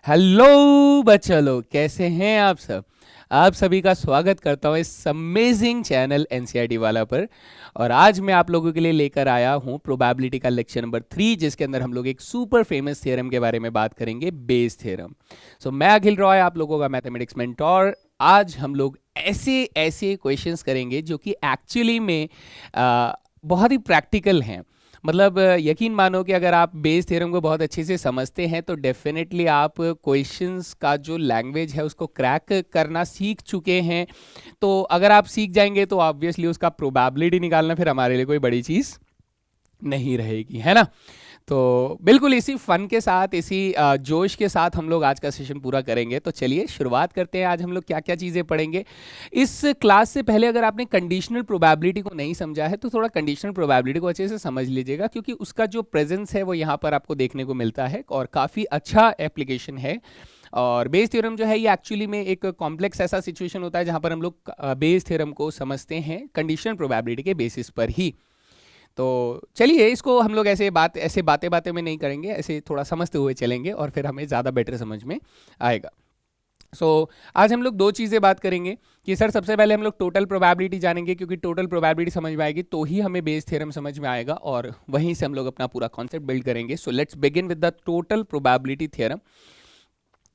Hello बच्चा लोग, कैसे हैं आप सब। आप सभी का स्वागत करता हूं इस अमेजिंग चैनल एनसीईआरटी वाला पर। और आज मैं आप लोगों के लिए लेकर आया हूं प्रोबेबिलिटी का लेक्चर नंबर 3, जिसके अंदर हम लोग एक सुपर फेमस थ्योरम के बारे में बात करेंगे, बेस थ्योरम। सो मैं अखिल रॉय, आप लोगों का मैथमेटिक्स मेंटोर। आज हम लोग ऐसे ऐसे क्वेश्चंस करेंगे जो कि एक्चुअली में बहुत ही प्रैक्टिकल हैं। मतलब यकीन मानो कि अगर आप बेस थ्योरम को बहुत अच्छे से समझते हैं तो डेफिनेटली आप क्वेश्चंस का जो लैंग्वेज है उसको क्रैक करना सीख चुके हैं। तो अगर आप सीख जाएंगे तो ऑब्वियसली उसका प्रोबेबिलिटी निकालना फिर हमारे लिए कोई बड़ी चीज़ नहीं रहेगी, है ना। तो बिल्कुल इसी फन के साथ, इसी जोश के साथ हम लोग आज का सेशन पूरा करेंगे। तो चलिए शुरुआत करते हैं। आज हम लोग क्या क्या चीज़ें पढ़ेंगे इस क्लास से पहले। अगर आपने कंडीशनल प्रोबेबिलिटी को नहीं समझा है तो थोड़ा कंडीशनल प्रोबेबिलिटी को अच्छे से समझ लीजिएगा, क्योंकि उसका जो प्रेजेंस है वो यहाँ पर आपको देखने को मिलता है और काफ़ी अच्छा एप्लीकेशन है। और बेस थ्योरम जो है ये एक्चुअली में एक कॉम्प्लेक्स ऐसा सिचुएशन होता है जहाँ पर हम लोग बेस थ्योरम को समझते हैं कंडीशनल प्रोबेबिलिटी के बेसिस पर ही। तो चलिए इसको हम लोग ऐसे बातें बातें में नहीं करेंगे, ऐसे थोड़ा समझते हुए चलेंगे और फिर हमें ज़्यादा बेटर समझ में आएगा। आज हम लोग दो चीज़ें बात करेंगे कि सर सबसे पहले हम लोग टोटल प्रोबेबिलिटी जानेंगे, क्योंकि टोटल प्रोबेबिलिटी समझ में आएगी तो ही हमें बेस थ्योरम समझ में आएगा और वहीं से हम लोग अपना पूरा कॉन्सेप्ट बिल्ड करेंगे। So let's begin with the total probability theorem.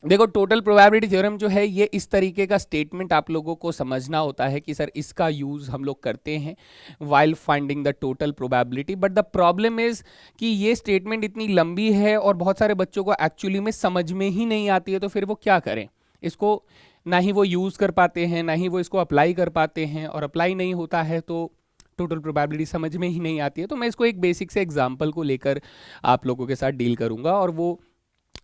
देखो, टोटल प्रोबेबिलिटी थ्योरम जो है ये इस तरीके का स्टेटमेंट आप लोगों को समझना होता है कि सर इसका यूज़ हम लोग करते हैं while finding the total probability. But the problem is कि ये स्टेटमेंट इतनी लंबी है और बहुत सारे बच्चों को एक्चुअली में समझ में ही नहीं आती है, तो फिर वो क्या करें इसको। ना ही वो यूज़ कर पाते हैं, ना ही वो इसको अप्लाई कर पाते हैं, और अप्लाई नहीं होता है तो टोटल प्रोबेबिलिटी समझ में ही नहीं आती है। तो मैं इसको एक बेसिक से एग्जाम्पल को लेकर आप लोगों के साथ डील करूंगा, और वो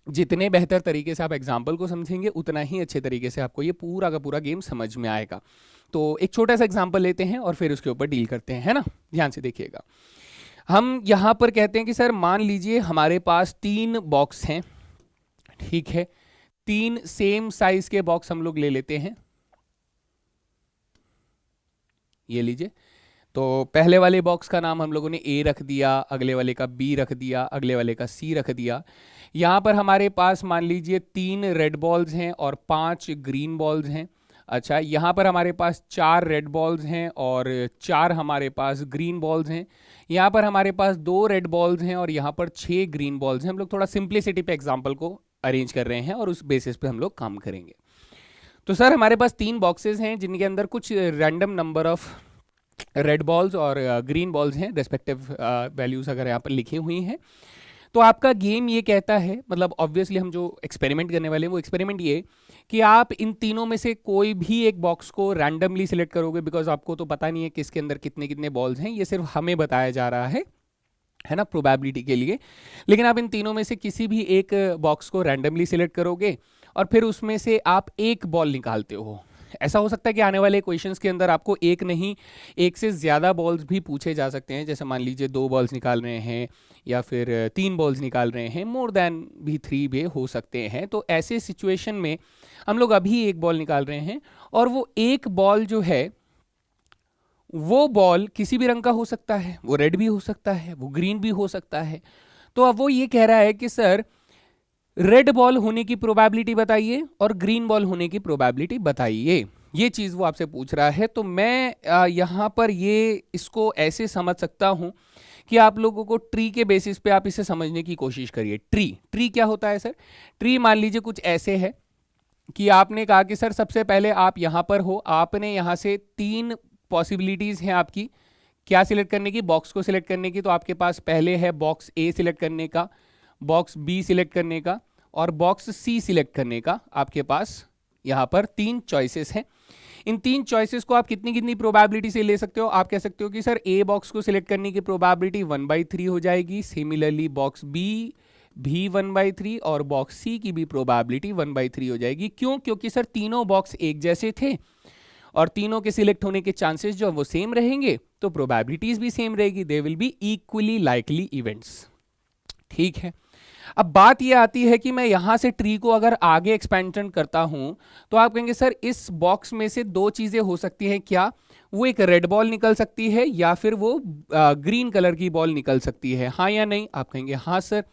जितने बेहतर तरीके से आप एग्जाम्पल को समझेंगे उतना ही अच्छे तरीके से आपको ये पूरा का पूरा गेम समझ में आएगा। तो एक छोटा सा एग्जाम्पल लेते हैं और फिर उसके ऊपर डील करते हैं, है ना। ध्यान से देखिएगा। हम यहाँ पर कहते हैं कि सर मान लीजिए हमारे पास 3 बॉक्स हैं, ठीक है। 3 सेम साइज के बॉक्स हम लोग ले लेते हैं। ये लीजिए। तो पहले वाले बॉक्स का नाम हम लोगों ने ए रख दिया, अगले वाले का बी रख दिया, अगले वाले का सी रख दिया। यहाँ पर हमारे पास मान लीजिए 3 रेड बॉल्स हैं और 5 ग्रीन बॉल्स हैं। अच्छा, यहाँ पर हमारे पास 4 रेड बॉल्स हैं और 4 हमारे पास ग्रीन बॉल्स हैं। यहाँ पर हमारे पास 2 रेड बॉल्स हैं और यहाँ पर 6 ग्रीन बॉल्स हैं। हम लोग थोड़ा सिंप्लिसिटी पे एग्जाम्पल को अरेंज कर रहे हैं और उस बेसिस पे हम लोग काम करेंगे। तो सर हमारे पास 3 बॉक्सेस हैं जिनके अंदर कुछ random number of red balls और ग्रीन बॉल्स हैं, रेस्पेक्टिव वैल्यूज अगर यहाँ पर लिखी हुई हैं। तो आपका गेम ये कहता है, मतलब ऑब्वियसली हम जो एक्सपेरिमेंट करने वाले हैं वो एक्सपेरिमेंट ये कि आप इन तीनों में से कोई भी एक बॉक्स को रैंडमली सिलेक्ट करोगे, बिकॉज आपको तो पता नहीं है किसके अंदर कितने कितने बॉल्स हैं, ये सिर्फ हमें बताया जा रहा है ना, प्रोबेबिलिटी के लिए। लेकिन आप इन तीनों में से किसी भी एक बॉक्स को रैंडमली सिलेक्ट करोगे और फिर उसमें से आप एक बॉल निकालते हो। ऐसा हो सकता है कि आने वाले क्वेश्चंस के अंदर आपको एक नहीं, एक से ज़्यादा बॉल्स भी पूछे जा सकते हैं। जैसे मान लीजिए 2 बॉल्स निकाल रहे हैं या फिर 3 बॉल्स निकाल रहे हैं, मोर देन भी 3 भी हो सकते हैं। तो ऐसे सिचुएशन में हम लोग अभी एक बॉल निकाल रहे हैं और वो एक बॉल जो है वो बॉल किसी भी रंग का हो सकता है, वो रेड भी हो सकता है, वो ग्रीन भी हो सकता है। तो अब वो ये कह रहा है कि सर रेड बॉल होने की प्रोबेबिलिटी बताइए और ग्रीन बॉल होने की प्रोबेबिलिटी बताइए। ये चीज़ वो आपसे पूछ रहा है। तो मैं यहाँ पर ये इसको ऐसे समझ सकता हूँ कि आप लोगों को ट्री के बेसिस पे आप इसे समझने की कोशिश करिए। ट्री क्या होता है सर? ट्री मान लीजिए कुछ ऐसे है कि आपने कहा कि सर सबसे पहले आप यहाँ पर हो, आपने यहाँ से 3 पॉसिबिलिटीज़ हैं आपकी क्या सिलेक्ट करने की, बॉक्स को सिलेक्ट करने की। तो आपके पास पहले है बॉक्स ए सिलेक्ट करने का, बॉक्स बी सिलेक्ट करने का और बॉक्स सी सिलेक्ट करने का। आपके पास यहाँ पर 3 चॉइसेस हैं। इन 3 चॉइसेस को आप कितनी कितनी प्रोबेबिलिटी से ले सकते हो? आप कह सकते हो कि सर ए बॉक्स को सिलेक्ट करने की प्रोबेबिलिटी 1/3 हो जाएगी, सिमिलरली बॉक्स बी भी 1/3 और बॉक्स सी की भी प्रोबेबिलिटी 1/3 हो जाएगी। क्यों? क्योंकि सर तीनों बॉक्स एक जैसे थे और तीनों के सिलेक्ट होने के चांसेस जो वो सेम रहेंगे, तो प्रोबेबिलिटीज भी सेम रहेगी। They will be equally likely events. ठीक है। अब बात ये आती है कि मैं यहां से ट्री को अगर आगे एक्सपेंशन करता हूं तो आप कहेंगे सर इस बॉक्स में से 2 चीजें हो सकती हैं क्या? वो एक रेड बॉल निकल सकती है या फिर वो ग्रीन कलर की बॉल निकल सकती है, हाँ या नहीं? आप कहेंगे हाँ सर।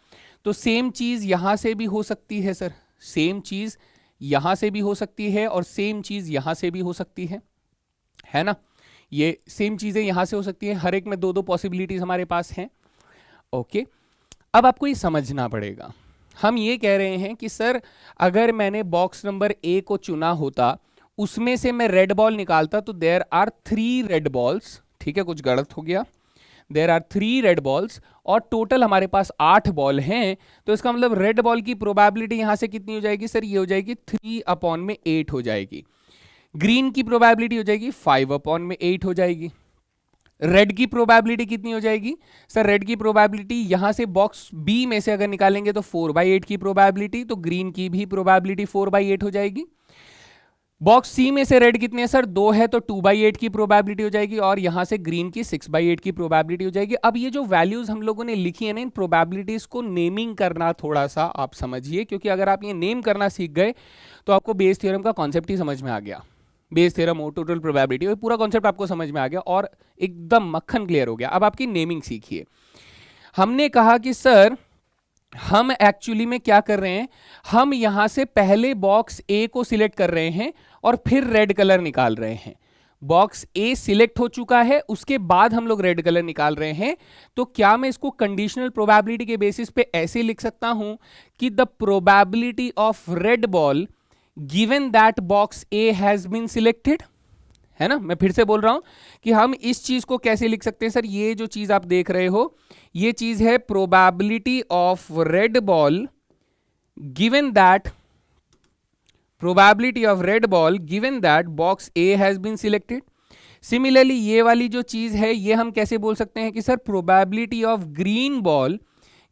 तो सेम चीज यहां से भी हो सकती है सर, सेम चीज यहां से भी हो सकती है और सेम चीज यहां से भी हो सकती है ना। ये सेम चीजें यहां से हो सकती है, हर एक में दो दो पॉसिबिलिटीज हमारे पास हैं। ओके, अब आपको ये समझना पड़ेगा, हम ये कह रहे हैं कि सर अगर मैंने बॉक्स नंबर ए को चुना होता, उसमें से मैं रेड बॉल निकालता, तो देयर आर 3 रेड बॉल्स, ठीक है, कुछ गलत हो गया, देयर आर 3 रेड बॉल्स और टोटल हमारे पास 8 बॉल हैं, तो इसका मतलब रेड बॉल की प्रोबेबिलिटी यहां से कितनी हो जाएगी सर, ये हो जाएगी 3/8 हो जाएगी। ग्रीन की प्रोबेबिलिटी हो जाएगी 5/8 हो जाएगी। रेड की प्रोबेबिलिटी कितनी हो जाएगी सर, रेड की प्रोबेबिलिटी यहां से बॉक्स बी में से अगर निकालेंगे तो 4/8 की प्रोबेबिलिटी, तो ग्रीन की भी प्रोबेबिलिटी 4/8 हो जाएगी। बॉक्स सी में से रेड कितने हैं सर, 2 है, तो 2/8 की प्रोबेबिलिटी हो जाएगी और यहां से ग्रीन की 6/8 की प्रोबेबिलिटी हो जाएगी। अब ये जो वैल्यूज हम लोगों ने लिखी है ना, इन प्रोबेबिलिटीज को नेमिंग करना थोड़ा सा आप समझिए, क्योंकि अगर आप ये नेम करना सीख गए तो आपको बेस थ्योरम का कॉन्सेप्ट ही समझ में आ गया। बेस थ्योरम और टोटल प्रोबेबिलिटी, पूरा कॉन्सेप्ट आपको समझ में आ गया और एकदम मक्खन क्लियर हो गया। अब आपकी नेमिंग सीखिए। हमने कहा कि सर हम एक्चुअली में क्या कर रहे हैं, हम यहां से पहले बॉक्स ए को सिलेक्ट कर रहे हैं और फिर रेड कलर निकाल रहे हैं। बॉक्स ए सिलेक्ट हो चुका है, उसके बाद हम लोग रेड कलर निकाल रहे हैं। तो क्या मैं इसको कंडीशनल प्रोबेबिलिटी के बेसिस पे ऐसे लिख सकता हूं कि the probability of red ball given that box A has been selected, है ना। मैं फिर से बोल रहा हूं कि हम इस चीज को कैसे लिख सकते हैं सर, ये जो चीज आप देख रहे हो ये चीज है probability of red ball given that, probability of red ball given that box A has been selected. Similarly ये वाली जो चीज है ये हम कैसे बोल सकते हैं कि sir probability of green ball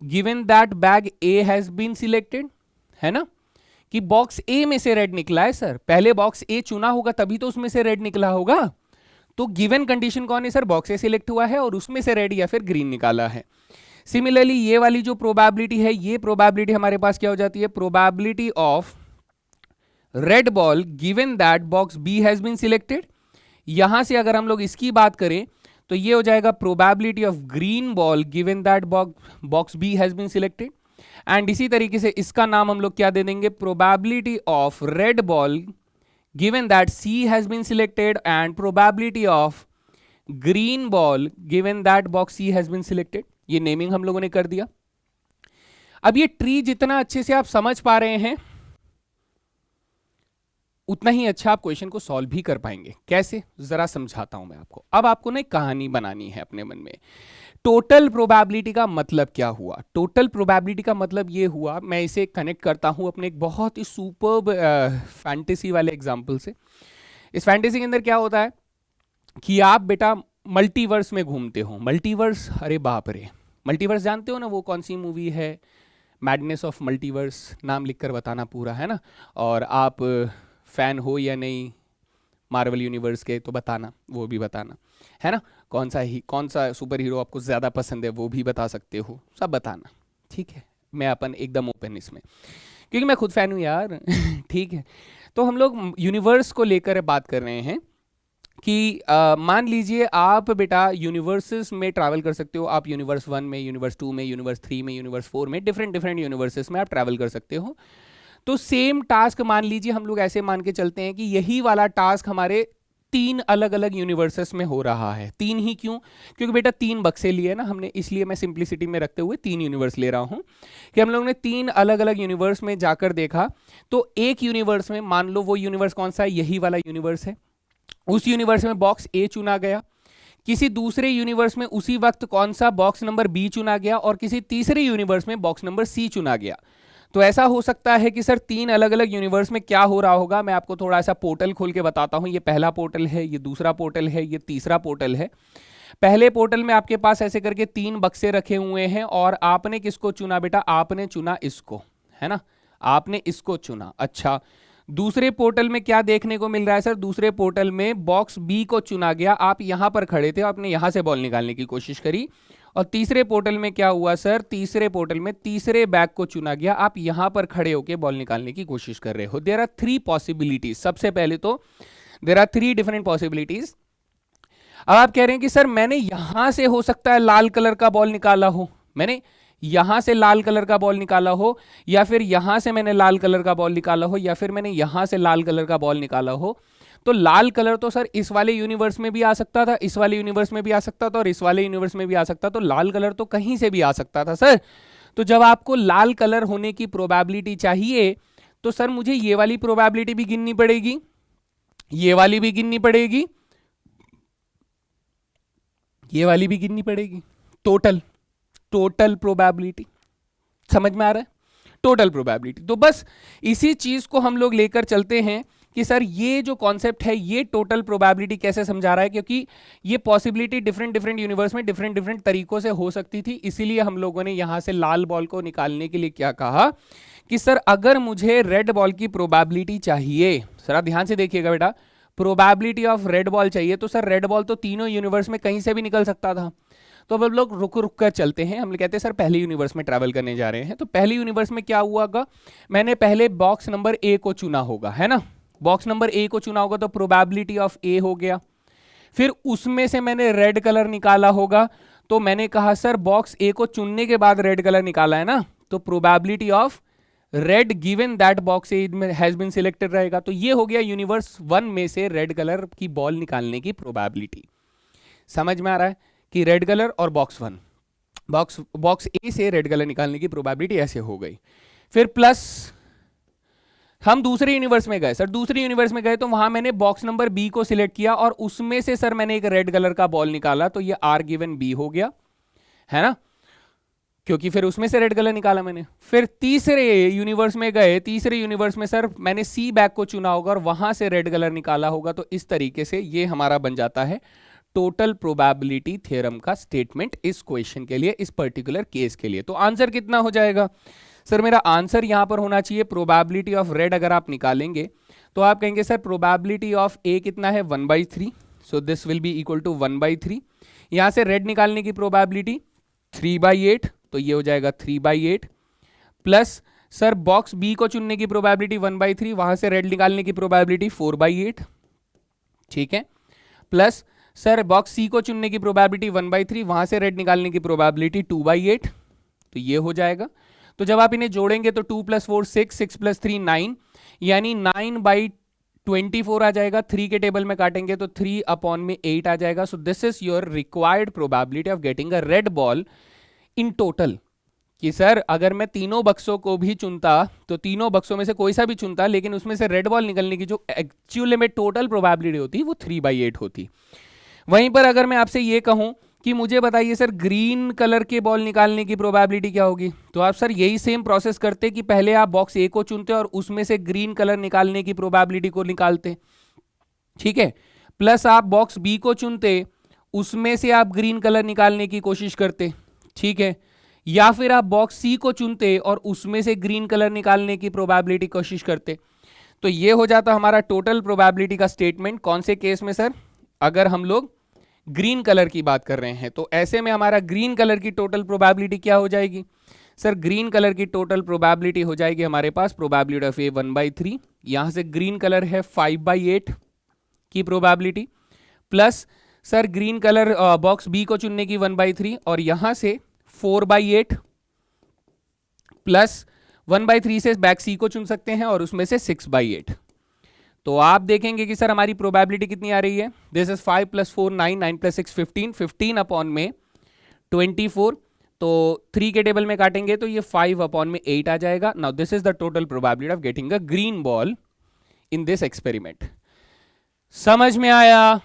given that bag A has been selected, है ना, कि बॉक्स ए में से रेड निकला है सर, पहले बॉक्स ए चुना होगा तभी तो उसमें से रेड निकला होगा। तो गिवन कंडीशन कौन है सर, बॉक्स ए सिलेक्ट हुआ है और उसमें से रेड या फिर ग्रीन निकाला है। सिमिलरली ये वाली जो प्रोबेबिलिटी है, ये प्रोबेबिलिटी हमारे पास क्या हो जाती है, probability of red ball given that box B has been selected. यहां से अगर हम लोग इसकी बात करें तो ये हो जाएगा probability of green ball given that box B has been selected. And इसी तरीके से इसका नाम हम लोग क्या दे देंगे, probability of red ball given that C has been selected and probability of green ball given that box C has been selected. ये नेमिंग हम लोगों ने कर दिया। अब ये ट्री जितना अच्छे से आप समझ पा रहे हैं उतना ही अच्छा आप क्वेश्चन को सॉल्व भी कर पाएंगे। कैसे, जरा समझाता हूं मैं आपको। अब आपको ना एक कहानी बनानी है अपने मन में। टोटल प्रोबेबिलिटी का मतलब क्या हुआ, टोटल प्रोबेबिलिटी का मतलब ये हुआ, मैं इसे कनेक्ट करता हूं अपने एक बहुत ही सुपर्ब फैंटेसी वाले एग्जांपल से। इस फैंटेसी के अंदर क्या होता है कि आप बेटा मल्टीवर्स में घूमते हो। मल्टीवर्स, अरे बाप रे, मल्टीवर्स जानते हो ना, वो कौन सी मूवी है, मैडनेस ऑफ मल्टीवर्स, नाम लिखकर बताना पूरा, है ना। और आप फैन हो या नहीं मार्वल यूनिवर्स के तो बताना, वो भी बताना, है ना। कौन सा सुपर हीरो आपको ज़्यादा पसंद है वो भी बता सकते हो, सब बताना, ठीक है। मैं अपन एकदम ओपन इसमें, क्योंकि मैं खुद फैन हूँ यार ठीक है। तो हम लोग यूनिवर्स को लेकर बात कर रहे हैं कि मान लीजिए आप बेटा यूनिवर्सेस में ट्रैवल कर सकते हो। आप यूनिवर्स 1 में, यूनिवर्स 2 में, यूनिवर्स 3 में, यूनिवर्स 4 में, डिफरेंट यूनिवर्सेस में आप ट्रैवल कर सकते हो। तो सेम टास्क मान लीजिए हम लोग ऐसे मान के चलते हैं कि यही वाला टास्क हमारे 3 अलग अलग यूनिवर्सेस में हो रहा है। 3 ही क्यों, क्योंकि बेटा 3 बक्से लिए ना हमने, इसलिए मैं सिंप्लिसिटी में रखते हुए 3 यूनिवर्स ले रहा हूं कि हम लोग ने 3 अलग अलग यूनिवर्स में जाकर देखा। तो एक यूनिवर्स में मान लो वो यूनिवर्स कौन सा है, यही वाला यूनिवर्स है। उस यूनिवर्स में बॉक्स ए चुना गया। किसी दूसरे यूनिवर्स में उसी वक्त कौन सा, बॉक्स नंबर बी चुना गया। और किसी तीसरे यूनिवर्स में बॉक्स नंबर सी चुना गया। तो ऐसा हो सकता है कि सर 3 अलग अलग यूनिवर्स में क्या हो रहा होगा। मैं आपको थोड़ा सा पोर्टल खोल के बताता हूं। ये पहला पोर्टल है, ये दूसरा पोर्टल है, ये तीसरा पोर्टल है। पहले पोर्टल में आपके पास ऐसे करके 3 बक्से रखे हुए हैं और आपने किसको चुना बेटा, आपने चुना इसको, है ना, आपने इसको चुना। अच्छा, दूसरे पोर्टल में क्या देखने को मिल रहा है सर, दूसरे पोर्टल में बॉक्स बी को चुना गया। आप यहां पर खड़े थे, आपने यहां से बॉल निकालने की कोशिश करी। और तीसरे पोर्टल में क्या हुआ सर, तीसरे पोर्टल में तीसरे बैग को चुना गया। आप यहां पर खड़े होकर बॉल निकालने की कोशिश कर रहे हो। There are 3 possibilities. सबसे पहले तो देयर आर 3 डिफरेंट पॉसिबिलिटीज। अब आप कह रहे हैं कि सर मैंने यहां से हो सकता है लाल कलर का बॉल निकाला हो, मैंने यहां से लाल कलर का बॉल निकाला हो, या फिर यहां से मैंने लाल कलर का बॉल निकाला हो, या फिर मैंने यहां से लाल कलर का बॉल निकाला हो, तो लाल कलर तो सर इस वाले यूनिवर्स में भी आ सकता था, इस वाले यूनिवर्स में भी आ सकता था, और इस वाले यूनिवर्स में भी आ सकता, तो लाल कलर तो कहीं से भी आ सकता था सर। तो जब आपको लाल कलर होने की प्रोबेबिलिटी चाहिए, तो सर मुझे ये वाली प्रोबेबिलिटी भी गिननी पड़ेगी, ये वाली भी गिननी पड़ेगी, ये वाली भी गिननी पड़ेगी। टोटल प्रोबेबिलिटी समझ में आ रहा है? Total probability. तो बस इसी चीज को हम लोग लेकर चलते हैं कि सर ये जो कॉन्सेप्ट है ये टोटल प्रोबेबिलिटी कैसे समझा रहा है, क्योंकि ये पॉसिबिलिटी डिफरेंट डिफरेंट यूनिवर्स में डिफरेंट डिफरेंट तरीकों से हो सकती थी। इसीलिए हम लोगों ने यहां से लाल बॉल को निकालने के लिए क्या कहा कि सर अगर मुझे रेड बॉल की प्रोबेबिलिटी चाहिए, सर आप ध्यान से देखिएगा बेटा, प्रोबेबिलिटी ऑफ रेड बॉल चाहिए, तो सर रेड बॉल तो तीनों यूनिवर्स में कहीं से भी निकल सकता था। तो अब हम लोग रुक रुक कर चलते हैं, हम कहते हैं सर पहले यूनिवर्स में ट्रैवल करने जा रहे हैं। तो पहले यूनिवर्स में क्या हुआ होगा, मैंने पहले बॉक्स नंबर ए को चुना होगा, है ना, बॉक्स नंबर ए को चुना होगा, तो प्रोबेबिलिटी ऑफ ए हो गया। फिर उसमें से मैंने रेड कलर निकाला होगा, तो मैंने कहा सर बॉक्स ए को चुनने के बाद रेड कलर निकाला है ना, तो probability of red given that box A has been selected रहेगा। तो ये हो गया यूनिवर्स 1 में से रेड कलर की बॉल निकालने की प्रोबेबिलिटी। समझ में आ रहा है कि रेड कलर और बॉक्स ए से रेड कलर निकालने की प्रोबेबिलिटी ऐसे हो गई। फिर प्लस हम दूसरे यूनिवर्स में गए, सर दूसरे यूनिवर्स में गए तो वहां मैंने बॉक्स नंबर बी को सिलेक्ट किया और उसमें से सर मैंने एक रेड कलर का बॉल निकाला, तो ये आर गिवन बी हो गया, है ना, क्योंकि फिर उसमें से रेड कलर निकाला मैंने। फिर तीसरे यूनिवर्स में गए, तीसरे यूनिवर्स में सर मैंने सी बैक को चुना होगा और वहां से रेड कलर निकाला होगा। तो इस तरीके से ये हमारा बन जाता है टोटल प्रोबेबिलिटी थ्योरम का स्टेटमेंट इस क्वेश्चन के लिए, इस पर्टिकुलर केस के लिए। तो आंसर कितना हो जाएगा सर, मेरा आंसर यहां पर होना चाहिए प्रोबेबिलिटी ऑफ रेड अगर आप निकालेंगे तो आप कहेंगे सर प्रोबेबिलिटी ऑफ ए कितना है 1/3, so this will be equal to 1/3। यहां से रेड निकालने की प्रोबेबिलिटी 3/8, तो ये हो जाएगा 3/8 प्लस सर बॉक्स बी को चुनने की प्रोबेबिलिटी 1/3, वहां से रेड निकालने की प्रोबेबिलिटी 4/8, ठीक है, प्लस सर बॉक्स सी को चुनने की प्रोबेबिलिटी 1/3, वहां से रेड निकालने की प्रोबेबिलिटी 2/8, तो ये हो जाएगा। तो जब आप इन्हें जोड़ेंगे तो 2 + 4 6, 6 + 3 9, यानी 9/24 आ जाएगा। 3 के टेबल में काटेंगे तो 3/8 आ जाएगा। So this is your required probability of getting a red ball in total. कि सर अगर मैं तीनों बक्सों को भी चुनता, तो तीनों बक्सों में से कोई सा भी चुनता, लेकिन उसमें से रेड बॉल निकलने की जो एक्चुअल में टोटल प्रोबेबिलिटी होती वो 3/8 होती। वहीं पर अगर मैं आपसे ये कहूं कि मुझे बताइए सर ग्रीन कलर के बॉल निकालने की प्रोबेबिलिटी क्या होगी, तो आप सर यही सेम प्रोसेस करते कि पहले आप बॉक्स ए को चुनते और उसमें से ग्रीन कलर निकालने की प्रोबेबिलिटी को निकालते, ठीक है, प्लस आप बॉक्स बी को चुनते, उसमें से आप ग्रीन कलर निकालने की कोशिश करते, ठीक है, या फिर आप बॉक्स सी को चुनते और उसमें से ग्रीन कलर निकालने की प्रोबेबिलिटी कोशिश करते। तो ये हो जाता हमारा टोटल प्रोबेबिलिटी का स्टेटमेंट। कौन से केस में सर, अगर हम लोग ग्रीन कलर की बात कर रहे हैं, तो ऐसे में हमारा ग्रीन कलर की टोटल प्रोबेबिलिटी क्या हो जाएगी सर, ग्रीन कलर की टोटल प्रोबेबिलिटी हो जाएगी हमारे पास प्रोबेबिलिटी ऑफ ए 1/3, यहां से ग्रीन कलर है 5/8 की probability, plus sir green colour box B को चुनने की 1/3 और यहां से 4/8 प्लस 1/3 से बैक सी को चुन सकते हैं और उसमें से 6/8। तो आप देखेंगे कि सर हमारी प्रोबेबिलिटी कितनी आ रही है, दिस इज 5 + 4 9, 9 + 6 15, 15/24, तो 3 के टेबल में काटेंगे तो ये 5/8 आ जाएगा। Now this is the total probability of getting a green ball in this experiment. समझ में आया?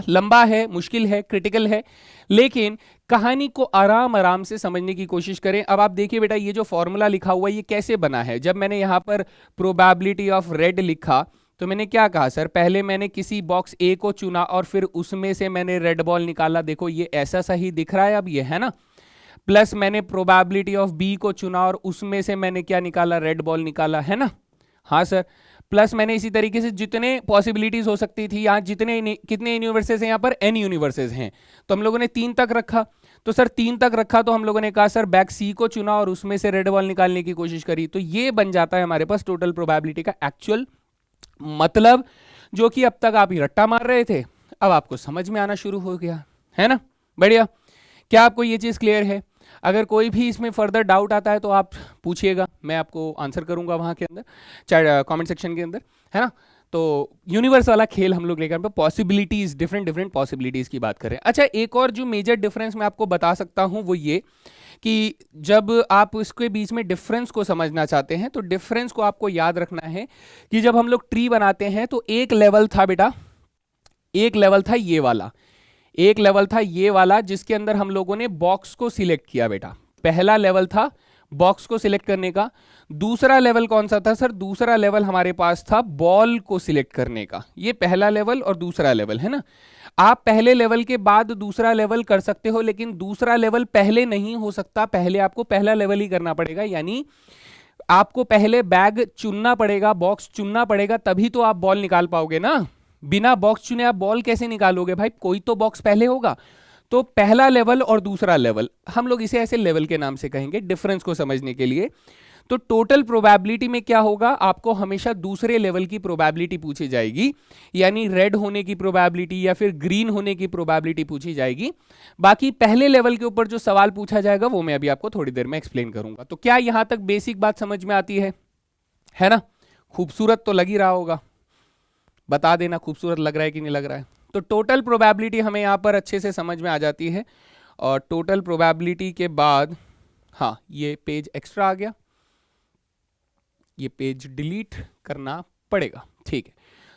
लंबा है, मुश्किल है, क्रिटिकल है, लेकिन कहानी को आराम आराम से समझने की कोशिश करें। अब आप देखिए बेटा, ये जो फॉर्मूला लिखा हुआ है ये कैसे बना है। जब मैंने यहां पर प्रोबेबिलिटी ऑफ रेड लिखा तो मैंने क्या कहा सर, पहले मैंने किसी बॉक्स ए को चुना और फिर उसमें से मैंने रेड बॉल निकाला, देखो ये ऐसा सही दिख रहा है अब ये, है ना, प्लस मैंने प्रोबेबिलिटी ऑफ बी को चुना और उसमें से मैंने क्या निकाला, रेड बॉल निकाला, है ना, हाँ सर, प्लस मैंने इसी तरीके से जितने पॉसिबिलिटीज हो सकती थी, यहाँ कितने यूनिवर्सेस हैं, यहाँ पर n यूनिवर्सेस हैं, तो हम लोगों ने 3 तक रखा। तो सर 3 तक रखा तो हम लोगों ने कहा सर बैक सी को चुना और उसमें से रेड बॉल निकालने की कोशिश करी, तो ये बन जाता है हमारे पास टोटल प्रोबेबिलिटी का एक्चुअल मतलब, जो कि अब तक आप ही रट्टा मार रहे थे, अब आपको समझ में आना शुरू हो गया, है ना, बढ़िया। क्या आपको ये चीज क्लियर है? अगर कोई भी इसमें फर्दर डाउट आता है तो आप पूछिएगा, मैं आपको आंसर करूंगा वहाँ के अंदर, चाहे कमेंट सेक्शन के अंदर, है ना। तो यूनिवर्स वाला खेल हम लोग लेकर पॉसिबिलिटीज, डिफरेंट डिफरेंट पॉसिबिलिटीज की बात करें। अच्छा, एक और जो मेजर डिफरेंस मैं आपको बता सकता हूँ वो ये कि जब आप इसके बीच में डिफरेंस को समझना चाहते हैं तो डिफरेंस को आपको याद रखना है कि जब हम लोग ट्री बनाते हैं तो एक लेवल था बेटा, एक लेवल था ये वाला, एक लेवल था ये वाला जिसके अंदर हम लोगों ने बॉक्स को सिलेक्ट किया बेटा। पहला लेवल था बॉक्स को सिलेक्ट करने का। दूसरा लेवल कौन सा था सर? दूसरा लेवल हमारे पास था बॉल को सिलेक्ट करने का। ये पहला लेवल और दूसरा लेवल है ना। आप पहले लेवल के बाद दूसरा लेवल कर सकते हो, लेकिन दूसरा लेवल पहले नहीं हो सकता, पहले आपको पहला लेवल ही करना पड़ेगा। यानी आपको पहले बैग चुनना पड़ेगा, बॉक्स चुनना पड़ेगा, तभी तो आप बॉल निकाल पाओगे ना। बिना बॉक्स चुने आप बॉल कैसे निकालोगे भाई? कोई तो बॉक्स पहले होगा। तो पहला लेवल और दूसरा लेवल, हम लोग इसे ऐसे लेवल के नाम से कहेंगे डिफरेंस को समझने के लिए। तो टोटल प्रोबेबिलिटी में क्या होगा? आपको हमेशा दूसरे लेवल की प्रोबेबिलिटी पूछी जाएगी, यानी रेड होने की प्रोबेबिलिटी या फिर ग्रीन होने की प्रोबेबिलिटी पूछी जाएगी। बाकी पहले लेवल के ऊपर जो सवाल पूछा जाएगा वो मैं अभी आपको थोड़ी देर में एक्सप्लेन करूंगा। तो क्या यहां तक बेसिक बात समझ में आती है ना? खूबसूरत तो लग ही रहा होगा, बता देना खूबसूरत लग रहा है कि नहीं लग रहा है। तो टोटल प्रोबेबिलिटी हमें यहाँ पर अच्छे से समझ में आ जाती है। और टोटल प्रोबेबिलिटी के बाद, हाँ, ये पेज एक्स्ट्रा आ गया, ये पेज डिलीट करना पड़ेगा, ठीक है।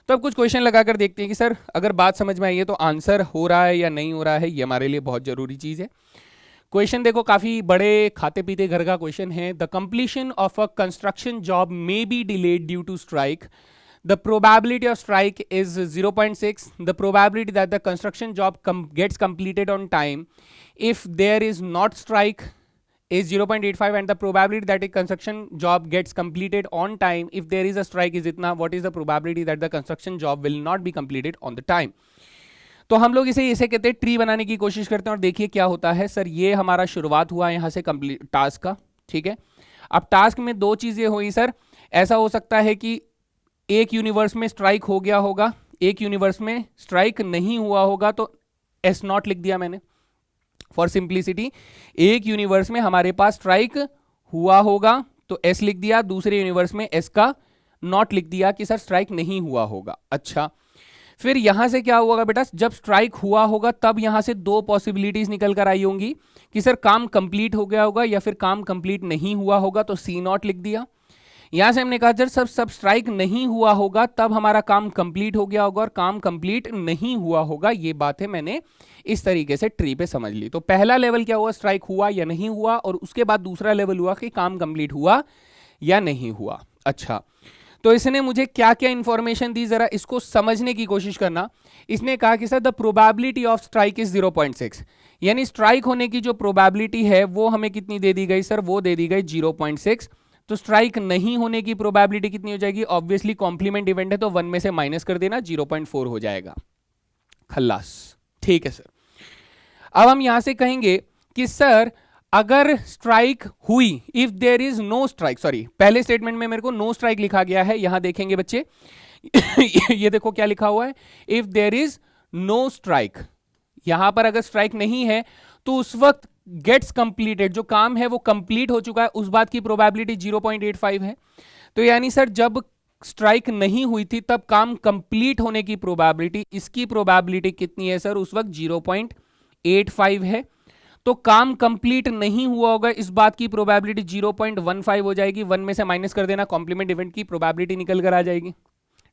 तो अब कुछ क्वेश्चन लगाकर देखते हैं कि सर अगर बात समझ में आई है तो आंसर हो रहा है या नहीं हो रहा है, ये हमारे लिए बहुत जरूरी चीज है। क्वेश्चन देखो, काफी बड़े खाते पीते घर का क्वेश्चन है। The completion of a construction job may be delayed due to strike. The probability of strike is 0.6. The probability that the construction job gets completed on time if there is not strike is 0.85, and the probability that a construction job gets completed on time if there is a strike is itna. What is the probability that the construction job will not be completed on the time? तो हम लोग इसे कहते हैं tree बनाने की कोशिश करते हैं। और देखिए क्या होता है सर, ये हमारा शुरुआत हुआ यहाँ से कंप्लीट टास्क का, ठीक है। अब टास्क में दो चीजें हुई सर। ऐसा हो सकता है कि एक यूनिवर्स में स्ट्राइक हो गया होगा, एक यूनिवर्स में स्ट्राइक नहीं हुआ होगा, तो एस नॉट लिख दिया मैंने फॉर सिंप्लिसिटी। एक यूनिवर्स में हमारे पास स्ट्राइक हुआ होगा तो एस लिख दिया, दूसरे यूनिवर्स में एस का नॉट लिख दिया कि सर स्ट्राइक नहीं हुआ होगा। अच्छा, फिर यहां से क्या होगा बेटा? जब स्ट्राइक हुआ होगा तब यहां से दो पॉसिबिलिटीज निकल कर आई होंगी कि सर काम कंप्लीट हो गया होगा या फिर काम कंप्लीट नहीं हुआ होगा, तो सी नॉट लिख दिया। यहां से हमने कहा सर सब स्ट्राइक नहीं हुआ होगा तब हमारा काम कंप्लीट हो गया होगा और काम कंप्लीट नहीं हुआ होगा। ये बात है, मैंने इस तरीके से ट्री पे समझ ली। तो पहला लेवल क्या हुआ? स्ट्राइक हुआ या नहीं हुआ, और उसके बाद दूसरा लेवल हुआ कि काम कंप्लीट हुआ या नहीं हुआ। अच्छा, तो इसने मुझे क्या क्या इंफॉर्मेशन दी, जरा इसको समझने की कोशिश करना। इसने कहा कि sir the probability of strike is 0.6, यानी स्ट्राइक होने की जो प्रोबेबिलिटी है वो हमें कितनी दे दी गई सर? वो दे दी गई 0.6। तो स्ट्राइक नहीं होने की प्रोबेबिलिटी कितनी हो जाएगी? ऑब्वियसली कॉम्प्लीमेंट इवेंट है तो 1 में से माइनस कर देना, 0.4 हो जाएगा, खल्लास। ठीक है सर। अब हम यहां से कहेंगे कि सर अगर स्ट्राइक हुई, if there is no strike, sorry पहले स्टेटमेंट में मेरे को नो स्ट्राइक लिखा गया है, यहां देखेंगे बच्चे ये देखो क्या लिखा हुआ है, if there is no strike. यहां पर अगर स्ट्राइक नहीं है तो उस वक्त गेट्स कंप्लीटेड, जो काम है वो कंप्लीट हो चुका है, उस बात की प्रोबेबिलिटी 0.85 है। तो यानी सर जब स्ट्राइक नहीं हुई थी तब काम कंप्लीट होने की प्रोबेबिलिटी, इसकी प्रोबेबिलिटी कितनी है सर? उस वक्त 0.85 है। तो काम कंप्लीट नहीं हुआ होगा, इस बात की प्रोबेबिलिटी 0.15 हो जाएगी, 1 में से माइनस कर देना, कॉम्प्लीमेंट इवेंट की प्रोबेबिलिटी निकल कर आ जाएगी।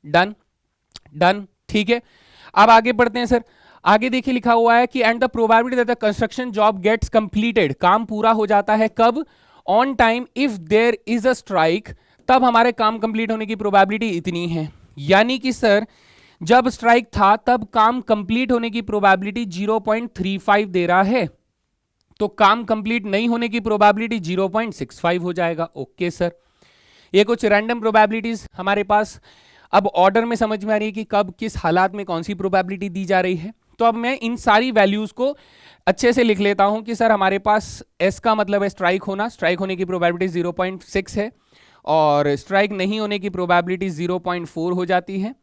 डन डन, ठीक है। अब आगे बढ़ते हैं सर। आगे देखिए लिखा हुआ है कि and the probability that the construction job gets completed, काम पूरा हो जाता है कब? On time if there is a strike, तब हमारे काम कंप्लीट होने की प्रोबेबिलिटी इतनी है। यानी कि सर जब स्ट्राइक था तब काम कंप्लीट होने की प्रोबेबिलिटी 0.35 दे रहा है, तो काम कंप्लीट नहीं होने की प्रोबेबिलिटी 0.65 हो जाएगा। ओके सर, ये कुछ रैंडम प्रोबेबिलिटीज हमारे पास अब ऑर्डर में समझ में आ रही है कि कब किस हालात में कौन सी प्रोबेबिलिटी दी जा रही है। तो अब मैं इन सारी वैल्यूज को अच्छे से लिख लेता हूं कि सर हमारे पास एस का मतलब है स्ट्राइक होना, स्ट्राइक होने की प्रोबेबिलिटी 0.6 है, और स्ट्राइक नहीं होने की प्रोबेबिलिटी 0.4 हो जाती है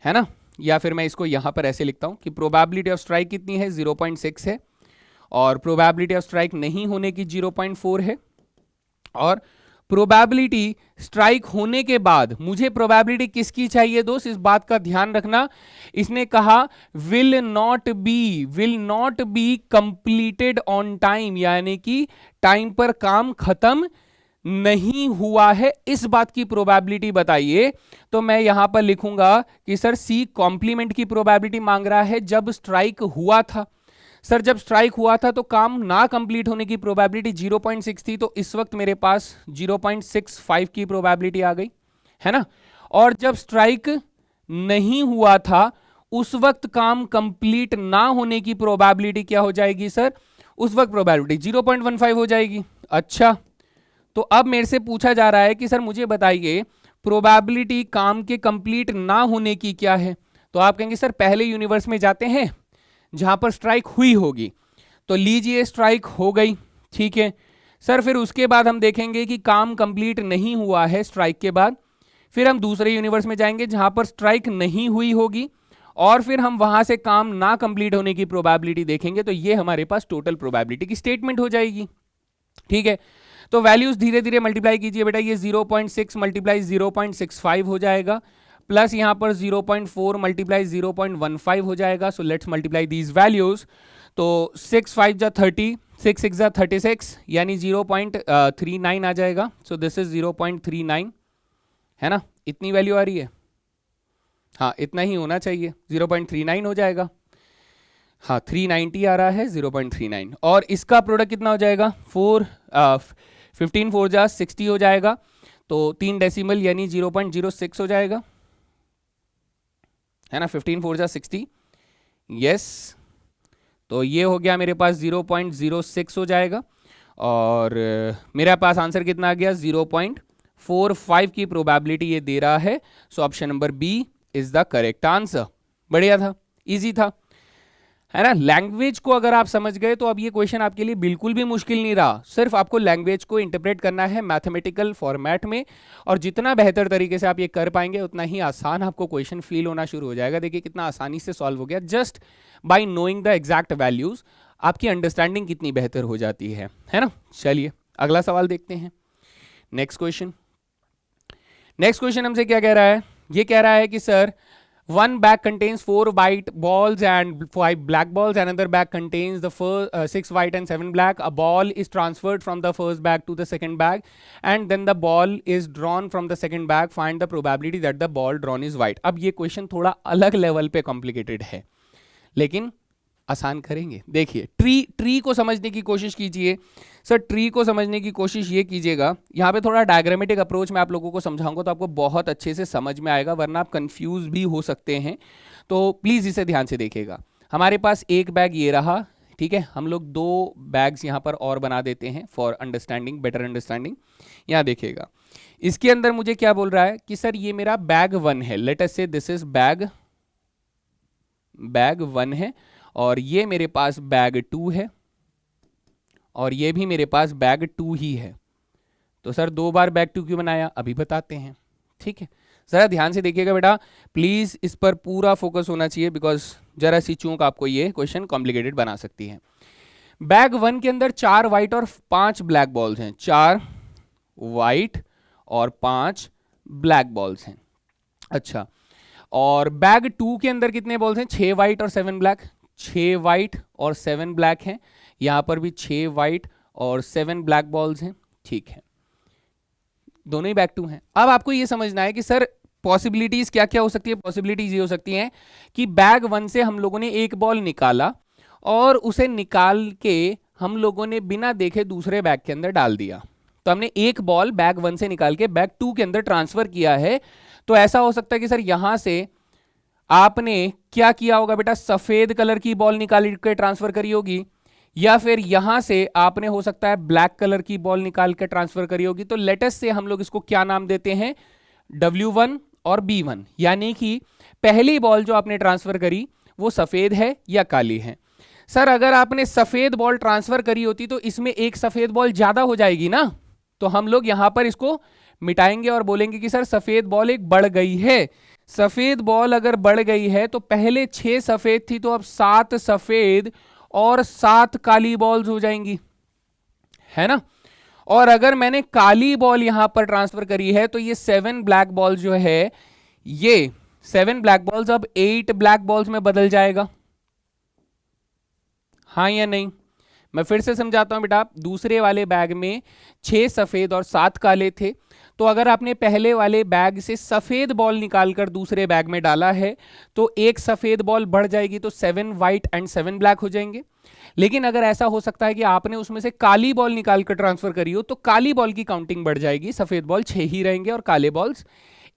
ना। या फिर मैं इसको यहां पर ऐसे लिखता हूं कि प्रोबेबिलिटी ऑफ स्ट्राइक कितनी है? 0.6 है, और प्रोबेबिलिटी ऑफ स्ट्राइक नहीं होने की 0.4 है, और प्रोबेबिलिटी स्ट्राइक होने के बाद मुझे प्रोबेबिलिटी किसकी चाहिए दोस्त, इस बात का ध्यान रखना। इसने कहा will not be completed on time, यानी कि टाइम पर काम खत्म नहीं हुआ है, इस बात की प्रोबेबिलिटी बताइए। तो मैं यहां पर लिखूंगा कि सर सी कॉम्प्लीमेंट की प्रोबेबिलिटी मांग रहा है जब स्ट्राइक हुआ था। सर जब स्ट्राइक हुआ था तो काम ना कंप्लीट होने की प्रोबेबिलिटी 0.6 थी, तो इस वक्त मेरे पास 0.65 की प्रोबेबिलिटी आ गई है ना। और जब स्ट्राइक नहीं हुआ था उस वक्त काम कंप्लीट ना होने की प्रोबेबिलिटी क्या हो जाएगी सर, उस वक्त प्रोबेबिलिटी 0.15 हो जाएगी। अच्छा, तो अब मेरे से पूछा जा रहा है कि सर मुझे बताइए प्रोबेबिलिटी काम के कंप्लीट ना होने की क्या है। तो आप कहेंगे सर पहले यूनिवर्स में जाते हैं जहां पर स्ट्राइक हुई होगी, तो लीजिए स्ट्राइक हो गई, ठीक है सर। फिर उसके बाद हम देखेंगे कि काम कंप्लीट नहीं हुआ है स्ट्राइक के बाद, फिर हम दूसरे यूनिवर्स में जाएंगे जहां पर स्ट्राइक नहीं हुई होगी, और फिर हम वहां से काम ना कंप्लीट होने की प्रोबेबिलिटी देखेंगे। तो ये हमारे पास टोटल प्रोबेबिलिटी की स्टेटमेंट हो जाएगी, ठीक है। तो वैल्यूज धीरे धीरे मल्टीप्लाई कीजिए बेटा, ये 0.6 मल्टीप्लाई 0.65 हो जाएगा, प्लस यहां पर 0.4 मल्टीप्लाई 0.15 हो जाएगा। So let's multiply these values. तो 6 5 जा 30, 6 6 जा 36, यानी 0.39 आ जाएगा। सो दिस इज 0.39, है ना, इतनी वैल्यू आ रही है, हाँ इतना ही होना चाहिए, 0.39 हो जाएगा। हाँ 390 आ रहा है, 0.39, और इसका प्रोडक्ट कितना हो जाएगा, 15 4 जा 60 हो जाएगा, तो 3 डेसिमल यानी 0.06 हो जाएगा, है ना। 15 4 जा 60, यस। तो ये हो गया मेरे पास 0.06 हो जाएगा, और मेरे पास आंसर कितना आ गया, 0.45 की प्रोबेबिलिटी ये दे रहा है। So option number B is the correct answer. बढ़िया था, इजी था, है ना। लैंग्वेज को अगर आप समझ गए तो अब ये क्वेश्चन आपके लिए बिल्कुल भी मुश्किल नहीं रहा। सिर्फ आपको लैंग्वेज को इंटरप्रेट करना है मैथमेटिकल फॉर्मेट में, और जितना बेहतर तरीके से आप ये कर पाएंगे उतना ही आसान आपको क्वेश्चन फील होना शुरू हो जाएगा। देखिए कितना आसानी से सॉल्व हो गया, just by knowing the exact values आपकी अंडरस्टैंडिंग कितनी बेहतर हो जाती है ना। चलिए अगला सवाल देखते हैं, नेक्स्ट क्वेश्चन। नेक्स्ट क्वेश्चन हमसे क्या कह रहा है, ये कह रहा है कि sir one bag contains 4 white balls and 5 black balls, another bag contains the first 6 white and 7 black. A ball is transferred from the first bag to the second bag and then the ball is drawn from the second bag. Find the probability that the ball drawn is white. अब ये question थोड़ा अलग level पे complicated है, लेकिन आसान करेंगे। देखिए ट्री को समझने की कोशिश कीजिए। सर ट्री को समझने की कोशिश ये कीजिएगा, यहाँ पे थोड़ा डायग्रामेटिक अप्रोच मैं आप लोगों को समझाऊंगा तो आपको बहुत अच्छे से समझ में आएगा, वरना आप कंफ्यूज भी हो सकते हैं। तो प्लीज़ इसे ध्यान से देखिएगा। हमारे पास एक बैग ये रहा, ठीक है, हम लोग 2 बैग्स यहाँ पर और बना देते हैं फॉर अंडरस्टैंडिंग, बेटर अंडरस्टैंडिंग। यहाँ देखिएगा, इसके अंदर मुझे क्या बोल रहा है कि सर ये मेरा बैग 1 है, लेट अस से दिस इज बैग 1 है, और ये मेरे पास बैग 2 है, और ये भी मेरे पास बैग 2 ही है। तो सर 2 बार बैग 2 क्यों बनाया, अभी बताते हैं, ठीक है। जरा ध्यान से देखिएगा बेटा, प्लीज इस पर पूरा फोकस होना चाहिए, बिकॉज जरा सी चूक आपको ये क्वेश्चन कॉम्प्लिकेटेड बना सकती है। बैग 1 के अंदर 4 व्हाइट और 5 ब्लैक बॉल्स हैं, 4 व्हाइट और 5 ब्लैक बॉल्स हैं। अच्छा, और बैग 2 के अंदर कितने बॉल्स हैं, 6 व्हाइट और 7 ब्लैक, 6 व्हाइट और 7 ब्लैक हैं। यहां पर भी 6 व्हाइट और 7 ब्लैक बॉल्स हैं, ठीक है, दोनों ही बैग 2 हैं। अब आपको यह समझना है कि सर पॉसिबिलिटीज क्या क्या हो सकती है। पॉसिबिलिटीज ये हो सकती हैं कि बैग 1 से हम लोगों ने एक बॉल निकाला और उसे निकाल के हम लोगों ने बिना देखे दूसरे बैग के अंदर डाल दिया। तो हमने एक बॉल बैग 1 से निकाल के बैग 2 के अंदर ट्रांसफर किया है। तो ऐसा हो सकता है कि सर यहां से आपने क्या किया होगा बेटा, सफेद कलर की बॉल निकाल के ट्रांसफर करी होगी, या फिर यहां से आपने हो सकता है ब्लैक कलर की बॉल निकाल के ट्रांसफर करी होगी। तो लेटेस्ट से हम लोग इसको क्या नाम देते हैं, W1 और B1, यानी कि पहली बॉल जो आपने ट्रांसफर करी वो सफेद है या काली है। सर अगर आपने सफेद बॉल ट्रांसफर करी होती तो इसमें एक सफेद बॉल ज्यादा हो जाएगी ना, तो हम लोग यहां पर इसको मिटाएंगे और बोलेंगे कि सर सफेद बॉल एक बढ़ गई है। सफेद बॉल अगर बढ़ गई है तो पहले 6 सफेद थी तो अब 7 सफेद और 7 काली बॉल्स हो जाएंगी, है ना। और अगर मैंने काली बॉल यहां पर ट्रांसफर करी है तो ये 7 ब्लैक बॉल्स जो है, ये 7 ब्लैक बॉल्स अब 8 ब्लैक बॉल्स में बदल जाएगा, हाँ या नहीं। मैं फिर से समझाता हूं बेटा, दूसरे वाले बैग में 6 सफेद और 7 काले थे, तो अगर आपने पहले वाले बैग से सफेद बॉल निकालकर दूसरे बैग में डाला है तो एक सफेद बॉल बढ़ जाएगी, तो 7 व्हाइट एंड 7 ब्लैक हो जाएंगे। लेकिन अगर ऐसा हो सकता है कि आपने उसमें से काली बॉल निकालकर ट्रांसफर करी हो तो काली बॉल की काउंटिंग बढ़ जाएगी, सफेद बॉल 6 ही रहेंगे और काले बॉल्स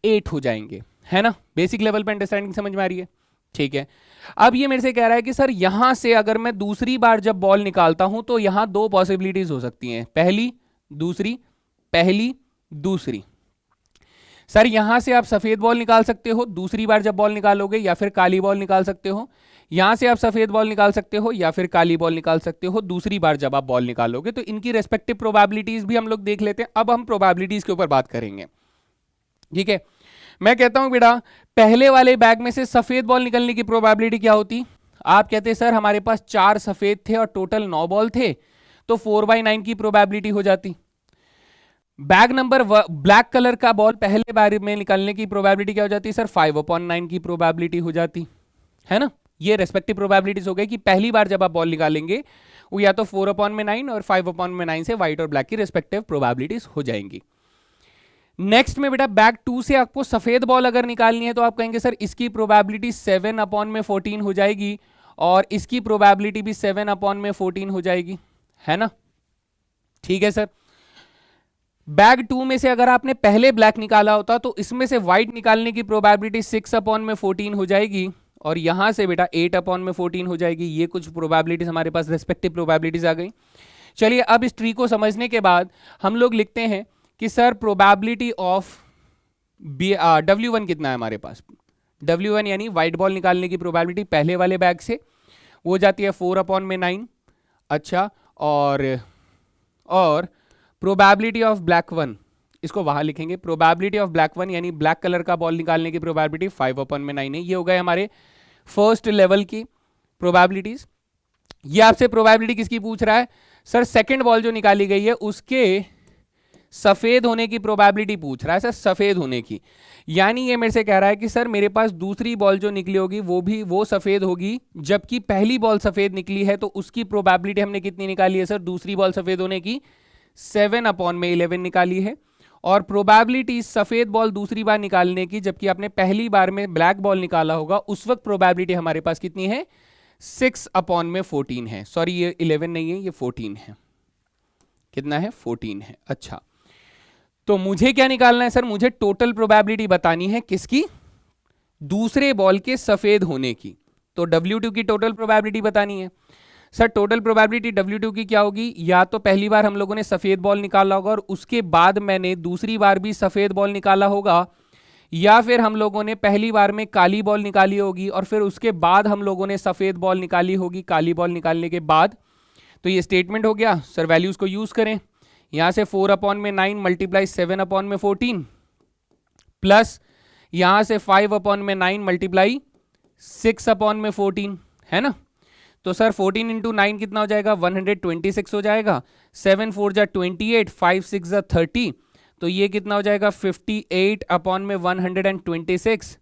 8 हो जाएंगे, है ना। बेसिक लेवल पे अंडरस्टैंडिंग समझ में आ रही है, ठीक है। अब ये मेरे से कह रहा है कि सर यहां से अगर मैं दूसरी बार जब बॉल निकालता हूं तो यहां 2 पॉसिबिलिटीज हो सकती हैं, पहली दूसरी, पहली दूसरी। सर यहां से आप सफेद बॉल निकाल सकते हो दूसरी बार जब बॉल निकालोगे, या फिर काली बॉल निकाल सकते हो। यहां से आप सफेद बॉल निकाल सकते हो या फिर काली बॉल निकाल सकते हो दूसरी बार जब आप बॉल निकालोगे। तो इनकी रेस्पेक्टिव प्रोबेबिलिटीज भी हम लोग देख लेते हैं। अब हम प्रोबेबिलिटीज के ऊपर बात करेंगे, ठीक है। मैं कहता हूं बेटा, पहले वाले बैग में से सफेद बॉल निकलने की प्रोबेबिलिटी क्या होती। आप कहते सर हमारे पास 4 सफेद थे और टोटल 9 बॉल थे, तो 4/9 की प्रोबेबिलिटी हो जाती। बैग नंबर ब्लैक कलर का बॉल पहले बार में निकालने की प्रोबेबिलिटी क्या हो जाती है सर, 5/9 की प्रोबेबिलिटी हो जाती है ना। ये रेस्पेक्टिव प्रोबेबिलिटीज हो गई कि पहली बार जब आप बॉल निकालेंगे वो या तो 4/9 और 5/9 से व्हाइट और ब्लैक की रेस्पेक्टिव प्रोबेबिलिटीज हो जाएंगी। नेक्स्ट में बेटा बैग 2 से आपको सफेद बॉल अगर निकालनी है तो आप कहेंगे सर इसकी प्रोबेबिलिटी 7/14 हो जाएगी और इसकी प्रोबेबिलिटी भी 7/14 हो जाएगी, है ना, ठीक है सर। बैग 2 में से अगर आपने पहले ब्लैक निकाला होता तो इसमें से व्हाइट निकालने की प्रोबेबिलिटी 6/14 हो जाएगी और यहां से बेटा 8/14 हो जाएगी। ये कुछ प्रोबेबिलिटीज हमारे पास रेस्पेक्टिव प्रोबेबिलिटीज आ गई। चलिए अब इस ट्री को समझने के बाद हम लोग लिखते हैं कि सर प्रोबेबिलिटी ऑफ W1 कितना है हमारे पास। W1 यानी व्हाइट बॉल निकालने की प्रोबेबिलिटी पहले वाले बैग से वो हो जाती है 4/9। अच्छा, और प्रोबेबिलिटी ऑफ ब्लैक 1, इसको वहां लिखेंगे, प्रोबेबिलिटी ऑफ ब्लैक 1 यानी ब्लैक कलर का बॉल निकालने की प्रोबेबिलिटी 5/9 है। ये हो गए हमारे फर्स्ट लेवल की प्रोबेबिलिटीज। ये आपसे प्रोबेबिलिटी किसकी पूछ रहा है सर, सेकंड बॉल जो निकाली गई है उसके सफेद होने की प्रोबेबिलिटी पूछ रहा है सर, सफेद होने की। यानी ये मेरे से कह रहा है कि सर मेरे पास दूसरी बॉल जो निकली होगी वो सफेद होगी, जबकि पहली बॉल सफेद निकली है तो उसकी प्रोबेबिलिटी हमने कितनी निकाली है सर, दूसरी बॉल सफेद होने की 7/11 निकाली है। और प्रोबेबिलिटी सफेद बॉल दूसरी बार निकालने की, जबकि आपने पहली बार में ब्लैक बॉल निकाला होगा, उस वक्त प्रोबेबिलिटी हमारे पास कितनी है, 6/14 है। सॉरी ये 11 नहीं है, ये 14 है। कितना है, 14 है। अच्छा, तो मुझे क्या निकालना है सर, मुझे टोटल प्रोबेबिलिटी बतानी है किसकी, दूसरे बॉल के सफेद होने की। तो W2 की टोटल प्रोबेबिलिटी बतानी है सर। टोटल प्रोबेबिलिटी W2 की क्या होगी, या तो पहली बार हम लोगों ने सफेद बॉल निकाला होगा और उसके बाद मैंने दूसरी बार भी सफेद बॉल निकाला होगा, या फिर हम लोगों ने पहली बार में काली बॉल निकाली होगी और फिर उसके बाद हम लोगों ने सफेद बॉल निकाली होगी काली बॉल निकालने के बाद। तो ये स्टेटमेंट हो गया सर। वैल्यूज को यूज करें, यहां से 4/9 मल्टीप्लाई 7/14 प्लस यहां से 5/9 मल्टीप्लाई 6/14, है ना। तो सर 14 इंटू 9 कितना हो जाएगा, 126 हो जाएगा। 7 4 जा 28, 5 6 जा 30, तो ये कितना हो जाएगा 58/126।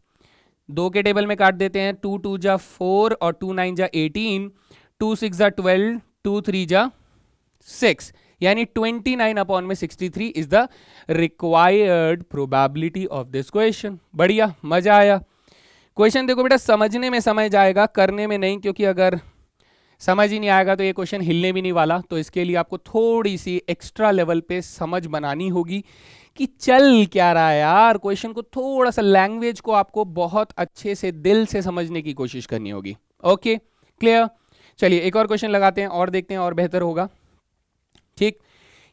2 के टेबल में काट देते हैं, 2 2 जा 4 और 2 9 जा 18, 2 6 जा 12, 2 3 जा 6, यानी 29/63 is the required probability of this question. बढ़िया, मजा आया। क्वेश्चन देखो बेटा, समझने में समय जाएगा, करने में नहीं, क्योंकि अगर समझ ही नहीं आएगा तो ये क्वेश्चन हिलने भी नहीं वाला। तो इसके लिए आपको थोड़ी सी एक्स्ट्रा लेवल पे समझ बनानी होगी कि चल क्या रहा है यार। क्वेश्चन को थोड़ा सा, लैंग्वेज को आपको बहुत अच्छे से दिल से समझने की कोशिश करनी होगी। Okay, clear. चलिए एक और क्वेश्चन लगाते हैं और देखते हैं और बेहतर होगा। ठीक,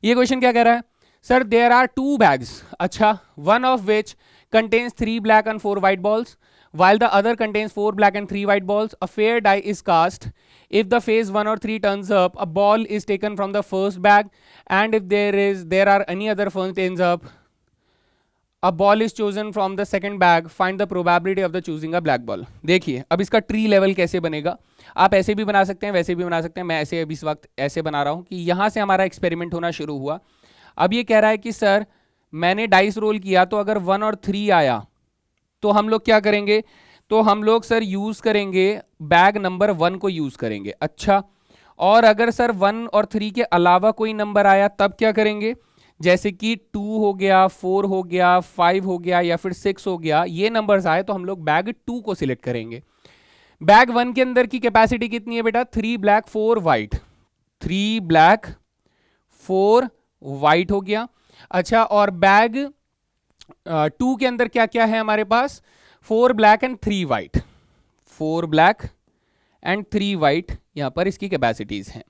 ये क्वेश्चन क्या कह रहा है सर, देयर आर 2 बैग्स, अच्छा, one of which contains 3 black and 4 white balls while the other contains 4 black and 3 white balls. A fair die is cast. If the phase 1 or 3 turns up, a ball is taken from the first bag, and if there are any other phase turns up, a ball is chosen from the second bag, find the probability of the choosing a black ball. देखिए अब इसका tree level कैसे बनेगा, आप ऐसे भी बना सकते हैं, वैसे भी बना सकते हैं। मैं ऐसे अभी इस वक्त ऐसे बना रहा हूं कि यहां से हमारा एक्सपेरिमेंट होना शुरू हुआ। अब ये कह रहा है कि सर मैंने डाइस रोल किया तो अगर 1 और 3 आया तो हम लोग क्या करेंगे, तो हम लोग सर यूज करेंगे बैग नंबर 1 को यूज करेंगे। अच्छा, और अगर सर 1 और 3 के अलावा कोई नंबर आया तब क्या करेंगे, जैसे कि 2 हो गया, 4 हो गया, 5 हो गया या फिर 6 हो गया, ये नंबर्स आए तो हम लोग बैग 2 को सिलेक्ट करेंगे। बैग 1 के अंदर की कैपेसिटी कितनी है बेटा, 3 ब्लैक 4 व्हाइट, 3 ब्लैक 4 व्हाइट हो गया। अच्छा, और बैग 2 के अंदर क्या क्या है हमारे पास, 4 black and 3 white, 4 black and 3 white यहां पर इसकी कैपेसिटीज हैं।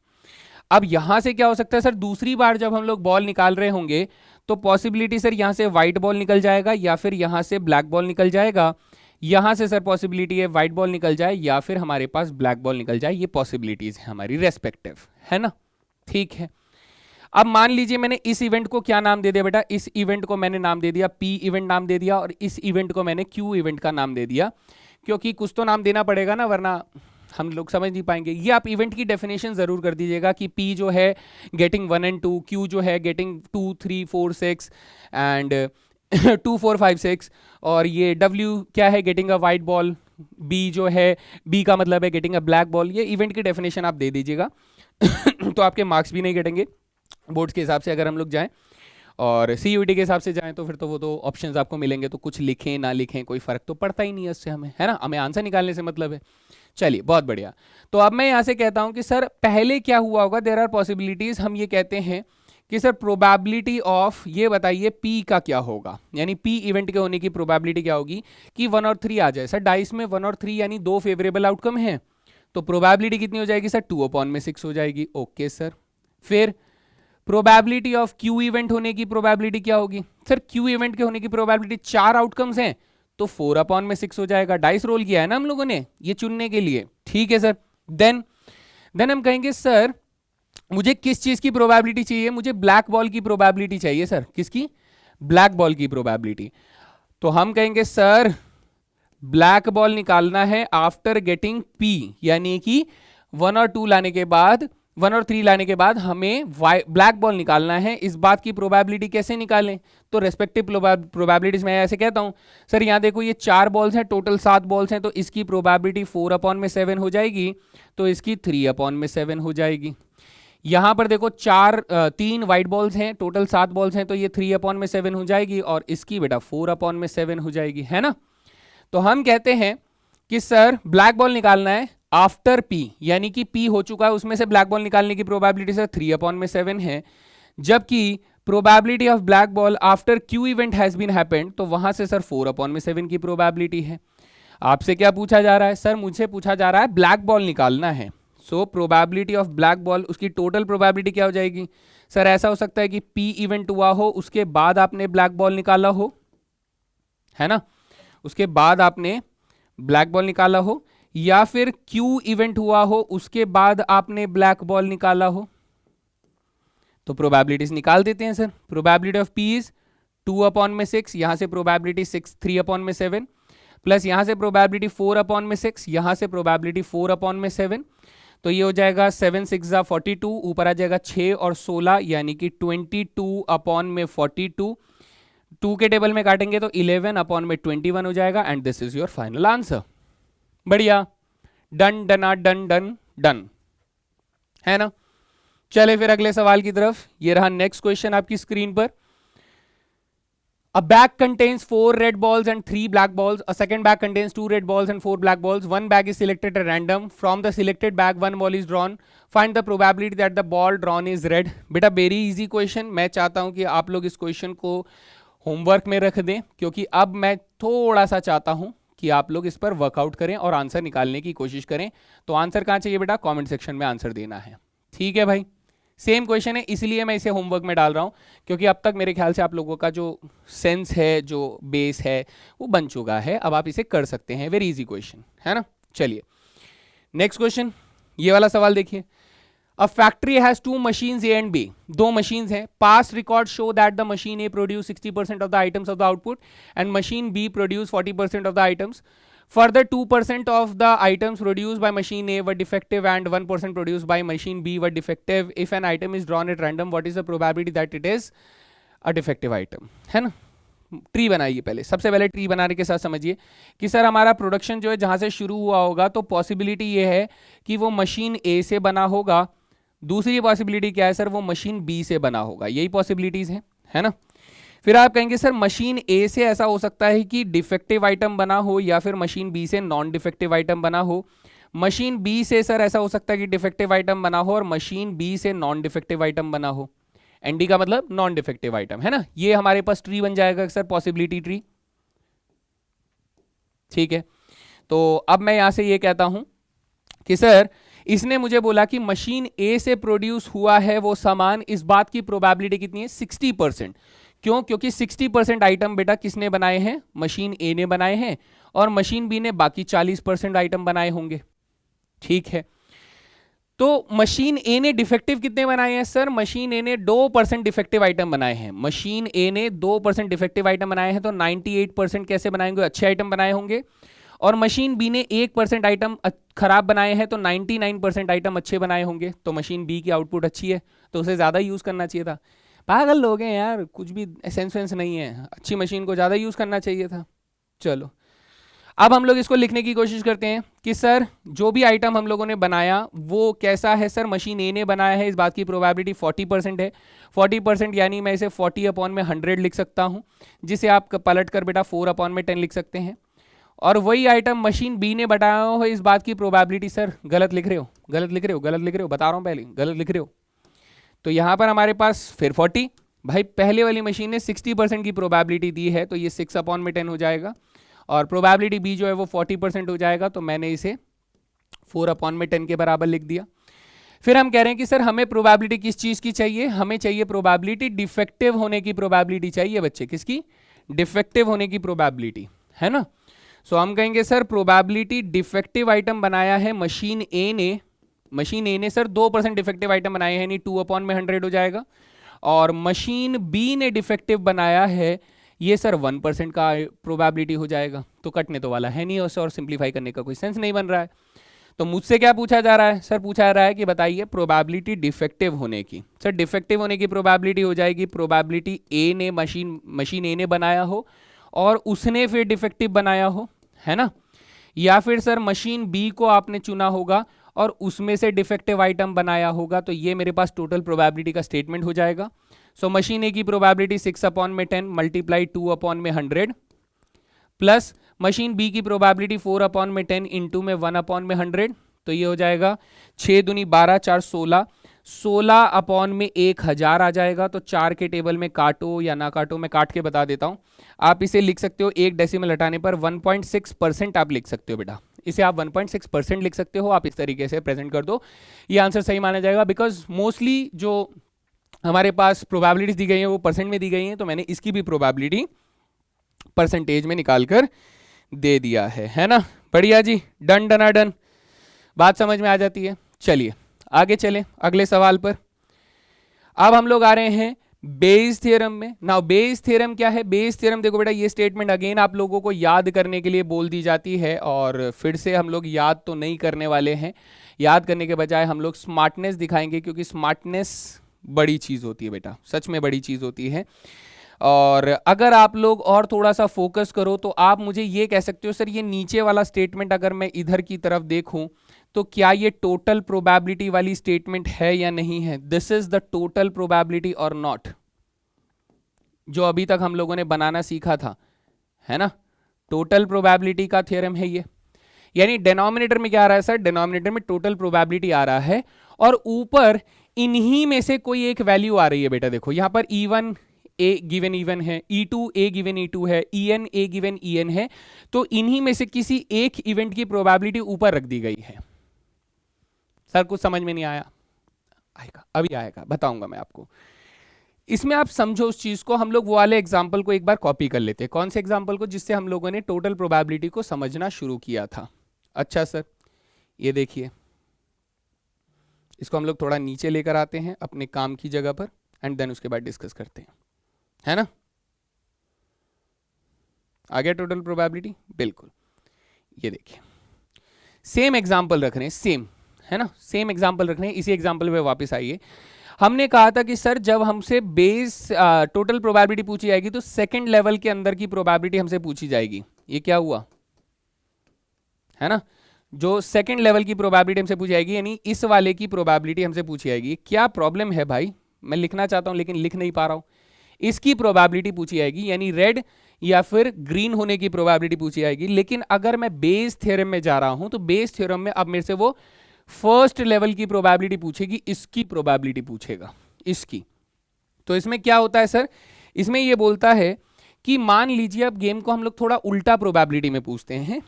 अब यहां से क्या हो सकता है सर, दूसरी बार जब हम लोग बॉल निकाल रहे होंगे तो पॉसिबिलिटी सर यहां से व्हाइट बॉल निकल जाएगा या फिर यहां से ब्लैक बॉल निकल जाएगा। यहां से सर पॉसिबिलिटी है व्हाइट बॉल निकल जाए या फिर हमारे पास ब्लैक बॉल निकल जाए। ये पॉसिबिलिटीज है हमारी रेस्पेक्टिव, है ना, ठीक है। अब मान लीजिए मैंने इस इवेंट को क्या नाम दे दिया बेटा, इस इवेंट को मैंने नाम दे दिया पी इवेंट नाम दे दिया, और इस इवेंट को मैंने क्यू इवेंट का नाम दे दिया, क्योंकि कुछ तो नाम देना पड़ेगा ना, वरना हम लोग समझ नहीं पाएंगे। ये आप इवेंट की डेफिनेशन जरूर कर दीजिएगा कि P जो है गेटिंग 1 एंड 2, Q जो है गेटिंग 2 3 4 6 एंड 2 4 5 6, और ये W क्या है, getting a white ball, B जो है B का मतलब है गेटिंग अ ब्लैक बॉल। ये इवेंट की डेफिनेशन आप दे दीजिएगा तो आपके मार्क्स भी नहीं घटेंगे बोर्ड्स के हिसाब से। अगर हम लोग जाएं और CUET के हिसाब से जाएं तो फिर तो वो तो ऑप्शंस आपको मिलेंगे, तो कुछ लिखें ना लिखें कोई फर्क तो पड़ता ही नहीं है इससे हमें, है ना, हमें आंसर निकालने से मतलब है। चलिए बहुत बढ़िया। तो अब मैं यहां से कहता हूं कि सर पहले क्या हुआ होगा, देयर आर पॉसिबिलिटीज। हम ये कहते हैं कि सर प्रोबेबिलिटी ऑफ, ये बताइए P का क्या होगा, यानी P इवेंट के होने की प्रोबेबिलिटी क्या होगी कि 1 और 3 आ जाए। सर डाइस में 1 और 3 यानी 2 फेवरेबल आउटकम है, तो प्रोबेबिलिटी कितनी हो जाएगी सर, 2/6 हो जाएगी। ओके सर, फिर प्रोबेबिलिटी ऑफ Q इवेंट होने की प्रोबेबिलिटी क्या होगी, सर Q इवेंट के होने की प्रोबेबिलिटी 4 आउटकम्स हैं तो 4/6 हो जाएगा। डाइस रोल किया है ना हम लोगों ने ये चुनने के लिए, ठीक है सर। देन हम कहेंगे सर मुझे किस चीज की प्रोबेबिलिटी चाहिए, मुझे ब्लैक बॉल की प्रोबेबिलिटी चाहिए सर, किसकी, ब्लैक बॉल की प्रोबेबिलिटी। तो हम कहेंगे सर ब्लैक बॉल निकालना है आफ्टर गेटिंग P, यानी कि 1 और 2 लाने के बाद, 1 और 3 लाने के बाद हमें ब्लैक बॉल निकालना है। इस बात की प्रोबेबिलिटी कैसे निकालें, तो रेस्पेक्टिव प्रोबेबिलिटीज मैं ऐसे कहता हूं सर, यहां देखो ये 4 बॉल्स हैं, टोटल 7 बॉल्स हैं, तो इसकी प्रोबेबिलिटी 4/7 हो जाएगी, तो इसकी 3/7 हो जाएगी। यहां पर देखो 3 वाइट बॉल्स हैं, टोटल 7 बॉल्स हैं, तो ये 3/7 हो जाएगी, और इसकी बेटा 4/7 हो जाएगी, है ना। तो हम कहते हैं कि सर ब्लैक बॉल निकालना है आफ्टर P, यानी कि P हो चुका है उसमें से ब्लैक बॉल निकालने की प्रोबेबिलिटी सर 3/7 है, जबकि probability of black ball after Q event has been happened, तो वहां से सर 4/7 की प्रोबेबिलिटी है। आपसे क्या पूछा जा रहा है सर, मुझे पूछा जा रहा है ब्लैक बॉल निकालना है। So probability of black ball, उसकी टोटल प्रोबेबिलिटी क्या हो जाएगी सर, ऐसा हो सकता है कि P इवेंट हुआ हो उसके बाद आपने ब्लैक बॉल निकाला हो, है ना, उसके बाद आपने ब्लैक बॉल निकाला हो, या फिर Q इवेंट हुआ हो उसके बाद आपने ब्लैक बॉल निकाला हो। तो प्रोबेबिलिटीज निकाल देते हैं sir. Probability of P is 2/6, यहां से प्रोबेबिलिटी 3/7, प्लस यहां से प्रोबेबिलिटी 4/6, यहां से प्रोबेबिलिटी 4/7, तो ये हो जाएगा 7 6 42, ऊपर आ जाएगा 6 और 16 यानी कि 22/42। 2 के टेबल में काटेंगे तो 11/21 हो जाएगा, and this is your final answer. बढ़िया, डन डना डन डन डन, है ना। चले फिर अगले सवाल की तरफ। ये रहा नेक्स्ट क्वेश्चन आपकी स्क्रीन पर। A bag contains 4 red balls and 3 black balls. A second bag contains 2 red balls and 4 black balls. One bag is selected at random. From the selected bag, one ball is drawn. Find the probability that the ball drawn is red. बेटा very easy question. मैं चाहता हूं कि आप लोग इस question को homework में रख दें, क्योंकि अब मैं थोड़ा सा चाहता हूं कि आप लोग इस पर वर्कआउट करें और आंसर निकालने की कोशिश करें। तो आंसर कहां चाहिए बेटा, कमेंट सेक्शन में आंसर देना है, ठीक है भाई। सेम क्वेश्चन है, इसलिए मैं इसे होमवर्क में डाल रहा हूं, क्योंकि अब तक मेरे ख्याल से आप लोगों का जो सेंस है, जो बेस है, वो बन चुका है। अब आप इसे कर सकते हैं, वेरी इजी क्वेश्चन है ना। चलिए नेक्स्ट क्वेश्चन, ये वाला सवाल देखिए। A factory has two machines A and B. दो machines हैं. Past records show that the machine A produced 60% of the items of the output and machine B produced 40% of the items. Further, 2% of the items produced by machine A were defective and 1% produced by machine B were defective. If an item is drawn at random, what is the probability that it is a defective item? है ना? Tree बनाइए पहले. सबसे पहले tree बनाने के साथ समझिए कि सर हमारा प्रोडक्शन जो है जहां से शुरू हुआ होगा तो पॉसिबिलिटी ये है कि वो मशीन ए से बना होगा. दूसरी पॉसिबिलिटी क्या है सर? वो मशीन बी से बना होगा. यही पॉसिबिलिटीज हैं, है ना? फिर आप कहेंगे सर मशीन ए से ऐसा हो सकता है कि डिफेक्टिव आइटम बना हो या फिर मशीन बी से नॉन डिफेक्टिव आइटम बना हो. मशीन बी से सर ऐसा हो सकता है कि डिफेक्टिव आइटम बना हो और मशीन बी से नॉन डिफेक्टिव आइटम बना हो. एनडी का मतलब नॉन डिफेक्टिव आइटम, है ना? ये हमारे पास ट्री बन जाएगा सर, पॉसिबिलिटी ट्री. ठीक है, तो अब मैं यहां से ये कहता हूं कि सर इसने मुझे बोला कि मशीन ए से प्रोड्यूस हुआ है वो सामान, इस बात की प्रोबेबिलिटी कितनी है? 60%. क्यों? क्योंकि 60% आइटम बेटा किसने बनाए हैं? मशीन ए ने बनाए हैं और मशीन बी ने बाकी 40% आइटम बनाए होंगे. ठीक है, तो मशीन ए ने डिफेक्टिव कितने बनाए हैं सर? मशीन ए ने 2% डिफेक्टिव आइटम बनाए हैं. मशीन ए ने 2% डिफेक्टिव आइटम बनाए हैं, तो 98% कैसे बनाएंगे? अच्छे आइटम बनाए होंगे. और मशीन बी ने 1% आइटम खराब बनाए हैं, तो 99% आइटम अच्छे बनाए होंगे. तो मशीन बी की आउटपुट अच्छी है, तो उसे ज़्यादा यूज़ करना चाहिए था. पागल लोग हैं यार, कुछ भी सेंस वेंस नहीं है. अच्छी मशीन को ज़्यादा यूज़ करना चाहिए था. चलो, अब हम लोग इसको लिखने की कोशिश करते हैं कि सर जो भी आइटम हम लोगों ने बनाया वो कैसा है? सर मशीन ए ने बनाया है, इस बात की प्रोबेबिलिटी 40% है. 40% यानी मैं इसे 40/100 लिख सकता हूँ, जिसे आप पलट कर बेटा 4/10 लिख सकते हैं. और वही आइटम मशीन बी ने बनाया हो, इस बात की प्रोबेबिलिटी सर गलत लिख रहे हो, गलत लिख रहे हो, गलत लिख रहे हो, बता रहा हूँ पहले, गलत लिख रहे हो. तो यहाँ पर हमारे पास फिर 40. भाई पहले वाली मशीन ने 60% की प्रोबेबिलिटी दी है, तो ये 6/10 हो जाएगा. और प्रोबेबिलिटी बी जो है वो 40% हो जाएगा, तो मैंने इसे 4/10 के बराबर लिख दिया. फिर हम कह रहे हैं कि सर हमें प्रोबेबिलिटी किस चीज़ की चाहिए? हमें चाहिए प्रोबेबिलिटी डिफेक्टिव होने की प्रोबेबिलिटी चाहिए बच्चे. किसकी? डिफेक्टिव होने की प्रोबेबिलिटी, है ना? सो हम कहेंगे सर प्रोबेबिलिटी डिफेक्टिव आइटम बनाया है मशीन ए ने. मशीन ए ने सर 2% डिफेक्टिव आइटम बनाए हैं, यानी 2/100 हो जाएगा. और मशीन बी ने डिफेक्टिव बनाया है, ये सर 1% का प्रोबेबिलिटी हो जाएगा. तो कटने तो वाला है नहीं और सिंप्लीफाई करने का कोई सेंस नहीं बन रहा है. तो मुझसे क्या पूछा जा रहा है? सर पूछा जा रहा है कि बताइए प्रोबेबिलिटी डिफेक्टिव होने की. सर डिफेक्टिव होने की प्रोबेबिलिटी हो जाएगी प्रोबेबिलिटी ए ने मशीन ए ने बनाया हो और उसने फिर डिफेक्टिव बनाया हो, है ना? या फिर सर मशीन बी को आपने चुना होगा और उसमें से डिफेक्टिव आइटम बनाया होगा. तो ये मेरे पास टोटल प्रोबेबिलिटी का स्टेटमेंट हो जाएगा. सो मशीन ए की probability 6/10 multiply 2/100 plus machine B की प्रोबेबिलिटी 4/10 इंटू में 1/100. तो ये हो जाएगा 6 दूनी 12, 4 16, 16/1000 आ जाएगा. तो 4 के टेबल में काटो या ना काटो, मैं काट के बता देता हूँ. आप इसे लिख सकते हो, एक डेसिमल हटाने पर 1.6% आप लिख सकते हो बेटा. इसे आप 1.6% लिख सकते हो. आप इस तरीके से प्रेजेंट कर दो, ये आंसर सही माना जाएगा. बिकॉज मोस्टली जो हमारे पास प्रोबेबिलिटीज दी गई हैं वो परसेंट में दी गई हैं, तो मैंने इसकी भी प्रोबेबिलिटी परसेंटेज में निकाल कर दे दिया है ना? बढ़िया जी, डन डना डन. बात समझ में आ जाती है. चलिए आगे चलें अगले सवाल पर. अब हम लोग आ रहे हैं बेयस थ्योरम में. नाउ बेयस थ्योरम क्या है? बेयस थ्योरम देखो बेटा, ये स्टेटमेंट अगेन आप लोगों को याद करने के लिए बोल दी जाती है और फिर से हम लोग याद तो नहीं करने वाले हैं. याद करने के बजाय हम लोग स्मार्टनेस दिखाएंगे, क्योंकि स्मार्टनेस बड़ी चीज़ होती है बेटा, सच में बड़ी चीज़ होती है. और अगर आप लोग और थोड़ा सा फोकस करो तो आप मुझे ये कह सकते हो सर ये नीचे वाला स्टेटमेंट अगर मैं इधर की तरफ देखूं तो क्या ये टोटल प्रोबेबिलिटी वाली स्टेटमेंट है या नहीं है? This is the total probability और नॉट, जो अभी तक हम लोगों ने बनाना सीखा था, है ना? टोटल प्रोबेबिलिटी का थ्योरम है ये. यानी डिनोमिनेटर में क्या आ रहा है सर? डिनोमिनेटर में टोटल प्रोबेबिलिटी आ रहा है और ऊपर इन्हीं में से कोई एक वैल्यू आ रही है बेटा. देखो यहां पर E1 ए गिवन E1 है, E2 ए गिवन E2 है, En ए गिवन En है. तो इन्हीं में से किसी एक इवेंट की प्रोबेबिलिटी ऊपर रख दी गई है. सर कुछ समझ में नहीं आया? आएगा, अभी आएगा, बताऊंगा मैं आपको. इसमें आप समझो उस चीज को. हम लोग वो वाले एग्जाम्पल को एक बार कॉपी कर लेते हैं. कौन से एग्जाम्पल को? जिससे हम लोगों ने टोटल प्रोबेबिलिटी को समझना शुरू किया था. अच्छा सर, ये देखिए, इसको हम लोग थोड़ा नीचे लेकर आते हैं अपने काम की जगह पर, एंड देन उसके बाद डिस्कस करते हैं, है ना। आ गया टोटल प्रोबेबिलिटी, बिल्कुल। ये देखिए सेम एग्जाम्पल रख रहे हैं, सेम, है ना, सेम एग्जाम्पल रख रहे हैं। इसी एग्जाम्पल पे वापस आइए। हमने कहा था कि सर जब हमसे बेस टोटल प्रोबेबिलिटी पूछी जाएगी तो सेकंड लेवल के अंदर की प्रोबेबिलिटी हमसे पूछी जाएगी। ये क्या हुआ, है ना, जो सेकंड लेवल की प्रोबेबिलिटी हमसे पूछी जाएगी, यानी इस वाले की प्रोबेबिलिटी हमसे पूछी जाएगी। क्या प्रॉब्लम है भाई, मैं लिखना चाहता हूं लेकिन लिख नहीं पा रहा हूं। इसकी प्रोबेबिलिटी पूछी जाएगी, यानी रेड या फिर ग्रीन होने की प्रोबेबिलिटी पूछी जाएगी। लेकिन अगर मैं बेस थ्योरम में जा रहा हूं तो बेस थ्योरम में अब मेरे से वो फर्स्ट लेवल की प्रोबेबिलिटी पूछेगी, इसकी प्रोबेबिलिटी पूछेगा, इसकी। तो इसमें क्या होता है सर, इसमें ये बोलता है कि मान लीजिए अब गेम को हम लोग थोड़ा उल्टा प्रोबेबिलिटी में पूछते हैं।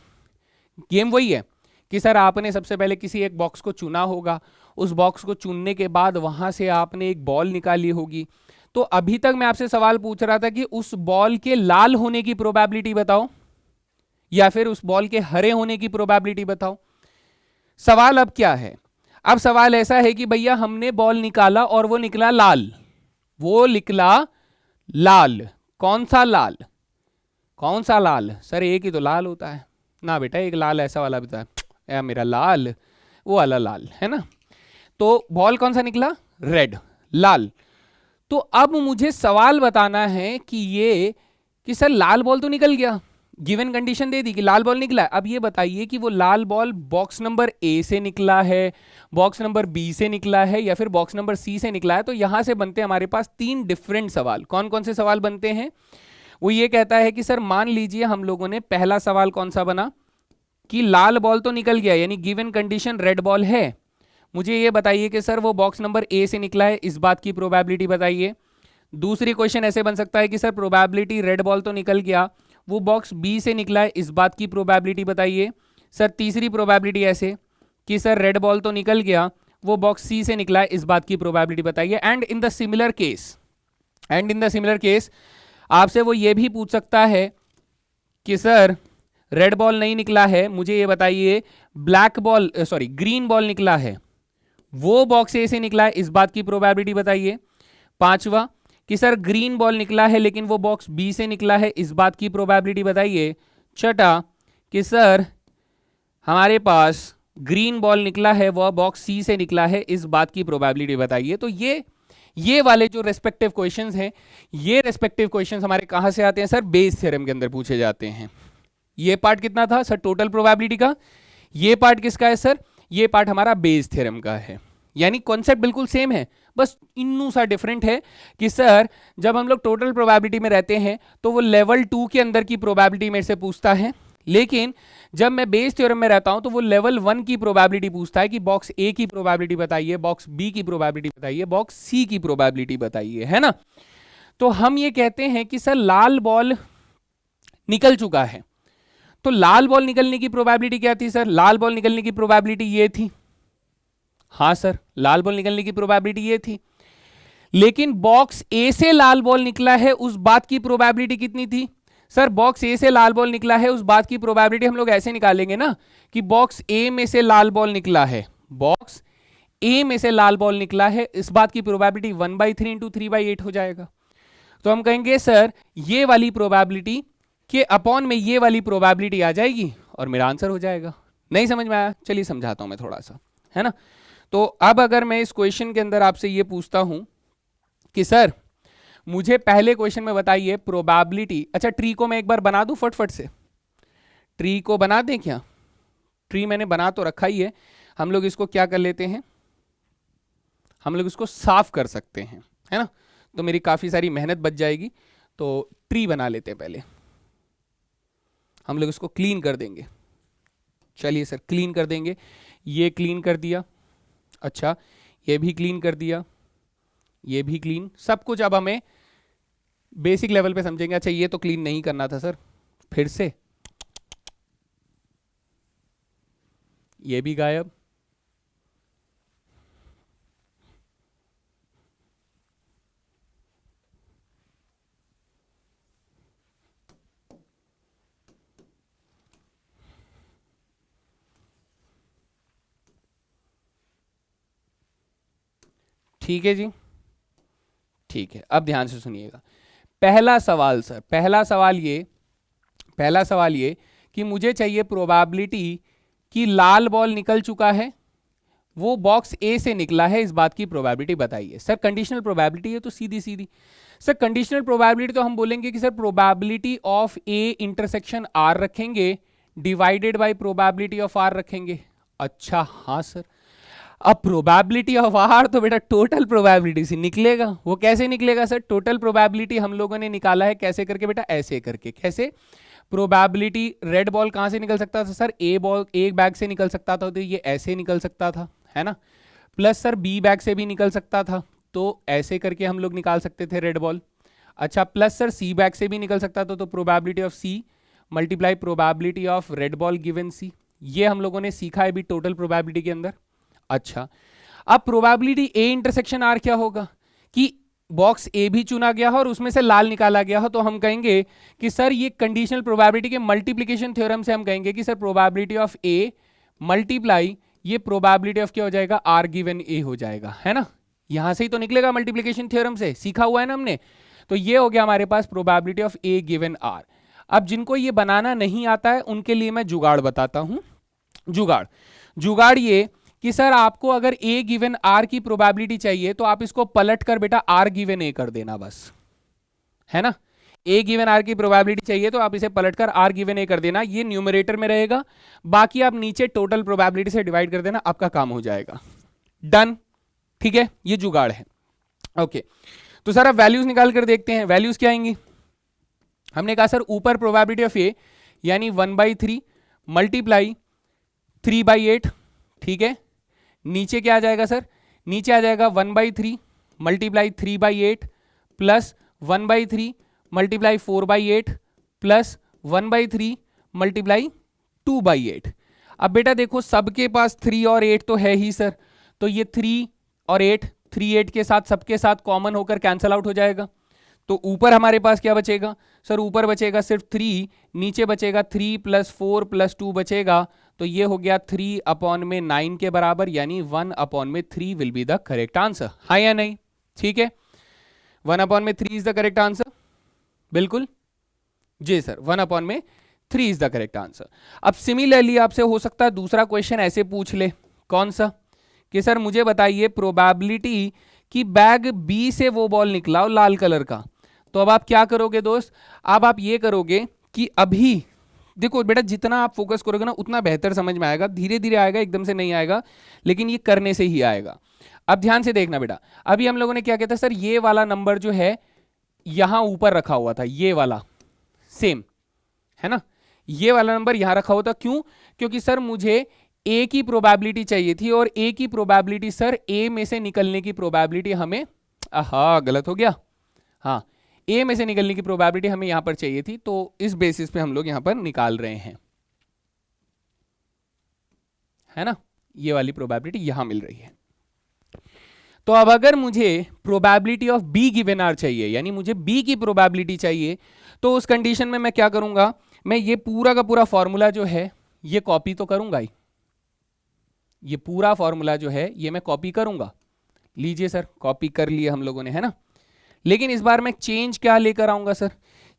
गेम वही है कि सर आपने सबसे पहले किसी एक बॉक्स को चुना होगा, उस बॉक्स को चुनने के बाद वहां से आपने एक बॉल निकाली होगी। तो अभी तक मैं आपसे सवाल पूछ रहा था कि उस बॉल के लाल होने की प्रोबेबिलिटी बताओ या फिर उस बॉल के हरे होने की प्रोबेबिलिटी बताओ। सवाल अब क्या है, अब सवाल ऐसा है कि भैया हमने बॉल निकाला और वो निकला लाल, वो निकला लाल। कौन सा लाल, कौन सा लाल सर, एक ही तो लाल होता है ना बेटा, एक लाल ऐसा वाला भी था मेरा लाल, वो वाला लाल, है ना। तो बॉल कौन सा निकला, रेड, लाल। तो अब मुझे सवाल बताना है कि ये कि सर लाल बॉल तो निकल गया, गिवन कंडीशन दे दी कि लाल बॉल निकला। अब ये बताइए कि वो लाल बॉल बॉक्स नंबर ए से निकला है, बॉक्स नंबर बी से निकला है, या फिर बॉक्स नंबर सी से निकला है। तो यहां से बनते हैं हमारे पास तीन डिफरेंट सवाल। कौन कौन से सवाल बनते हैं, वो ये कहता है कि सर मान लीजिए हम लोगों ने पहला सवाल कौन सा बना कि लाल बॉल तो निकल गया, यानी गिवन कंडीशन रेड बॉल है। मुझे ये बताइए कि सर वो बॉक्स नंबर ए से निकला है, इस बात की प्रोबेबिलिटी बताइए। दूसरी क्वेश्चन ऐसे बन सकता है कि सर प्रोबेबिलिटी रेड बॉल तो निकल गया, वो बॉक्स बी से निकला है, इस बात की प्रोबेबिलिटी बताइए। सर तीसरी प्रोबेबिलिटी ऐसे कि सर रेड बॉल तो निकल गया, वो बॉक्स सी से निकला है, इस बात की प्रोबेबिलिटी बताइए। And in the similar case, and in the similar case आपसे वो ये भी पूछ सकता है कि सर रेड बॉल नहीं निकला है, मुझे ये बताइए black ball sorry green ball निकला है, वो बॉक्स ए से निकला है, इस बात की प्रोबेबिलिटी बताइए। पांचवा कि सर ग्रीन बॉल निकला है लेकिन वो बॉक्स बी से निकला है, इस बात की प्रोबेबिलिटी बताइए। छठा कि सर हमारे पास ग्रीन बॉल निकला है, वह बॉक्स सी से निकला है, इस बात की प्रोबेबिलिटी बताइए। तो ये वाले जो रेस्पेक्टिव क्वेश्चंस हैं, ये रेस्पेक्टिव क्वेश्चंस हमारे कहां से आते हैं सर, बेस थ्योरम के अंदर पूछे जाते हैं। ये पार्ट कितना था सर, टोटल प्रोबेबिलिटी का। ये पार्ट किसका है सर, ये पार्ट हमारा बेस थ्योरम का है। यानी कॉन्सेप्ट बिल्कुल सेम है, बस इन्नू सा डिफरेंट है कि सर जब हम लोग टोटल प्रोबेबिलिटी में रहते हैं तो वो लेवल 2 के अंदर की प्रोबेबिलिटी मेरे से पूछता है, लेकिन जब मैं बेस थ्योरम में रहता हूं तो वो लेवल 1 की प्रोबेबिलिटी पूछता है कि बॉक्स ए की प्रोबेबिलिटी बताइए, बॉक्स बी की प्रोबेबिलिटी बताइए, बॉक्स सी की प्रोबेबिलिटी बताइए, है ना। तो हम ये कहते हैं कि सर लाल बॉल निकल चुका है, तो लाल बॉल निकलने की प्रोबेबिलिटी क्या थी सर, लाल बॉल निकलने की प्रोबेबिलिटी ये थी। हाँ सर लाल बॉल निकलने की प्रोबेबिलिटी ये थी, लेकिन बॉक्स ए से लाल बॉल निकला है, उस बात की प्रोबेबिलिटी कितनी थी सर, बॉक्स ए से लाल बॉल निकला है, उस बात की प्रोबेबिलिटी हम लोग ऐसे निकालेंगे ना कि बॉक्स ए में से लाल बॉल निकला है, बॉक्स ए में से लाल बॉल निकला है, इस बात की प्रोबेबिलिटी 1/3 इंटू 3/8 हो जाएगा। तो हम कहेंगे सर ये वाली प्रोबेबिलिटी के अपॉन में ये वाली प्रोबेबिलिटी आ जाएगी और मेरा आंसर हो जाएगा। नहीं समझ में आया, चलिए समझाता हूं मैं थोड़ा सा, है ना। तो अब अगर मैं इस क्वेश्चन के अंदर आपसे ये पूछता हूं कि सर मुझे पहले क्वेश्चन में बताइए प्रोबेबिलिटी, अच्छा ट्री को मैं एक बार बना दूं फटफट से, ट्री को बना दें क्या, ट्री मैंने बना तो रखा ही है, हम लोग इसको क्या कर लेते हैं, हम लोग इसको साफ कर सकते हैं, है ना, तो मेरी काफी सारी मेहनत बच जाएगी। तो ट्री बना लेते हैं पहले, हम लोग इसको क्लीन कर देंगे। चलिए सर क्लीन कर देंगे, ये क्लीन कर दिया, अच्छा ये भी क्लीन कर दिया, ये भी क्लीन, सब कुछ अब हमें बेसिक लेवल पे समझेंगे। अच्छा ये तो क्लीन नहीं करना था सर, फिर से ये भी गायब, ठीक है जी, ठीक है। अब ध्यान से सुनिएगा। पहला सवाल सर, पहला सवाल ये कि मुझे चाहिए प्रोबेबिलिटी कि लाल बॉल निकल चुका है, वो बॉक्स ए से निकला है, इस बात की प्रोबेबिलिटी बताइए। सर कंडीशनल प्रोबेबिलिटी है तो सीधी सीधी सर कंडीशनल प्रोबेबिलिटी तो हम बोलेंगे कि sir probability of A intersection R रखेंगे divided by probability of R रखेंगे। अच्छा हाँ सर, अब प्रोबेबिलिटी ऑफ आर तो बेटा टोटल प्रोबेबिलिटी से निकलेगा। वो कैसे निकलेगा सर? टोटल प्रोबेबिलिटी हम लोगों ने निकाला है कैसे करके बेटा? ऐसे करके। कैसे? प्रोबेबिलिटी रेड बॉल कहां से निकल सकता था सर? ए बॉल एक बैग से निकल सकता था तो ये ऐसे निकल सकता था, है ना। प्लस सर बी बैग से भी निकल सकता था तो ऐसे करके हम लोग निकाल सकते थे रेड बॉल। अच्छा प्लस सर सी बैग से भी निकल सकता था तो probability of C multiply probability of red ball given C. ये हम लोगों ने सीखा है भी टोटल प्रोबेबिलिटी के अंदर। अच्छा अब प्रोबेबिलिटी ए इंटरसेक्शन आर क्या होगा कि बॉक्स ए भी चुना गया हो और उसमें से लाल निकाला गया हो, तो हम कहेंगे कि सर ये कंडीशनल प्रोबेबिलिटी के मल्टीप्लिकेशन थ्योरम से हम कहेंगे कि sir probability of A multiply ये प्रोबेबिलिटी ऑफ क्या हो जाएगा? आर गिवन ए हो जाएगा, है ना। यहां से ही तो निकलेगा मल्टीप्लिकेशन थ्योरम से, सीखा हुआ है ना हमने। तो ये हो गया हमारे पास probability of A given R. अब जिनको ये बनाना नहीं आता है उनके लिए मैं जुगाड़ बताता हूं। जुगाड़ ये कि सर आपको अगर ए गिवन आर की प्रोबेबिलिटी चाहिए तो आप इसको पलट कर बेटा आर गिवन ए कर देना बस, है ना। ए गिवन आर की प्रोबेबिलिटी चाहिए तो आप इसे पलटकर आर गिवन ए कर देना, ये न्यूमरेटर में रहेगा, बाकी आप नीचे टोटल प्रोबेबिलिटी से डिवाइड कर देना, आपका काम हो जाएगा। डन, ठीक है, ये जुगाड़ है। ओके तो सर अब वैल्यूज निकाल कर देखते हैं। वैल्यूज क्या आएंगी? हमने कहा सर ऊपर प्रोबेबिलिटी ऑफ ए यानी 1/3 मल्टीप्लाई 3/8, ठीक है। नीचे क्या आ जाएगा सर? नीचे आ जाएगा 1/3 multiply 3/8 plus 1/3 multiply 4/8 plus 1/3 multiply 2/8। अब बेटा देखो सबके पास 3 और 8 तो है ही सर, तो ये 3 और 8 3 8 के साथ सबके साथ कॉमन होकर कैंसल आउट हो जाएगा। तो ऊपर हमारे पास क्या बचेगा सर? ऊपर बचेगा सिर्फ 3, नीचे बचेगा 3 + 4 + 2 बचेगा, तो ये हो गया 3/9 के बराबर, यानी 1/3 will be the correct answer. हाँ या नहीं? ठीक है, 1/3 इज द करेक्ट आंसर। बिल्कुल जी sir, 1/3 is the correct answer. अब सिमिलरली आपसे हो सकता है दूसरा क्वेश्चन ऐसे पूछ ले, कौन सा? कि सर मुझे बताइए प्रोबेबिलिटी कि बैग बी से वो बॉल निकला हो लाल कलर का। तो अब आप क्या करोगे दोस्त? अब आप ये करोगे कि अभी देखो बेटा जितना आप फोकस करोगे ना उतना बेहतर समझ में आएगा, धीरे धीरे आएगा, एकदम से नहीं आएगा, लेकिन ये करने से ही आएगा। अब ध्यान से देखना बेटा, अभी हम लोगों ने क्या किया था सर? ये वाला नंबर जो है यहां ऊपर रखा हुआ था, ये वाला सेम, है ना। ये वाला नंबर यहां रखा हुआ था, क्यों? क्योंकि सर मुझे ए की प्रोबेबिलिटी चाहिए थी और ए की प्रोबेबिलिटी सर ए में से निकलने की प्रोबेबिलिटी हमें, हाँ गलत हो गया, हाँ ए में से निकलने की प्रोबेबिलिटी हमें यहां पर चाहिए थी, तो इस बेसिस पे हम लोग यहां पर निकाल रहे हैं, है ना। ये वाली प्रोबेबिलिटी यहां मिल रही है। तो अब अगर मुझे probability of B given R चाहिए, यानी मुझे बी की प्रोबेबिलिटी चाहिए, तो उस कंडीशन में मैं क्या करूंगा? मैं ये पूरा का पूरा फॉर्मूला जो है ये कॉपी तो करूंगा ही, ये पूरा फॉर्मूला जो है ये मैं कॉपी करूंगा। लीजिए सर, कॉपी कर लिए हम लोगों ने, है ना। लेकिन इस बार मैं चेंज क्या लेकर आऊंगा सर?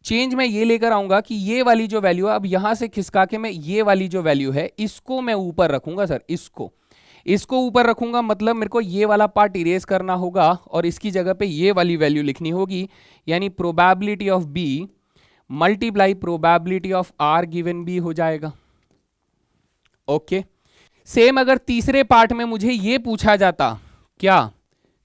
चेंज मैं ये लेकर आऊंगा कि ये वाली जो वैल्यू है अब यहां से खिसका के मैं ये वाली जो वैल्यू है इसको मैं ऊपर रखूंगा सर, इसको ऊपर रखूंगा, मतलब मेरे को ये वाला पार्ट इरेज करना होगा और इसकी जगह पे ये वाली वैल्यू लिखनी होगी, यानी probability of B multiply probability of R given B हो जाएगा। ओके, सेम अगर तीसरे पार्ट में मुझे ये पूछा जाता, क्या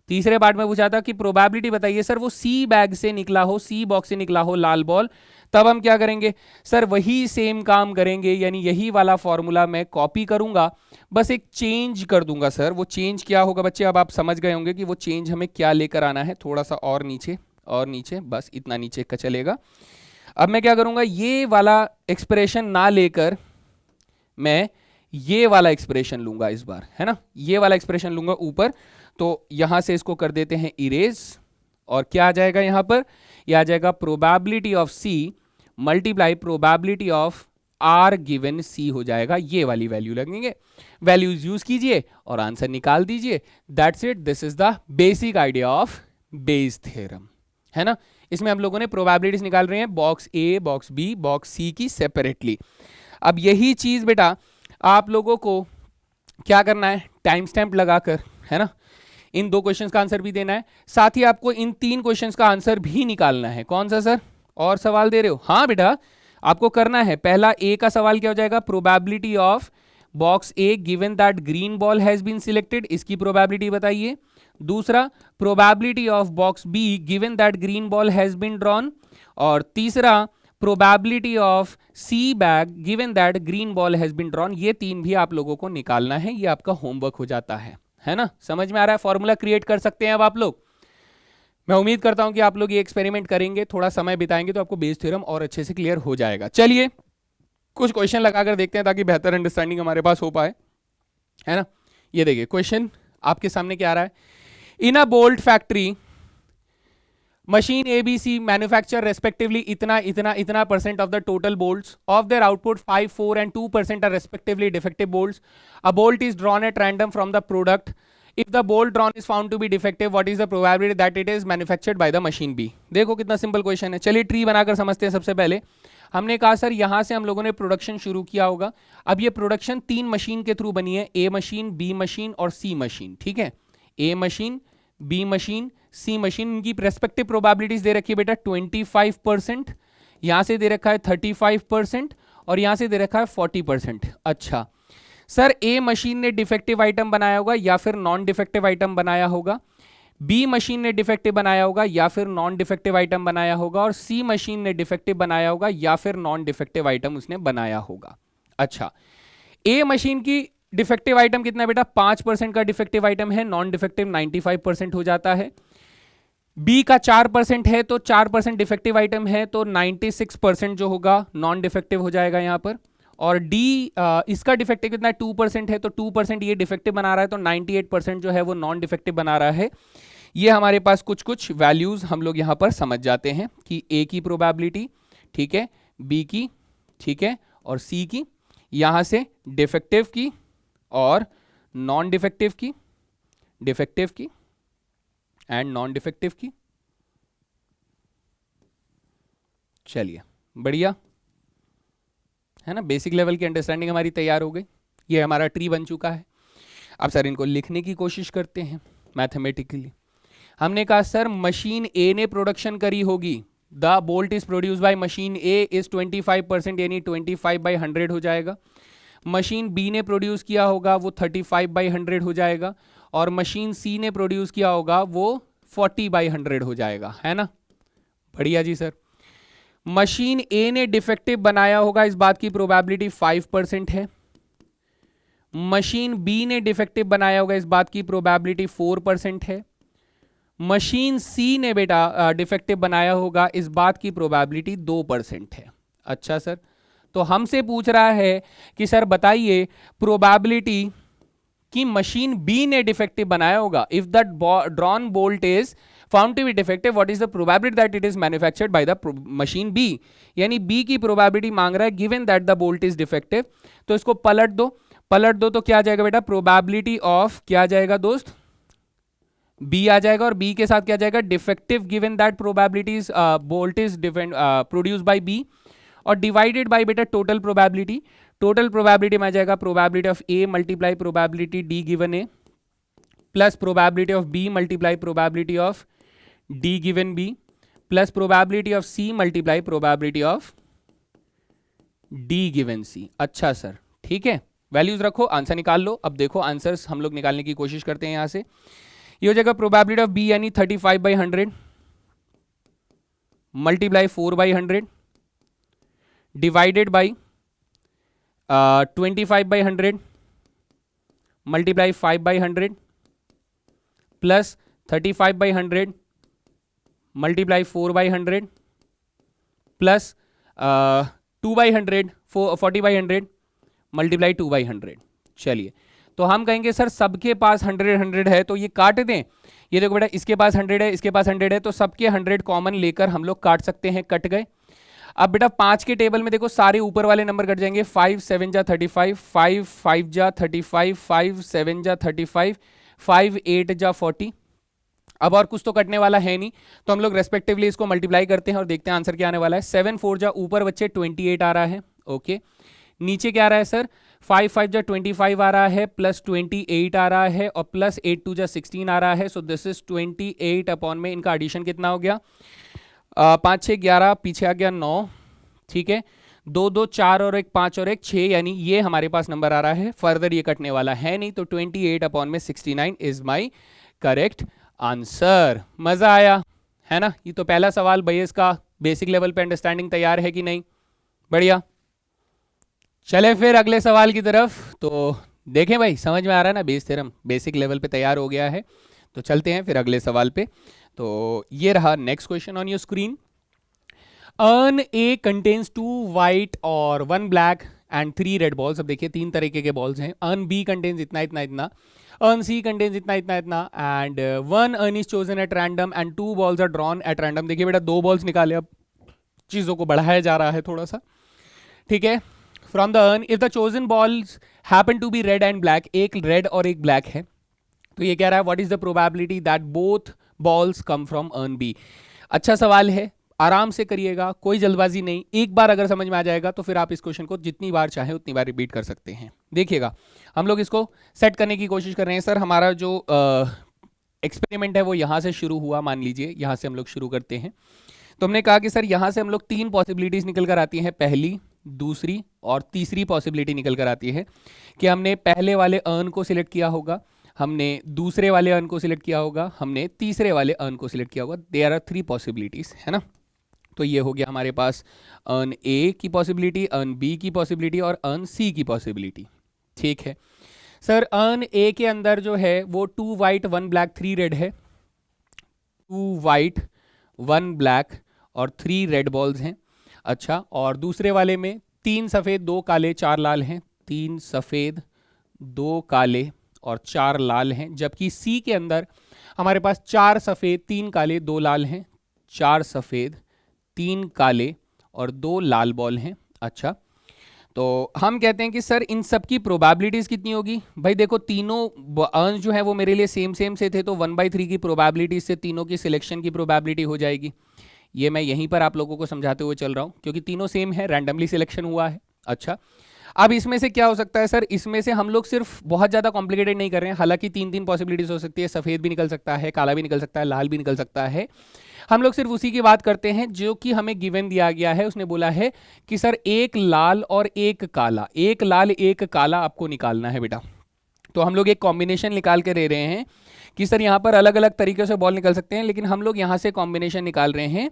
तीसरे पार्ट में पूछा था कि प्रोबेबिलिटी बताइए सर वो सी बैग से निकला हो, सी बॉक्स से निकला हो लाल बॉल, तब हम क्या करेंगे सर? वही सेम काम करेंगे, यानी यही वाला फॉर्मूला मैं कॉपी करूंगा, बस एक चेंज कर दूंगा सर। वो चेंज क्या होगा बच्चे? अब आप समझ गए होंगे कि वो चेंज हमें क्या लेकर आना है। थोड़ा सा और नीचे, बस इतना नीचे का चलेगा। अब मैं क्या करूंगा? ये वाला एक्सप्रेशन ना लेकर मैं ये वाला एक्सप्रेशन लूंगा इस बार, है ना। ये वाला एक्सप्रेशन लूंगा ऊपर, तो यहां से इसको कर देते हैं इरेज, और क्या आ जाएगा यहां पर? यह आ जाएगा probability of C multiply probability of R given C हो जाएगा, ये वाली वैल्यू लगेंगे। वैल्यूज यूज कीजिए और आंसर निकाल दीजिए। That's it, this is the basic idea of Bayes theorem, है ना। इसमें हम लोगों ने प्रोबेबिलिटीज निकाल रहे हैं बॉक्स ए, बॉक्स बी, बॉक्स सी की सेपरेटली। अब यही चीज बेटा आप लोगों को क्या करना है, टाइम स्टैंप लगाकर, है ना, इन 2 क्वेश्चंस का आंसर भी देना है, साथ ही आपको इन 3 क्वेश्चंस का आंसर भी निकालना है। कौन सा सर, और सवाल दे रहे हो? हाँ बेटा, आपको करना है। पहला ए का सवाल क्या हो जाएगा, probability of box A given that green ball has been selected, इसकी प्रोबेबिलिटी बताइए। दूसरा, probability of box B given that green ball has been drawn. और तीसरा, probability of C bag given that green ball has been drawn. ये 3 भी आप लोगों को निकालना है, ये आपका होमवर्क हो जाता है ना। समझ में आ रहा है? फॉर्मूला क्रिएट कर सकते हैं अब आप लोग। मैं उम्मीद करता हूं कि आप लोग ये एक्सपेरिमेंट करेंगे, थोड़ा समय बिताएंगे तो आपको बेस थ्योरम और अच्छे से क्लियर हो जाएगा। चलिए कुछ क्वेश्चन लगाकर देखते हैं ताकि बेहतर अंडरस्टैंडिंग हमारे पास हो पाए, है ना। ये देखिए क्वेश्चन आपके सामने क्या आ रहा है। In a bolt factory machine ABC manufacture respectively इतना percent of the total bolts. Of their output 5, 4 and 2% are respectively defective bolts. A bolt is drawn at random from the product. If the bolt drawn is found to be defective, what is the probability that it is manufactured by the machine B? देखो कितना simple question है। चलिए tree बनाकर समझते हैं। सबसे पहले हमने कहा सर यहाँ से हम लोगों ने प्रोडक्शन शुरू किया होगा। अब ये प्रोडक्शन 3 मशीन के थ्रू बनी है, ए मशीन, बी मशीन और सी मशीन, ठीक है। ए मशीन, बी मशीन, सी मशीन, इनकी रेस्पेक्टिव प्रोबेबिलिटीज दे रखी है बेटा 25%, यहां से दे रखा है 35% और यहां से दे रखा है 40%। अच्छा सर, ए मशीन ने डिफेक्टिव आइटम बनाया होगा या फिर नॉन डिफेक्टिव आइटम बनाया होगा, बी मशीन ने डिफेक्टिव बनाया होगा या फिर नॉन डिफेक्टिव आइटम बनाया होगा, और सी मशीन ने डिफेक्टिव बनाया होगा या फिर नॉन डिफेक्टिव आइटम उसने बनाया होगा। अच्छा, ए मशीन की डिफेक्टिव आइटम कितना है बेटा, 5% का डिफेक्टिव आइटम है, नॉन डिफेक्टिव 95% हो जाता है। बी का 4% है तो 4% डिफेक्टिव आइटम है तो 96% जो होगा नॉन डिफेक्टिव हो जाएगा यहाँ पर। और डी इसका डिफेक्टिव कितना है, 2% है तो 2% ये डिफेक्टिव बना रहा है तो 98% जो है वो नॉन डिफेक्टिव बना रहा है। ये हमारे पास कुछ कुछ वैल्यूज हम लोग यहाँ पर समझ जाते हैं कि ए की प्रोबेबिलिटी, ठीक है, बी की, ठीक है, और सी की, यहाँ से डिफेक्टिव की और नॉन डिफेक्टिव की, डिफेक्टिव की एंड नॉन डिफेक्टिव की। चलिए बढ़िया है ना, बेसिक लेवल की अंडरस्टैंडिंग हमारी तैयार हो गई। ये हमारा ट्री बन चुका है। अब सर इनको लिखने की कोशिश करते हैं मैथमेटिकली। हमने कहा सर मशीन ए ने प्रोडक्शन करी होगी, the bolt is produce by machine A is 25%, यानी 25/100 हो जाएगा। मशीन बी ने प्रोड्यूस किया होगा वो 35/100 हो जाएगा, और मशीन सी ने प्रोड्यूस किया होगा वो 40/100 हो जाएगा, है ना। बढ़िया जी सर। मशीन ए ने डिफेक्टिव बनाया होगा, इस बात की प्रोबेबिलिटी 5% है। मशीन बी ने डिफेक्टिव बनाया होगा, इस बात की प्रोबेबिलिटी 4% है। मशीन सी ने बेटा डिफेक्टिव बनाया होगा, इस बात की प्रोबेबिलिटी 2% है। अच्छा सर, तो हमसे पूछ रहा है कि सर बताइए प्रोबेबिलिटी कि मशीन बी ने डिफेक्टिव बनाया होगा, if the drawn bolt is found to be defective, what is the probability that it is manufactured by the machine B. यानी बी की प्रोबेबिलिटी मांग रहा है given that the bolt is defective. तो इसको पलट दो तो क्या आ जाएगा बेटा, प्रोबेबिलिटी ऑफ क्या आ जाएगा दोस्त, बी आ जाएगा, और बी के साथ क्या आ जाएगा, defective given that probabilities bolt is produce by B, और डिवाइडेड बाय बेटा टोटल प्रोबेबिलिटी। टोटल प्रोबेबिलिटी में आ जाएगा probability of A multiply probability D given A plus probability of B multiply probability of D given B plus probability of C multiply probability of D given C. अच्छा sir, ठीक है, values रखो, answer निकाल लो। अब देखो answers हम लोग निकालने की कोशिश करते हैं। यहां से ये हो जाएगा प्रोबेबिलिटी ऑफ बी यानी 35/100 multiply 4/100 divided by 25/100 multiply 5/100 plus 35/100 multiply 4/100 plus 2/100 40/100 multiply 2/100। चलिए, तो हम कहेंगे सर सबके पास 100 है तो ये काट दें। ये देखो बेटा, इसके पास 100 है, इसके पास 100 है, तो सबके 100 कॉमन लेकर हम लोग काट सकते हैं, कट गए। अब बेटा 5 के टेबल में देखो सारे ऊपर वाले नंबर कट जाएंगे, 5 7 जा 35, 5 5 जा 35, 5 7 जा 35, 5 8 जा 40। अब और कुछ तो कटने वाला है नहीं, तो हम लोग रेस्पेक्टिवली इसको मल्टीप्लाई करते हैं और देखते हैं आंसर क्या आने वाला है। 7 4 जा ऊपर बच्चे 28 आ रहा है, ओके। नीचे क्या आ रहा है सर, 5 5 जा 25 आ रहा है, प्लस 28 आ रहा है, और प्लस 8 2 जा 16 आ रहा है। सो दिस इज 28 अपॉन में इनका एडिशन कितना हो गया, 5 6 11, पीछे आ गया 9, ठीक है। 2 2 4 और 1 5 और 1 6, यानी ये हमारे पास नंबर आ रहा है। फर्दर ये कटने वाला है नहीं, तो 28 अपॉन में 69 इज माई करेक्ट आंसर। मजा आया है ना। ये तो पहला सवाल भैया, इसका बेसिक लेवल पे अंडरस्टैंडिंग तैयार है कि नहीं, बढ़िया। चले फिर अगले सवाल की तरफ। तो देखें भाई, समझ में आ रहा है ना, बेस थ्योरम बेसिक लेवल पे तैयार हो गया है। तो चलते हैं फिर अगले सवाल पे। तो ये रहा next question on your screen. Earn A contains 2 white और 1 ब्लैक एंड 3 रेड बॉल्स। अब देखिए 3 तरीके के बॉल्स हैं। अर्न बी कंटेन्स इतना इतना इतना, अर्न सी कंटेन्स इतना इतना इतना, and 1 urn is chosen at random and 2 balls are drawn at random. देखिए बेटा 2 बॉल्स निकाले, अब चीज़ों को बढ़ाया जा रहा है थोड़ा सा, ठीक है। From the urn, if the chosen balls happen to be red and black, एक रेड और एक ब्लैक है, तो ये कह रहा है what is the probability that both balls come from urn B. अच्छा सवाल है, आराम से करिएगा, कोई जल्दबाजी नहीं। एक बार अगर समझ में आ जाएगा तो फिर आप इस क्वेश्चन को जितनी बार चाहे उतनी बार रिपीट कर सकते हैं। देखिएगा, हम लोग इसको सेट करने की कोशिश कर रहे हैं। सर हमारा जो एक्सपेरिमेंट है वो यहाँ से शुरू हुआ, मान लीजिए यहाँ से हम लोग शुरू करते हैं। तो हमने कहा कि सर यहाँ से हम लोग 3 पॉसिबिलिटीज निकल कर आती हैं, पहली, दूसरी और तीसरी पॉसिबिलिटी निकल कर आती है कि हमने पहले वाले अर्न को सिलेक्ट किया होगा, हमने दूसरे वाले अर्न को सिलेक्ट किया होगा, हमने तीसरे वाले अर्न को सिलेक्ट किया होगा। देयर आर 3 पॉसिबिलिटीज, है ना। तो ये हो गया हमारे पास अर्न ए की पॉसिबिलिटी, अर्न बी की पॉसिबिलिटी और अर्न सी की पॉसिबिलिटी, ठीक है। सर अर्न ए के अंदर जो है वो 2 वाइट 1 ब्लैक 3 रेड है, 2 वाइट 1 ब्लैक और 3 रेड बॉल्स हैं। अच्छा, और दूसरे वाले में 3 सफ़ेद 2 काले 4 लाल हैं, 3 सफ़ेद 2 काले और 4 लाल हैं। जबकि सी के अंदर हमारे पास 4 सफ़ेद 3 काले 2 लाल हैं, 4 सफ़ेद 3 काले और 2 लाल बॉल हैं। अच्छा, तो हम कहते हैं कि सर इन सब की प्रोबेबिलिटीज़ कितनी होगी। भाई देखो तीनों अर्न जो है वो मेरे लिए सेम सेम से थे, तो 1/3 की प्रोबेबिलिटी से तीनों की सिलेक्शन की प्रोबेबिलिटी हो जाएगी। ये मैं यहीं पर आप लोगों को समझाते हुए चल रहा हूँ, क्योंकि तीनों सेम है, रैंडमली सिलेक्शन हुआ है। अच्छा, अब इसमें से क्या हो सकता है सर, इसमें से हम लोग सिर्फ बहुत ज़्यादा कॉम्प्लिकेटेड नहीं कर रहे हैं। हालांकि 3 पॉसिबिलिटीज हो सकती है, सफ़ेद भी निकल सकता है, काला भी निकल सकता है, लाल भी निकल सकता है। हम लोग सिर्फ उसी की बात करते हैं जो कि हमें गिवन दिया गया है। उसने बोला है कि सर एक लाल और एक काला, एक लाल एक काला आपको निकालना है बेटा। तो हम लोग एक कॉम्बिनेशन निकाल के दे रहे हैं कि सर यहाँ पर अलग अलग तरीके से बॉल निकल सकते हैं, लेकिन हम लोग यहाँ से कॉम्बिनेशन निकाल रहे हैं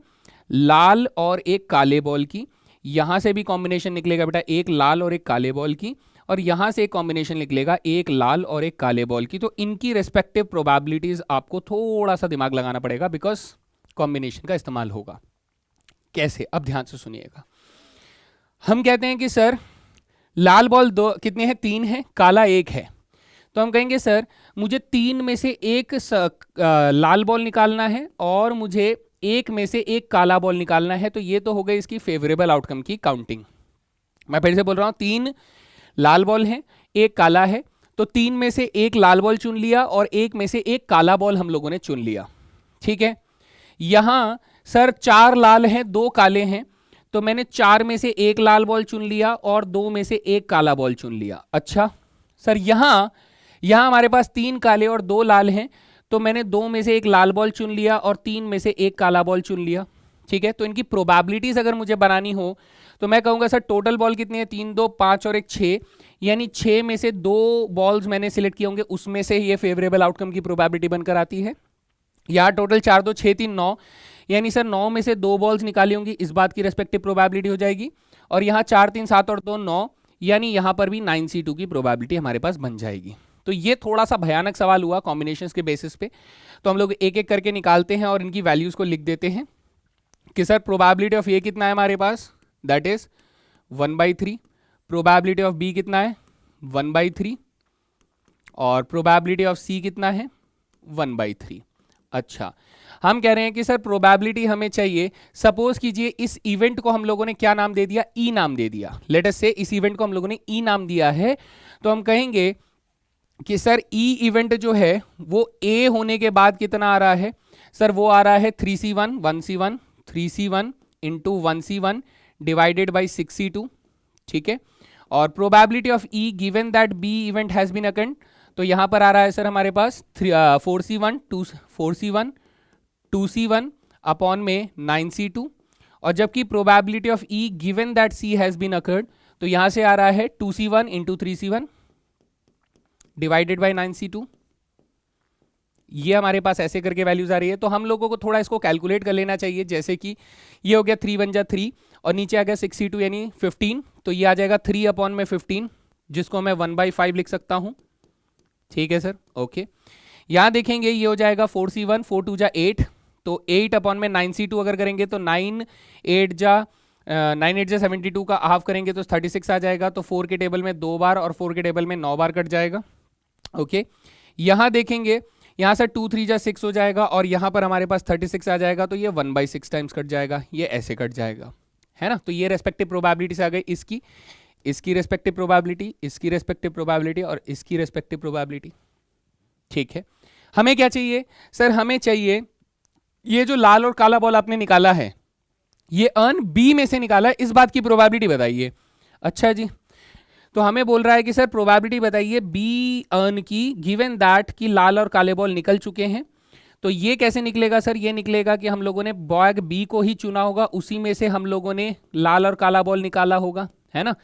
लाल और एक काले बॉल की। यहाँ से भी कॉम्बिनेशन निकलेगा बेटा एक लाल और एक काले बॉल की, और यहाँ से एक कॉम्बिनेशन निकलेगा एक लाल और एक काले बॉल की। तो इनकी रेस्पेक्टिव प्रोबेबिलिटीज आपको थोड़ा सा दिमाग लगाना पड़ेगा, बिकॉज कॉम्बिनेशन का इस्तेमाल होगा। कैसे, अब ध्यान से सुनिएगा। हम कहते हैं कि सर लाल बॉल 2 कितने हैं, 3 है, काला 1 है। तो हम कहेंगे सर मुझे 3 में से एक लाल बॉल निकालना है और मुझे 1 में से एक काला बॉल निकालना है। तो ये तो हो गई इसकी फेवरेबल आउटकम की काउंटिंग। मैं फिर से बोल रहा हूँ, 3 लाल बॉल हैं, 1 काला है, तो 3 में से एक लाल बॉल चुन लिया और 1 में से एक काला बॉल हम लोगों ने चुन लिया, ठीक है। यहां सर 4 लाल हैं 2 काले हैं, तो मैंने 4 में से एक लाल बॉल चुन लिया और 2 में से एक काला बॉल चुन लिया। अच्छा सर यहां हमारे पास 3 काले और 2 लाल हैं, तो मैंने 2 में से एक लाल बॉल चुन लिया और 3 में से एक काला बॉल चुन लिया, ठीक है। तो इनकी प्रोबेबिलिटीज अगर मुझे बनानी हो तो मैं कहूँगा सर टोटल बॉल कितने हैं, 3 2 5 और 1 6, यानी 6 में से 2 बॉल्स मैंने सिलेक्ट किए होंगे, उसमें से ये फेवरेबल आउटकम की प्रोबेबिलिटी बनकर आती है। यहाँ टोटल 4 2 6 3 9, यानी सर 9 में से 2 बॉल्स निकाली होंगी, इस बात की रेस्पेक्टिव प्रोबेबिलिटी हो जाएगी। और यहाँ 4 3 7 और 2 9, यानी यहाँ पर भी 9C2 की प्रोबेबिलिटी हमारे पास बन जाएगी। तो ये थोड़ा सा भयानक सवाल हुआ कॉम्बिनेशंस के बेसिस पे। तो हम लोग एक एक करके निकालते हैं और इनकी वैल्यूज को लिख देते हैं कि सर प्रोबेबिलिटी ऑफ ए कितना है हमारे पास, that is 1/3। Probability of B कितना है, 1/3। और प्रोबेबिलिटी ऑफ सी कितना है, 1/3। अच्छा, हम कह रहे हैं कि सर प्रोबेबिलिटी हमें चाहिए, सपोज कीजिए इस इवेंट को हम लोगों ने क्या नाम दे दिया, ई नाम दे दिया। लेट अस से इस इवेंट को हम लोगों ने ई नाम दिया है, तो हम कहेंगे कि सर ई इवेंट जो है वो ए होने के बाद कितना आ रहा है, सर वो आ रहा है 3c1 1c1 3c1 into 1c1 divided by 6c2, ठीक है। और probability of E given that B event has been occurred, तो यहां पर आ रहा है सर हमारे पास 4c1 2c1 अपॉन में 9c2, और जबकि probability of E given that C has been occurred, तो यहां से आ रहा है 2c1 into 3c1 divided by 9c2। ये हमारे पास ऐसे करके वैल्यूज आ रही है। तो हम लोगों को थोड़ा इसको कैलकुलेट कर लेना चाहिए, जैसे कि ये हो गया 3 1 जा 3 और नीचे आ गया 6c2 यानी 15, तो ये आ जाएगा 3 अपॉन में 15, जिसको मैं 1/5 लिख सकता हूं, ठीक है सर, ओके। यहां देखेंगे ये हो जाएगा 4c1 4 2 जा 8, तो 8 अपॉन में 9c2 अगर करेंगे तो 9 8 जा 72 का हाफ करेंगे तो 36 आ जाएगा, तो 4 के टेबल में 2 बार और 4 के टेबल में 9 बार कट जाएगा, ओके। यहां देखेंगे यहां से 2 3 जा 6 हो जाएगा और यहां पर हमारे पास 36 आ जाएगा, तो ये 1/6 टाइम्स कट जाएगा, ये ऐसे कट जाएगा, है ना। तो ये रेस्पेक्टिव प्रोबेबिलिटी से आ गई, इसकी रेस्पेक्टिव प्रोबेबिलिटी, इसकी रेस्पेक्टिव प्रोबेबिलिटी और इसकी रेस्पेक्टिव प्रोबेबिलिटी, ठीक है। हमें क्या चाहिए सर, हमें चाहिए ये जो लाल और काला बॉल आपने निकाला है, ये अर्न बी में से निकाला है, इस बात की प्रोबेबिलिटी बताइए। अच्छा जी, तो हमें बोल रहा है कि सर प्रोबेबिलिटी बताइए बी अर्न की, गिवन दैट कि लाल और काले बॉल निकल चुके हैं। तो ये कैसे निकलेगा सर, ये निकलेगा कि हम लोगों ने बॉग बी को ही चुना होगा, उसी में से हम लोगों ने लाल और काला बॉल निकाला होगा, है ना,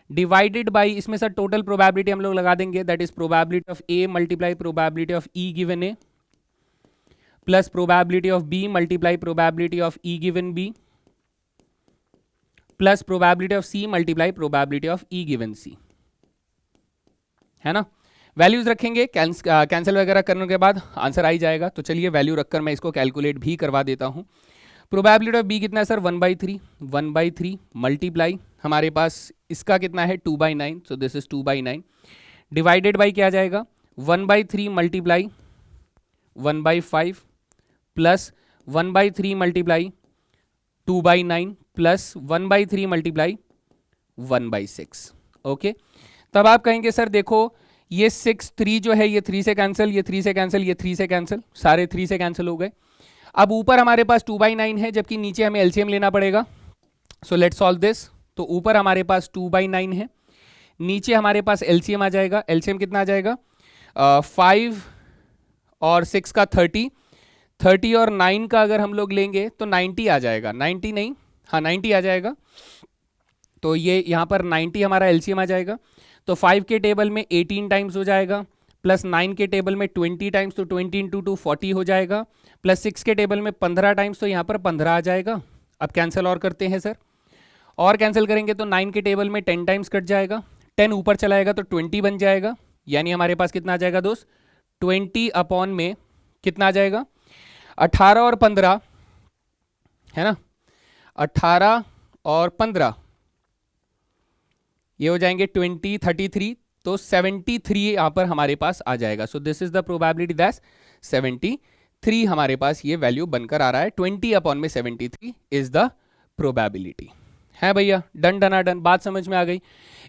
डिवाइडेड बाई, इसमें सर टोटल प्रोबेबिलिटी हम लोग लगा देंगे, that is probability of A multiply probability of E given A plus probability of B multiply probability of E given B plus probability of C multiply probability of E given C, है ना। Values रखेंगे, cancel वगैरह करने के बाद answer आ ही जाएगा। तो चलिए वैल्यू रखकर मैं इसको कैलकुलेट भी करवा देता हूं। प्रोबेबिलिटी ऑफ बी कितना है सर, 1/3 मल्टीप्लाई हमारे पास इसका कितना है 2/9, so this is 2/9 divided by क्या आ जाएगा 1/3 multiply 1/5 plus 1/3 multiply 2/9 plus 1/3 multiply 1/6, okay. तब आप कहेंगे सर देखो ये 6 3 जो है ये 3 से कैंसिल, ये 3 से कैंसिल, ये 3 से कैंसिल, सारे 3 से कैंसिल हो गए। अब ऊपर हमारे पास 2/9 है, जबकि नीचे हमें एलसीएम लेना पड़ेगा। So let's solve this. तो ऊपर हमारे पास 2/9 है, नीचे हमारे पास एलसीएम आ जाएगा। एलसीएम कितना आ जाएगा 5 और 6 का 30 और 9 का अगर हम लोग लेंगे तो 90 आ जाएगा, 90 नहीं, हाँ 90 आ जाएगा। तो ये यहाँ पर 90 हमारा एलसीएम आ जाएगा। तो 5 के टेबल में 18 टाइम्स हो जाएगा, प्लस 9 के टेबल में 20 टाइम्स, तो 20 इंटू 2 40 हो जाएगा, प्लस 6 के टेबल में 15 टाइम्स, तो यहाँ पर 15 आ जाएगा। अब कैंसिल और करते हैं सर, और कैंसिल करेंगे तो 9 के टेबल में 10 टाइम्स कट जाएगा, 10 ऊपर चलाएगा तो 20 बन जाएगा, यानी हमारे पास कितना आ जाएगा दोस्त 20 अपॉन में कितना आ जाएगा 18 और 15, है ना, 18 और 15 ये हो जाएंगे 20 33, तो 73 यहां पर हमारे पास आ जाएगा। So this is the probability that 73 हमारे पास ये वैल्यू बनकर आ रहा है। 20 अपॉन में 73 इज द प्रोबेबिलिटी, है भैया। डन डना डन, बात समझ में आ गई।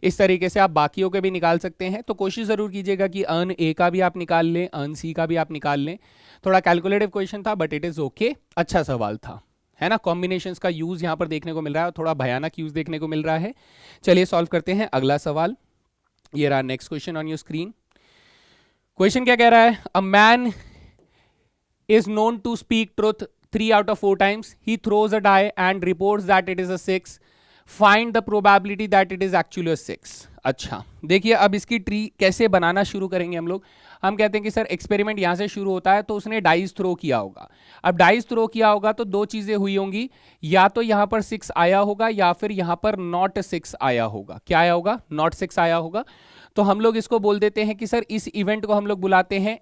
इस तरीके से आप बाकियों के भी निकाल सकते हैं। तो कोशिश जरूर कीजिएगा कि अर्न ए का भी आप निकाल लें, अर्न सी का भी आप निकाल लें। थोड़ा कैलकुलेटिव क्वेश्चन था बट इट इज ओके, अच्छा सवाल था, है ना। कॉम्बिनेशंस का यूज यहां पर देखने को मिल रहा है और थोड़ा भयानक यूज देखने को मिल रहा है। चलिए सॉल्व करते हैं अगला सवाल। ये रहा next question on your screen. Question क्या कह रहा है, a man is known to speak truth 3 out of 4 times. He throws a die and reports that it is a 6. Find the probability that it is actually a 6. अच्छा देखिए, अब इसकी tree कैसे बनाना शुरू करेंगे हम लोग। हम कहते हैं कि सर एक्सपेरिमेंट यहाँ से शुरू होता है, तो उसने डाइस थ्रो किया होगा। अब डाइस थ्रो किया होगा तो दो चीजें हुई होंगी, या तो यहाँ पर 6 आया होगा या फिर यहाँ पर नॉट 6 आया होगा। क्या आया होगा, नॉट 6 आया होगा। तो हम लोग इसको बोल देते हैं कि सर इस इवेंट को हम लोग बुलाते हैं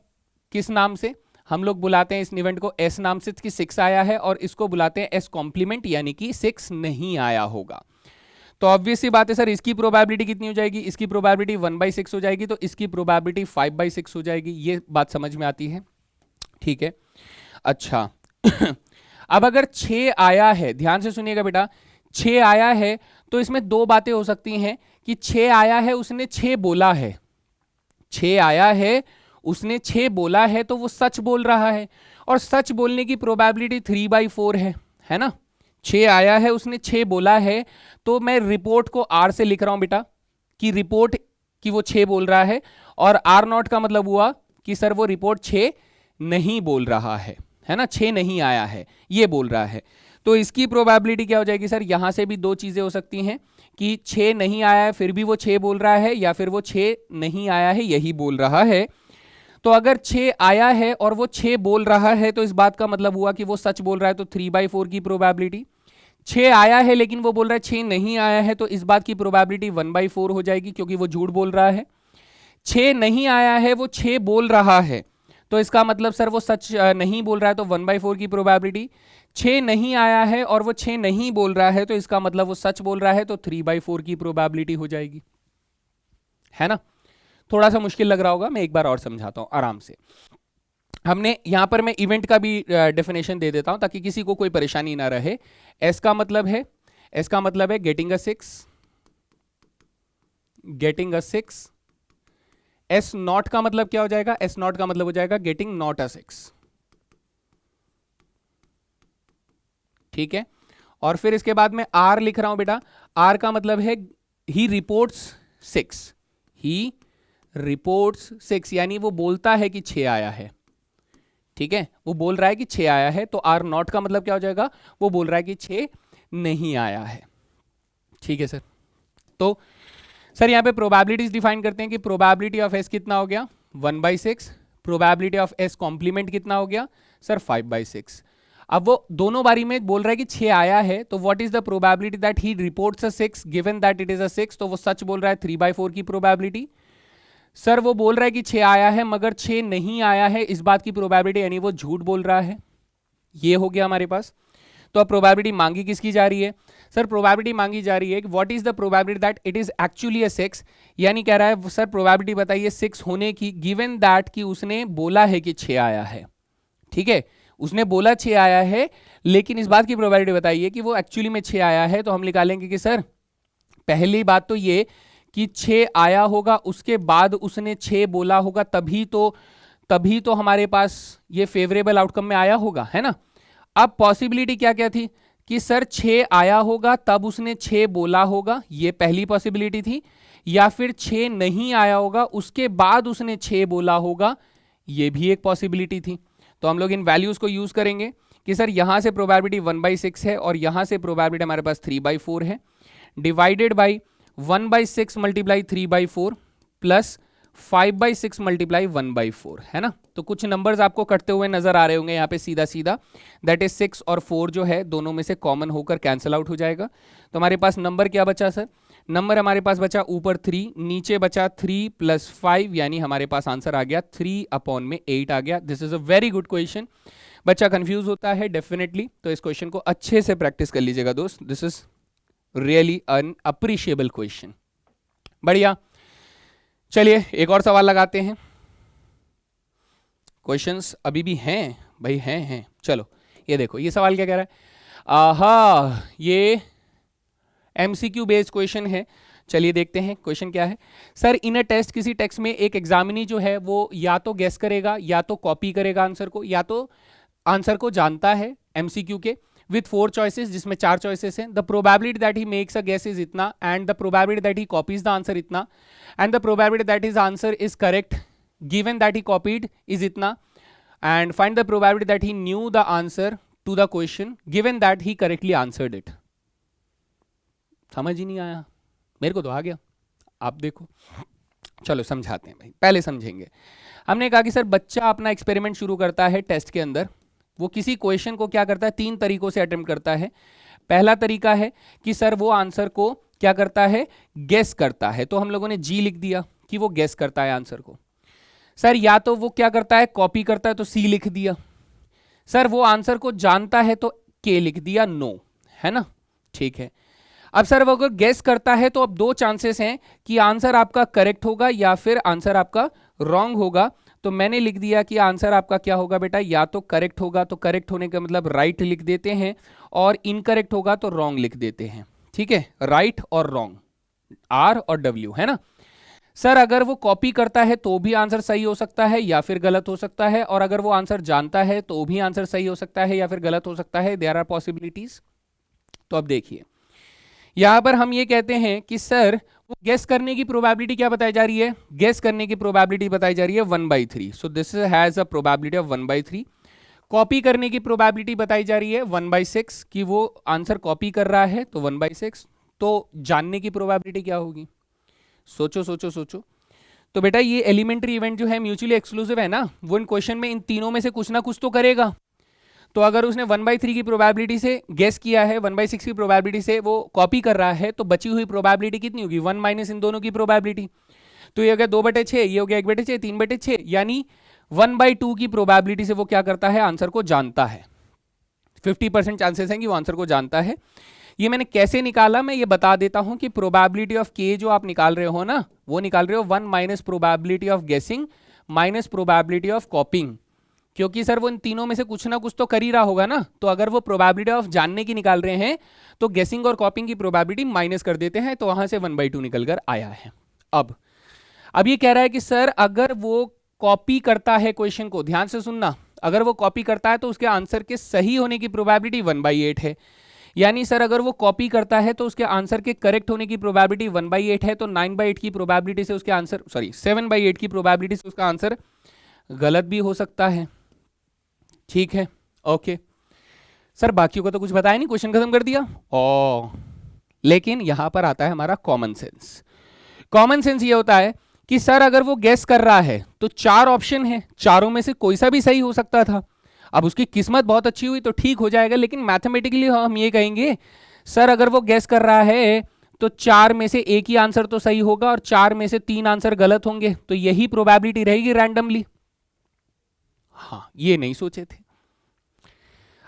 किस नाम से, हम लोग बुलाते हैं इस इवेंट को एस नाम से कि 6 आया है, और इसको बुलाते हैं एस कॉम्प्लीमेंट, यानी कि 6 नहीं आया होगा। तो ऑब्वियस सी बात है सर, इसकी प्रोबेबिलिटी कितनी हो जाएगी, इसकी प्रोबेबिलिटी 1/6 हो जाएगी, तो इसकी प्रोबेबिलिटी 5/6 हो जाएगी। ये बात समझ में आती है, ठीक है। अच्छा अब अगर 6 आया है, ध्यान से सुनिएगा बेटा, 6 आया है तो इसमें दो बातें हो सकती हैं कि 6 आया है, उसने 6 बोला है, 6 आया है, उसने 6 बोला है तो वो सच बोल रहा है, और सच बोलने की प्रोबेबिलिटी 3/4 है ना। 6 आया है, उसने 6 बोला है, तो मैं रिपोर्ट को R से लिख रहा हूं बेटा, कि रिपोर्ट कि वो 6 बोल रहा है, और R0 का मतलब हुआ कि सर वो रिपोर्ट 6 नहीं बोल रहा है ना, 6 नहीं आया है ये बोल रहा है। तो इसकी प्रोबेबिलिटी क्या हो जाएगी सर, यहां से भी दो चीजें हो सकती हैं कि 6 नहीं आया है फिर भी वो 6 बोल रहा है, या फिर वो 6 नहीं आया है यही बोल रहा है। तो अगर 6 आया है और वो 6 बोल रहा है तो इस बात का मतलब हुआ कि वो सच बोल रहा है, तो 3/4 की प्रोबेबिलिटी। 6 आया है लेकिन वो बोल रहा है 6 नहीं आया है, तो इस बात की प्रोबेबिलिटी 1/4 हो जाएगी क्योंकि वो झूठ बोल रहा है। 6 नहीं आया है, वो 6 बोल रहा है, तो इसका मतलब सर वो सच नहीं बोल रहा है, तो 1/4 की प्रोबेबिलिटी। 6 नहीं आया है और वो 6 नहीं बोल रहा है, तो इसका मतलब वो सच बोल रहा है, तो 3/4 की प्रोबेबिलिटी हो जाएगी, है ना। थोड़ा सा मुश्किल लग रहा होगा, मैं एक बार और समझाता हूं आराम से। हमने यहां पर मैं इवेंट का भी डेफिनेशन दे देता हूं ताकि किसी को कोई परेशानी ना रहे। एस का मतलब है getting a 6, getting a 6। S not का मतलब क्या हो जाएगा, एस नॉट का मतलब हो जाएगा गेटिंग नॉट अ 6, ठीक है। और फिर इसके बाद में आर लिख रहा हूं बेटा, आर का मतलब है ही रिपोर्ट्स 6, ही रिपोर्ट्स 6, यानी वो बोलता है कि 6 आया है, ठीक है, वो बोल रहा है कि 6 आया है। तो आर नॉट का मतलब क्या हो जाएगा, वो बोल रहा है कि 6 नहीं आया है, ठीक है सर। तो सर यहां पे प्रोबेबिलिटीज डिफाइन करते हैं कि प्रोबेबिलिटी ऑफ एस कितना हो गया 1/6, प्रोबेबिलिटी ऑफ एस कॉम्प्लीमेंट कितना हो गया सर 5/6। अब वो दोनों बारी में बोल रहा है कि 6 आया है, तो what is the probability that he reports a 6 given that it is a 6, तो वो सच बोल रहा है 3/4 की प्रोबेबिलिटी। सर वो बोल रहा है कि 6 आया है मगर 6 नहीं आया है, इस बात की प्रोबेबिलिटी, यानी वो झूठ बोल रहा है, ये हो गया हमारे पास। तो अब प्रोबेबिलिटी मांगी किसकी जा रही है सर, प्रोबेबिलिटी मांगी जा रही है कि what is the probability that it is actually a 6, यानी कह रहा है सर प्रोबेबिलिटी बताइए 6 होने की, गिवन दैट कि उसने बोला है कि 6 आया है, ठीक है, उसने बोला 6 आया है, लेकिन इस बात की प्रोबेबिलिटी बताइए कि वो एक्चुअली में 6 आया है। तो हम निकालेंगे कि सर पहली बात तो ये कि 6 आया होगा, उसके बाद उसने 6 बोला होगा, तभी तो हमारे पास ये फेवरेबल आउटकम में आया होगा, है ना। अब पॉसिबिलिटी क्या क्या थी कि सर 6 आया होगा तब उसने 6 बोला होगा, ये पहली पॉसिबिलिटी थी, या फिर 6 नहीं आया होगा उसके बाद उसने 6 बोला होगा, ये भी एक पॉसिबिलिटी थी। तो हम लोग इन वैल्यूज को यूज करेंगे कि सर यहां से प्रोबेबिलिटी 1/6 है और यहां से प्रोबेबिलिटी हमारे पास 3/4 है, divided by 1/6 multiply 3/4 plus 5/6 multiply 1/4, है ना। तो कुछ नंबर्स आपको कटते हुए नजर आ रहे होंगे यहाँ पे सीधा सीधा, दैट इज 6 और 4 जो है दोनों में से कॉमन होकर कैंसिल आउट हो जाएगा। तो हमारे पास नंबर क्या बचा सर, नंबर हमारे पास बचा ऊपर 3, नीचे बचा 3 + 5, यानी हमारे पास आंसर आ गया 3/8 आ गया। This is a very good question. बच्चा कंफ्यूज होता है डेफिनेटली, तो इस क्वेश्चन को अच्छे से प्रैक्टिस कर लीजिएगा दोस्त, this is really an appreciable question. बढ़िया, चलिए एक और सवाल लगाते हैं। क्वेश्चंस अभी भी हैं भाई, हैं। चलो ये देखो, ये सवाल क्या कह रहा है, आहा ये एमसीक्यू बेस्ड क्वेश्चन है। चलिए देखते हैं क्वेश्चन क्या है। सर इन अ टेस्ट, किसी टेक्स्ट में एक एग्जामिनी जो है वो या तो गेस करेगा या तो कॉपी करेगा आंसर को, या तो आंसर को जानता है एमसीक्यू के विथ 4 चॉइसेस, जिसमें 4 चॉइसेस हैं। The probability that he makes a guess is इतना, and the probability that he copies the answer इतना, and the probability that his answer is correct given that he copied is इतना, and find the probability that he knew the answer to the question given that he correctly answered it. समझ ही नहीं आया, मेरे को तो आ गया, आप देखो। चलो समझाते हैं भाई, पहले समझेंगे। हमने कहा कि सर बच्चा अपना एक्सपेरिमेंट शुरू करता है टेस्ट के अंदर, वो किसी क्वेश्चन को क्या करता है 3 तरीकों से अटेम्प्ट करता है। पहला तरीका है कि सर वो आंसर को क्या करता है, गेस करता है, तो हम लोगों ने जी लिख दिया कि वो गेस करता है आंसर को। सर या तो वो क्या करता है, कॉपी करता है, तो सी लिख दिया। सर वो आंसर को जानता है तो के लिख दिया, नो, है ना, ठीक है। अब सर वो अगर गेस करता है तो अब 2 चांसेस हैं कि आंसर आपका करेक्ट होगा या फिर आंसर आपका रॉन्ग होगा। तो मैंने लिख दिया कि आंसर आपका क्या होगा बेटा, या तो करेक्ट होगा तो करेक्ट होने का मतलब राइट लिख देते हैं, और इनकरेक्ट होगा तो रॉन्ग लिख देते हैं। ठीक है, राइट और रॉन्ग, आर और डब्ल्यू, है ना। सर अगर वो कॉपी करता है तो भी आंसर सही हो सकता है या फिर गलत हो सकता है, और अगर वो आंसर जानता है तो भी आंसर सही हो सकता है या फिर गलत हो सकता है। There are possibilities. तो अब देखिए यहां पर हम ये कहते हैं कि सर वो गेस करने की प्रोबेबिलिटी क्या बताई जा रही है, गेस करने की प्रोबेबिलिटी बताई जा रही है 1/3। So this has a probability of 1/3। Copy करने की प्रोबेबिलिटी बताई जा रही है 1/6 कि वो आंसर कॉपी कर रहा है, तो 1/6। तो जानने की प्रोबेबिलिटी क्या होगी, सोचो सोचो सोचो। तो बेटा ये एलिमेंट्री इवेंट जो है म्यूचुअली एक्सक्लूसिव है ना, वो इन क्वेश्चन में इन तीनों में से कुछ ना कुछ तो करेगा। तो अगर उसने 1/3 की प्रोबेबिलिटी से गेस किया है, 1/6 की प्रोबेबिलिटी से वो कॉपी कर रहा है, तो बची हुई प्रोबेबिलिटी कितनी होगी, 1 माइनस इन दोनों की प्रोबेबिलिटी। तो ये हो गया 2/6, ये हो गया 1/6, 3/6, यानी 1/2 की प्रोबेबिलिटी से वो क्या करता है, आंसर को जानता है। 50% चांसेस हैं कि वो आंसर को जानता है। ये मैंने कैसे निकाला मैं ये बता देता हूं कि प्रोबेबिलिटी ऑफ के जो आप निकाल रहे हो ना, वो निकाल रहे हो 1 माइनस प्रोबेबिलिटी ऑफ गेसिंग माइनस प्रोबेबिलिटी ऑफ कॉपिंग, क्योंकि सर वो इन तीनों में से कुछ ना कुछ तो कर ही रहा होगा ना। तो अगर वो प्रोबेबिलिटी ऑफ जानने की निकाल रहे हैं तो गेसिंग और कॉपिंग की प्रोबेबिलिटी माइनस कर देते हैं, तो वहां से 1/2 निकल कर आया है। अब ये कह रहा है कि सर अगर वो कॉपी करता है क्वेश्चन को, ध्यान से सुनना, अगर वो कॉपी करता है तो उसके आंसर के सही होने की प्रोबेबिलिटी 1/8 है। यानी सर अगर वो कॉपी करता है तो उसके आंसर के करेक्ट होने की प्रोबेबिलिटी 1/8 है, तो 9/8 की प्रोबेबिलिटी से उसके आंसर 7/8 की प्रोबेबिलिटी से उसका आंसर गलत भी हो सकता है। ठीक है, ओके सर बाकियों को तो कुछ बताया नहीं, क्वेश्चन खत्म कर दिया। लेकिन यहां पर आता है हमारा कॉमन सेंस। कॉमन सेंस ये होता है कि सर अगर वो गेस कर रहा है तो 4 ऑप्शन है, चारों में से कोई सा भी सही हो सकता था। अब उसकी किस्मत बहुत अच्छी हुई तो ठीक हो जाएगा, लेकिन मैथमेटिकली हम ये कहेंगे सर अगर वो गेस कर रहा है तो 4 में से एक ही आंसर तो सही होगा और 4 में से 3 आंसर गलत होंगे, तो यही प्रोबेबिलिटी रहेगी रैंडमली। हाँ, ये नहीं सोचे थे।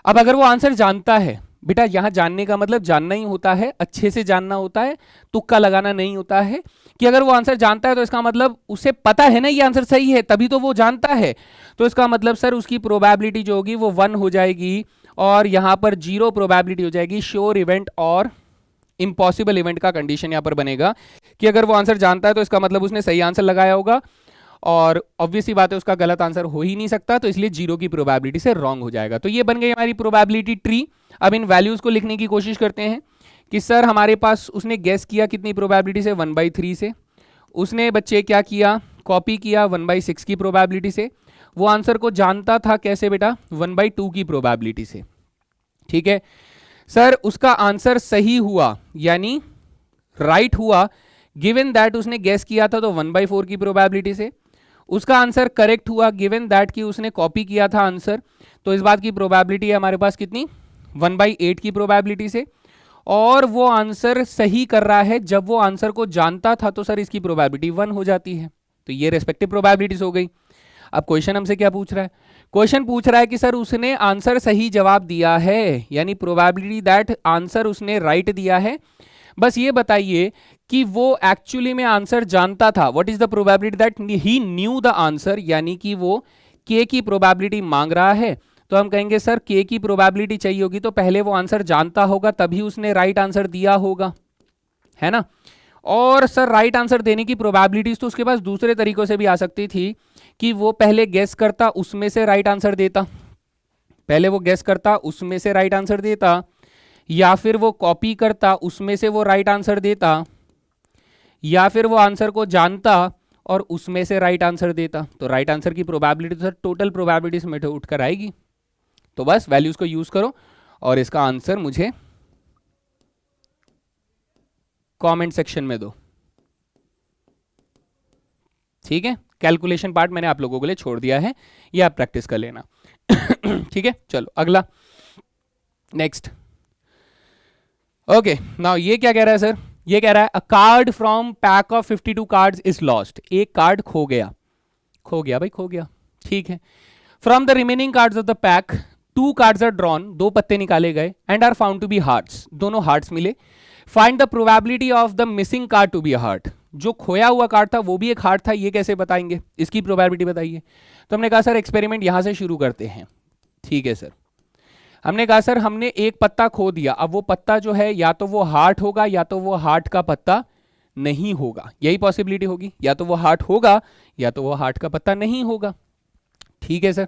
अब अगर वो आंसर जानता है, बेटा यहां जानने का मतलब जानना ही होता है, अच्छे से जानना होता है, तुक्का लगाना नहीं होता है। कि अगर वो आंसर जानता है तो इसका मतलब उसे पता है ना ये आंसर सही है, तभी तो वो जानता है। तो इसका मतलब सर उसकी प्रोबेबिलिटी जो होगी वो 1 हो जाएगी, और यहां पर 0 प्रोबेबिलिटी हो जाएगी। श्योर इवेंट और इम्पॉसिबल इवेंट का कंडीशन यहां पर बनेगा कि अगर वो आंसर जानता है तो इसका मतलब उसने सही आंसर लगाया होगा, और ऑब्वियस सी बात है उसका गलत आंसर हो ही नहीं सकता, तो इसलिए 0 की प्रोबेबिलिटी से रॉन्ग हो जाएगा। तो ये बन गई हमारी प्रोबेबिलिटी ट्री। अब इन वैल्यूज को लिखने की कोशिश करते हैं कि सर हमारे पास उसने गेस किया कितनी प्रोबेबिलिटी से, 1/3 से। उसने बच्चे क्या किया, कॉपी किया 1/6 की प्रोबेबिलिटी से। वो आंसर को जानता था कैसे बेटा, 1/2 की प्रोबेबिलिटी से। ठीक है सर, उसका आंसर सही हुआ यानी राइट हुआ, गिवन दैट उसने गेस किया था तो 1/4 की प्रोबेबिलिटी से। उसका आंसर करेक्ट हुआ गिवन दैट कि उसने कॉपी किया था आंसर, तो इस बात की प्रोबेबिलिटी है हमारे पास कितनी, 1/8 की प्रोबेबिलिटी से। और वो आंसर सही कर रहा है जब वो आंसर को जानता था, तो सर इसकी प्रोबेबिलिटी 1 हो जाती है। तो ये रेस्पेक्टिव प्रोबेबिलिटीज हो गई। अब क्वेश्चन हमसे क्या पूछ रहा है, क्वेश्चन पूछ रहा है कि सर उसने आंसर सही जवाब दिया है, यानी प्रोबेबिलिटी दैट आंसर उसने राइट दिया है। बस ये बताइए कि वो एक्चुअली में आंसर जानता था, what is the probability that he knew the answer, यानी कि वो के की प्रोबेबिलिटी मांग रहा है। तो हम कहेंगे सर के की प्रोबेबिलिटी चाहिए होगी तो पहले वो आंसर जानता होगा, तभी उसने राइट आंसर दिया होगा, है ना। और सर राइट आंसर देने की प्रोबेबिलिटीज तो उसके पास दूसरे तरीकों से भी आ सकती थी कि वो पहले गेस करता उसमें से राइट आंसर देता, पहले वो गेस करता उसमें से राइट आंसर देता, या फिर वो कॉपी करता उसमें से वो राइट आंसर देता, या फिर वो आंसर को जानता और उसमें से राइट आंसर देता। तो राइट आंसर की प्रोबेबिलिटी तो सर टोटल प्रोबेबिलिटीज में उठकर आएगी। तो बस वैल्यूज को यूज करो और इसका आंसर मुझे कमेंट सेक्शन में दो। ठीक है, कैलकुलेशन पार्ट मैंने आप लोगों के लिए छोड़ दिया है, ये आप प्रैक्टिस कर लेना। ठीक है, चलो अगला नेक्स्ट। ओके नाउ ये क्या कह रहा है सर, ये कह रहा है a card from pack of 52 cards is lost. एक कार्ड खो गया, खो गया भाई खो गया, ठीक है। From the remaining cards of the pack 2 cards are drawn, 2 पत्ते निकाले गए, and are found to be hearts, दोनों हार्ट्स मिले। Find the probability of the missing card to be a heart. जो खोया हुआ कार्ड था वो भी एक हार्ट था, ये कैसे बताएंगे, इसकी प्रोबेबिलिटी बताइए। तो हमने कहा सर एक्सपेरिमेंट यहां से शुरू करते हैं। ठीक है सर, हमने कहा सर हमने एक पत्ता खो दिया, अब वो पत्ता जो है या तो वो हार्ट होगा या तो वो हार्ट का पत्ता नहीं होगा, यही पॉसिबिलिटी होगी, या तो वो हार्ट होगा या तो वो हार्ट का पत्ता नहीं होगा। ठीक है सर,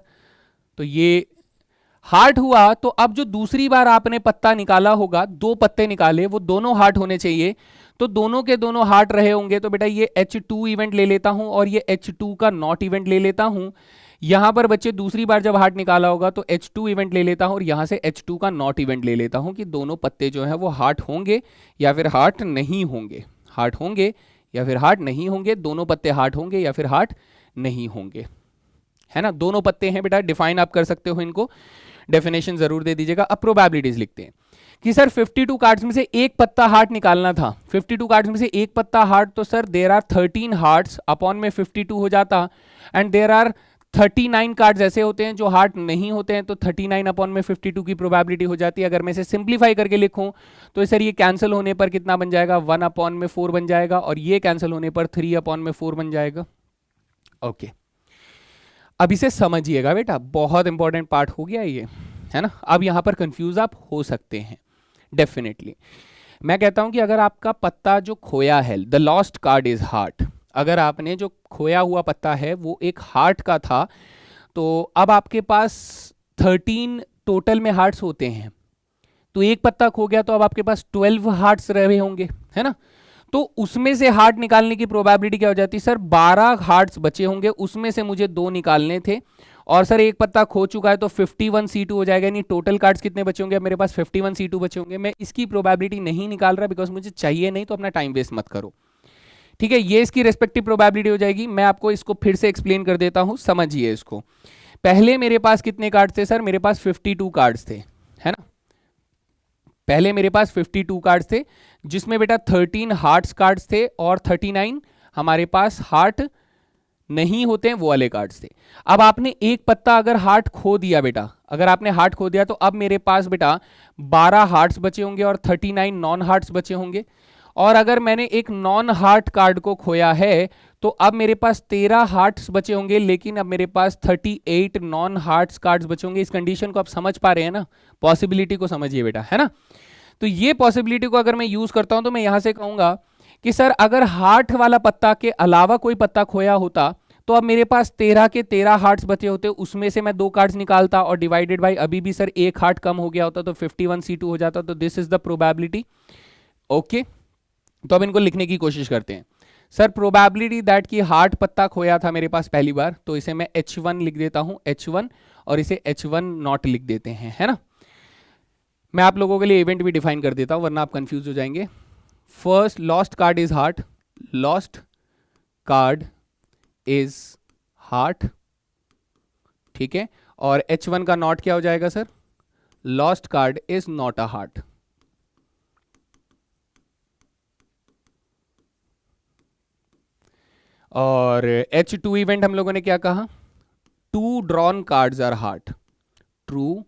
तो ये हार्ट हुआ, तो अब जो दूसरी बार आपने पत्ता निकाला होगा, 2 पत्ते निकाले, वो दोनों हार्ट होने चाहिए, तो दोनों के दोनों हार्ट रहे होंगे, तो बेटा ये H2 इवेंट ले लेता हूं और ये H2 का नॉट इवेंट ले लेता हूं। यहां पर बच्चे दूसरी बार जब हार्ट निकाला होगा तो H2 इवेंट ले लेता हूं और यहां से H2 का नॉट इवेंट ले लेता हूं कि दोनों पत्ते जो है वो हार्ट होंगे या फिर हार्ट नहीं होंगे, हार्ट होंगे या फिर हार्ट नहीं होंगे, दोनों पत्ते हार्ट होंगे या फिर हार्ट नहीं होंगे, है ना। दोनों पत्ते हैं बेटा, डिफाइन आप कर सकते हो इनको, डेफिनेशन जरूर दे दीजिएगा। अब प्रोबेबिलिटीज लिखते हैं कि सर 52 कार्ड्स में से एक पत्ता हार्ट निकालना था, 52 कार्ड्स में से एक पत्ता हार्ट, तो sir there are 13 hearts, upon में 52 हो जाता, एंड देयर आर 39 कार्ड्स ऐसे होते हैं जो हार्ट नहीं होते हैं, तो 39 अपॉन में 52 की प्रोबेबिलिटी हो जाती है। अगर मैं इसे सिंप्लीफाई करके लिखूं तो सर ये कैंसिल होने पर कितना बन जाएगा, 1 अपॉन में 4 बन जाएगा, और ये कैंसिल होने पर 3 अपॉन में 4 बन जाएगा। ओके, अब इसे समझिएगा बेटा, बहुत इंपॉर्टेंट पार्ट हो गया ये, है ना। अब यहां पर कंफ्यूज आप हो सकते हैं डेफिनेटली। मैं कहता हूं कि अगर आपका पत्ता जो खोया है, the lost card is heart, अगर आपने जो खोया हुआ पत्ता है वो एक हार्ट का था, तो अब आपके पास 13 टोटल में हार्ट्स होते हैं, तो एक पत्ता खो गया तो अब आपके पास 12 हार्ट्स रहे होंगे, है ना। तो उसमें से हार्ट निकालने की प्रोबेबिलिटी क्या हो जाती है सर, 12 हार्ट्स बचे होंगे, उसमें से मुझे 2 निकालने थे, और सर एक पत्ता खो चुका है तो 51 C2 हो जाएगा, यानी टोटल कार्ड्स कितने बचे होंगे, मेरे पास 51 C2 बचे होंगे। मैं इसकी प्रोबेबिलिटी नहीं निकाल रहा बिकॉज मुझे चाहिए नहीं, तो अपना टाइम वेस्ट मत करो, ठीक है। ये इसकी रेस्पेक्टिव प्रोबेबिलिटी हो जाएगी। मैं आपको इसको फिर से एक्सप्लेन कर देता हूं, समझिए इसको। पहले मेरे पास कितने कार्ड्स थे सर, मेरे पास 52 कार्ड्स थे, है ना। पहले मेरे पास 52 कार्ड्स थे, जिसमें बेटा 13 हार्ट्स कार्ड्स थे और 39 हमारे पास हार्ट नहीं होते हैं वो वाले कार्ड्स थे। अब आपने एक पत्ता अगर हार्ट खो दिया बेटा, अगर आपने हार्ट खो दिया, तो अब मेरे पास बेटा 12 हार्ट्स बचे होंगे और 39 नॉन हार्ट्स बचे होंगे। और अगर मैंने एक नॉन हार्ट कार्ड को खोया है तो अब मेरे पास 13 हार्ट्स बचे होंगे, लेकिन अब मेरे पास 38 नॉन हार्ट्स कार्ड्स बचे होंगे। इस कंडीशन को आप समझ पा रहे हैं ना, पॉसिबिलिटी को समझिए बेटा, है ना। तो ये पॉसिबिलिटी को अगर मैं यूज करता हूं तो मैं यहां से कहूंगा कि सर अगर हार्ट वाला पत्ता के अलावा कोई पत्ता खोया होता तो अब मेरे पास 13 के 13 हार्ट्स बचे होते, उसमें से मैं 2 कार्ड्स निकालता और डिवाइडेड बाय अभी भी सर एक हार्ट कम हो गया होता, तो 51 C2 हो जाता। तो this is the probability. Okay, तो अब इनको लिखने की कोशिश करते हैं। सर प्रोबेबिलिटी दैट कि हार्ट पत्ता खोया था मेरे पास पहली बार, तो इसे मैं H1 लिख देता हूं, H1, और इसे H1 नॉट लिख देते हैं, है ना। मैं आप लोगों के लिए इवेंट भी डिफाइन कर देता हूं वरना आप कंफ्यूज हो जाएंगे। First, lost card is heart, lost card is heart, ठीक है। और H1 का नॉट क्या हो जाएगा sir, lost card is not a heart. और H2 इवेंट हम लोगों ने क्या कहा, two drawn cards are heart, two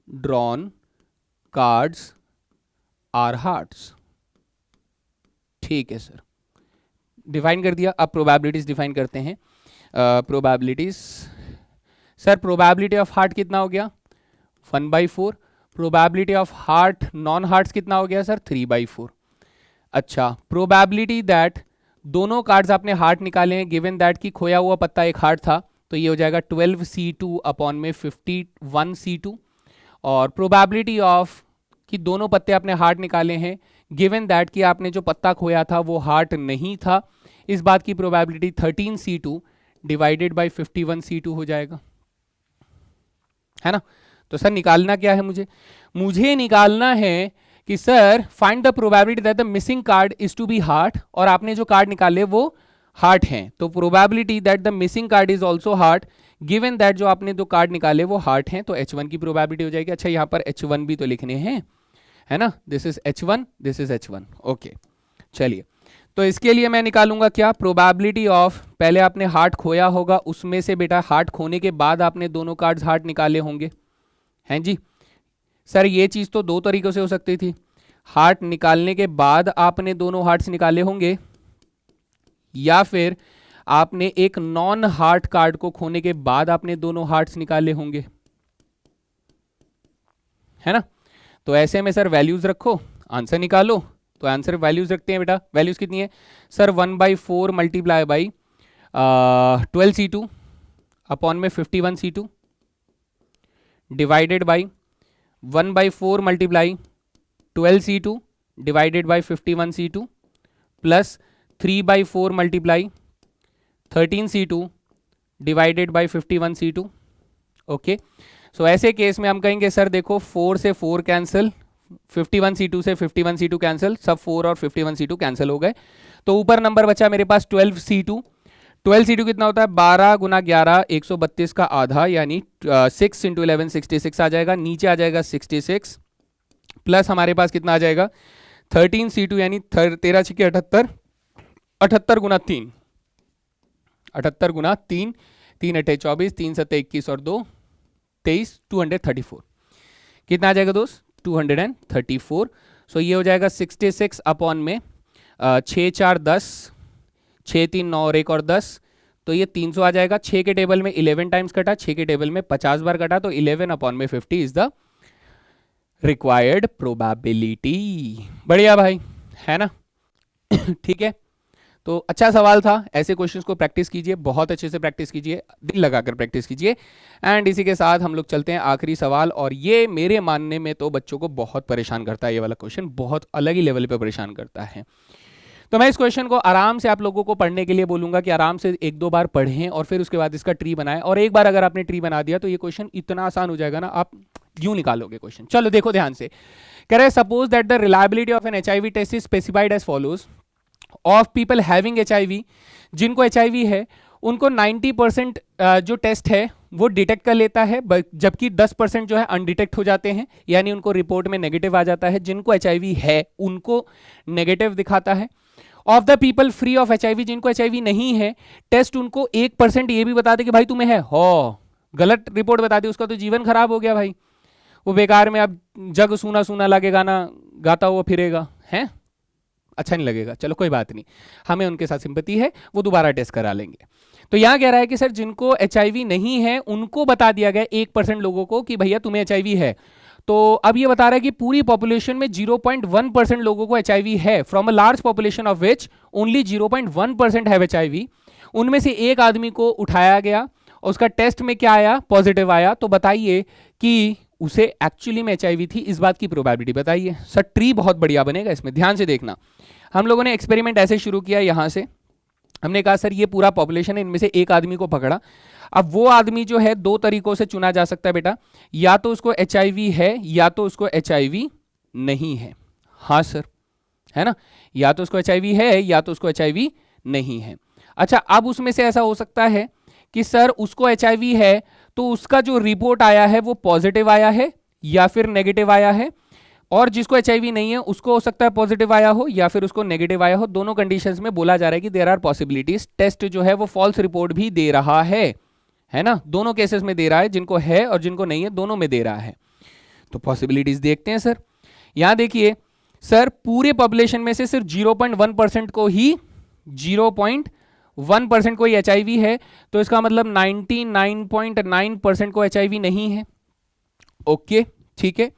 drawn cards are hearts, ठीक है सर, डिफाइन कर दिया। अब प्रोबेबिलिटीज डिफाइन करते हैं। Probabilities, sir probability of heart कितना हो गया, 1/4। Probability of heart non hearts कितना हो गया सर, 3/4। अच्छा, प्रोबेबिलिटी दैट दोनों कार्ड्स आपने हार्ट निकाले हैं, गिवन दैट कि खोया हुआ पत्ता एक हार्ट था, तो ये हो जाएगा 12 C2 अपॉन में 51 C2। और प्रोबेबिलिटी ऑफ कि दोनों पत्ते आपने हार्ट निकाले हैं, गिवन दैट कि आपने जो पत्ता खोया था वो हार्ट नहीं था, इस बात की probability 13 C2 divided by 51 C2 हो जाएगा, है ना। तो सर निकालना क्या है, मुझे निकालना है कि sir find the probability that the missing card is to be heart, और आपने जो कार्ड निकाले वो हार्ट हैं, तो probability that the missing card is also heart, given that जो आपने जो कार्ड निकाले वो हार्ट हैं, तो H1 की प्रोबेबिलिटी हो जाएगी। अच्छा, यहाँ पर H1 भी तो लिखने हैं, है ना, this is H1, this is H1। Okay, चलिए, तो इसके लिए मैं निकालूंगा क्या, प्रोबेबिलिटी ऑफ, पहले आपने हार्ट खोया होगा, उसमें से बेटा हार्ट खोने के बाद आपने दोनों कार्ड्स हार्ट निकाले होंगे, हैं जी। सर ये चीज तो 2 तरीकों से हो सकती थी, हार्ट निकालने के बाद आपने दोनों हार्ट्स निकाले होंगे, या फिर आपने एक नॉन हार्ट कार्ड को खोने के बाद आपने दोनों हार्ट्स निकाले होंगे, है ना। तो ऐसे में सर वैल्यूज रखो, आंसर निकालो। तो आंसर वैल्यूज रखते हैं बेटा, वैल्यूज कितनी है sir 1/4 multiply by 12C2 upon में 51C2 divided by 1/4 multiply 12C2 divided by 51C2 plus 3/4 multiply 13C2 divided by 51C2। Okay, so ऐसे केस में हम कहेंगे सर देखो 4 से 4 कैंसिल, 51C2 से 51C2 कैंसिल, सब 4 और 51C2 कैंसिल हो गए। तो ऊपर नंबर बचा मेरे पास 12C2। 12C2 कितना होता है 12 गुना 11 132 का आधा, यानी 6 × 11 66 आ जाएगा। नीचे आ जाएगा 66 प्लस हमारे पास कितना आ जाएगा 13C2 यानी 13 छिके 78, 78 गुना 3, 78 गुना 3, 3 अट्ठे 24, 3 सत्ते 21 और 2 23, 234 कितना आ जाएगा दोस्त 234। सो ये हो जाएगा 66 अपॉन में 6 4 10, 6 3 9 और 1 और 10, तो ये 300 आ जाएगा। 6 के टेबल में 11 टाइम्स कटा, 6 के टेबल में 50 बार कटा, तो 11 अपॉन में 50 इज द रिक्वायर्ड प्रोबेबिलिटी। बढ़िया भाई, है ना। ठीक है, तो अच्छा सवाल था। ऐसे क्वेश्चंस को प्रैक्टिस कीजिए, बहुत अच्छे से प्रैक्टिस कीजिए, दिल लगाकर प्रैक्टिस कीजिए। एंड इसी के साथ हम लोग चलते हैं आखिरी सवाल, और ये मेरे मानने में तो बच्चों को बहुत परेशान करता है। ये वाला क्वेश्चन बहुत अलग ही लेवल पे परेशान करता है। तो मैं इस क्वेश्चन को आराम से आप लोगों को पढ़ने के लिए बोलूंगा कि आराम से 1-2 बार पढ़ें और फिर उसके बाद इसका ट्री बनाएं। और एक बार अगर आपने ट्री बना दिया तो ये क्वेश्चन इतना आसान हो जाएगा ना, आप यूं निकालोगे क्वेश्चन। चलो देखो ध्यान से, कह रहे suppose that the reliability of an HIV test is specified as follows. Of people having HIV, जिनको HIV है उनको 90% जो टेस्ट है वो डिटेक्ट कर लेता है, जबकि 10% जो है अनडिटेक्ट हो जाते हैं, यानी उनको रिपोर्ट में नेगेटिव आ जाता है। जिनको HIV है उनको नेगेटिव दिखाता है। Of the people free of HIV, जिनको HIV नहीं है, टेस्ट उनको 1% ये भी बता दे कि भाई तुम्हें है, हो गलत रिपोर्ट बता दी, उसका तो जीवन खराब हो गया भाई, वो बेकार में अब जग सूना सूना लगे गाना गाता हुआ फिरेगा, है अच्छा नहीं लगेगा। चलो कोई बात नहीं, हमें उनके साथ सिंपैथी है, वो दोबारा टेस्ट करा लेंगे। तो यहां कह रहा है कि सर जिनको HIV नहीं है उनको बता दिया गया 1% लोगों को कि भैया तुम्हें HIV है। तो अब ये बता रहा है कि पूरी पॉपुलेशन में 0.1% लोगों को HIV है, from a large population of which only 0.1% have HIV। उनमें से एक आदमी को उठाया गया, उसका टेस्ट में क्या आया, पॉजिटिव आया। तो बताइए कि उसे एक्चुअली में HIV थी, इस बात की प्रोबेबिलिटी बताइए। सर ट्री बहुत बढ़िया बनेगा, इसमें ध्यान से देखना। हम लोगों ने एक्सपेरिमेंट ऐसे शुरू किया, यहां से हमने कहा सर ये पूरा पॉपुलेशन है, इनमें से एक आदमी को पकड़ा। अब वो आदमी जो है 2 तरीकों से चुना जा सकता है बेटा, या तो उसको HIV है या तो उसको HIV नहीं है। हाँ सर, है ना, या तो उसको HIV है या तो उसको HIV नहीं है। अच्छा, अब उसमें से ऐसा हो सकता है कि सर उसको HIV है तो उसका जो रिपोर्ट आया है वो पॉजिटिव आया है या फिर नेगेटिव आया है, और जिसको HIV नहीं है उसको हो सकता है पॉजिटिव आया हो या फिर उसको नेगेटिव आया हो। दोनों कंडीशंस में बोला जा रहा है कि देयर आर पॉसिबिलिटीज, टेस्ट जो है वो फॉल्स रिपोर्ट भी दे रहा है ना, दोनों केसेस में दे रहा है, जिनको है और जिनको नहीं है दोनों में दे रहा है। तो पॉसिबिलिटीज देखते हैं सर। यहां देखिए सर, पूरे पॉपुलेशन में से सिर्फ 0.1% को ही 0.1% को HIV है, तो इसका मतलब 99.9% को HIV नहीं है। ओके ठीक है,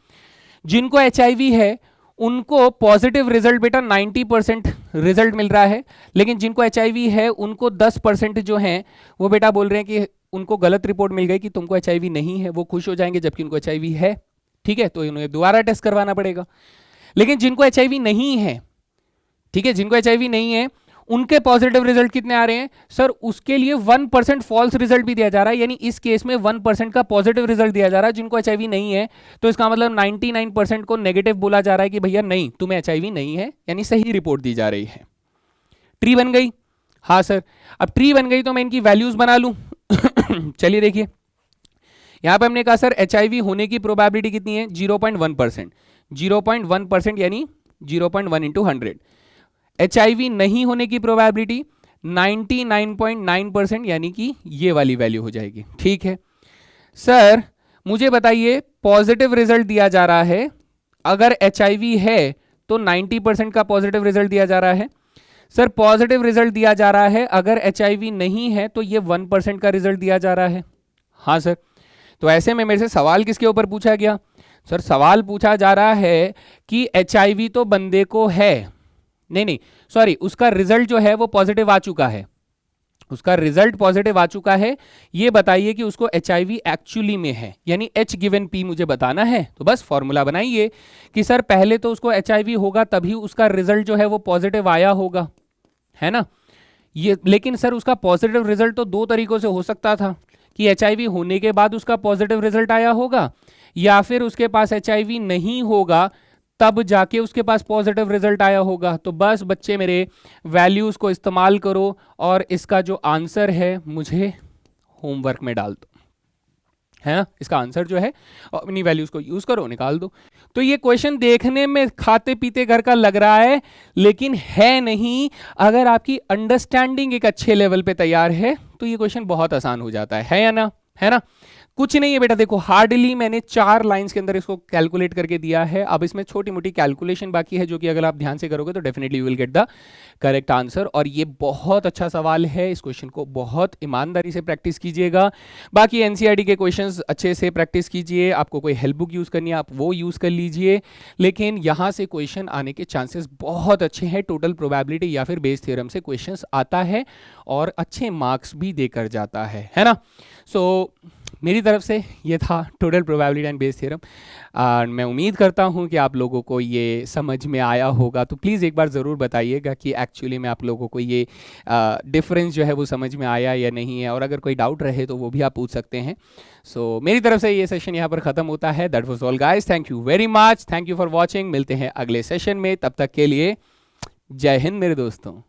जिनको HIV है उनको पॉजिटिव रिजल्ट बेटा 90% रिजल्ट मिल रहा है, लेकिन जिनको HIV है उनको 10% जो है वो बेटा बोल रहे हैं कि उनको गलत रिपोर्ट मिल गई कि तुमको HIV नहीं है। वो खुश हो जाएंगे, जबकि उनको HIV है। ठीक है, तो इन्हें दोबारा टेस्ट करवाना पड़ेगा। लेकिन जिनको HIV नहीं है, ठीक है, जिनको HIV नहीं है उनके पॉजिटिव रिजल्ट कितने आ रहे हैं सर, उसके लिए 1% फॉल्स रिजल्ट भी दिया जा रहा है, यानी इस केस में 1% का पॉजिटिव रिजल्ट दिया जा रहा है जिनको HIV नहीं है। तो इसका मतलब 99% को नेगेटिव बोला जा रहा है कि भैया नहीं, तुम्हें HIV नहीं है, यानी सही रिपोर्ट दी जा रही है। ट्री बन गई? हाँ सर। अब ट्री बन गई तो मैं इनकी वैल्यूज बना लूं। चलिए देखिए, यहां पर हमने कहा सर HIV होने की प्रोबेबिलिटी कितनी है 0.1%, 0.1% यानी 0.1 इंटू 100। HIV नहीं होने की प्रोबेबिलिटी 99.9%, यानी कि ये वाली वैल्यू हो जाएगी। ठीक है सर, मुझे बताइए पॉजिटिव रिजल्ट दिया जा रहा है, अगर HIV है तो 90% का पॉजिटिव रिजल्ट दिया जा रहा है। सर पॉजिटिव रिजल्ट दिया जा रहा है, अगर HIV नहीं है तो ये 1% का रिजल्ट दिया जा रहा है। हाँ सर, तो ऐसे में मेरे से सवाल किसके ऊपर पूछा गया? सर सवाल पूछा जा रहा है कि HIV तो बंदे को है, नहीं सॉरी, उसका रिजल्ट जो है वो पॉजिटिव आ चुका है, उसका रिजल्ट पॉजिटिव आ चुका है, ये बताइए कि उसको HIV एक्चुअली में है, यानी H गिवन P मुझे बताना है। तो बस फॉर्मूला बनाइए कि सर पहले तो उसको HIV होगा तभी उसका रिजल्ट जो है वो पॉजिटिव आया होगा, है ना। ये लेकिन सर उसका पॉजिटिव रिजल्ट तो दो तरीकों से हो सकता था कि HIV होने के बाद उसका पॉजिटिव रिजल्ट आया होगा, या फिर उसके पास HIV नहीं होगा तब जाके उसके पास पॉजिटिव रिजल्ट आया होगा। तो बस बच्चे मेरे वैल्यूज को इस्तेमाल करो और इसका जो आंसर है मुझे होमवर्क में डाल दो, है ना। इसका आंसर जो है अपनी वैल्यूज को यूज करो, निकाल दो। तो ये क्वेश्चन देखने में खाते पीते घर का लग रहा है, लेकिन है नहीं। अगर आपकी अंडरस्टैंडिंग एक अच्छे लेवल पे तैयार है तो ये क्वेश्चन बहुत आसान हो जाता है या ना, है ना। कुछ नहीं है बेटा, देखो हार्डली मैंने 4 लाइंस के अंदर इसको कैलकुलेट करके दिया है। अब इसमें छोटी मोटी कैलकुलेशन बाकी है जो कि अगर आप ध्यान से करोगे तो definitely you will get the correct answer. और ये बहुत अच्छा सवाल है, इस क्वेश्चन को बहुत ईमानदारी से प्रैक्टिस कीजिएगा। बाकी एनसीईआरटी के क्वेश्चंस अच्छे से प्रैक्टिस कीजिए, आपको कोई हेल्प बुक यूज़ करनी है आप वो यूज़ कर लीजिए, लेकिन यहाँ से क्वेश्चन आने के चांसेस बहुत अच्छे हैं। टोटल प्रोबेबिलिटी या फिर बेस थ्योरम से क्वेश्चन आता है और अच्छे मार्क्स भी देकर जाता है ना। सो मेरी तरफ से ये था total probability and Bayes theorem, और मैं उम्मीद करता हूँ कि आप लोगों को ये समझ में आया होगा। तो प्लीज़ एक बार ज़रूर बताइएगा कि एक्चुअली में आप लोगों को ये डिफरेंस जो है वो समझ में आया या नहीं है, और अगर कोई डाउट रहे तो वो भी आप पूछ सकते हैं। सो मेरी तरफ से ये सेशन यहाँ पर ख़त्म होता है। That was all guys, thank you very much, thank you for watching. मिलते हैं अगले सेशन में, तब तक के लिए जय हिंद मेरे दोस्तों।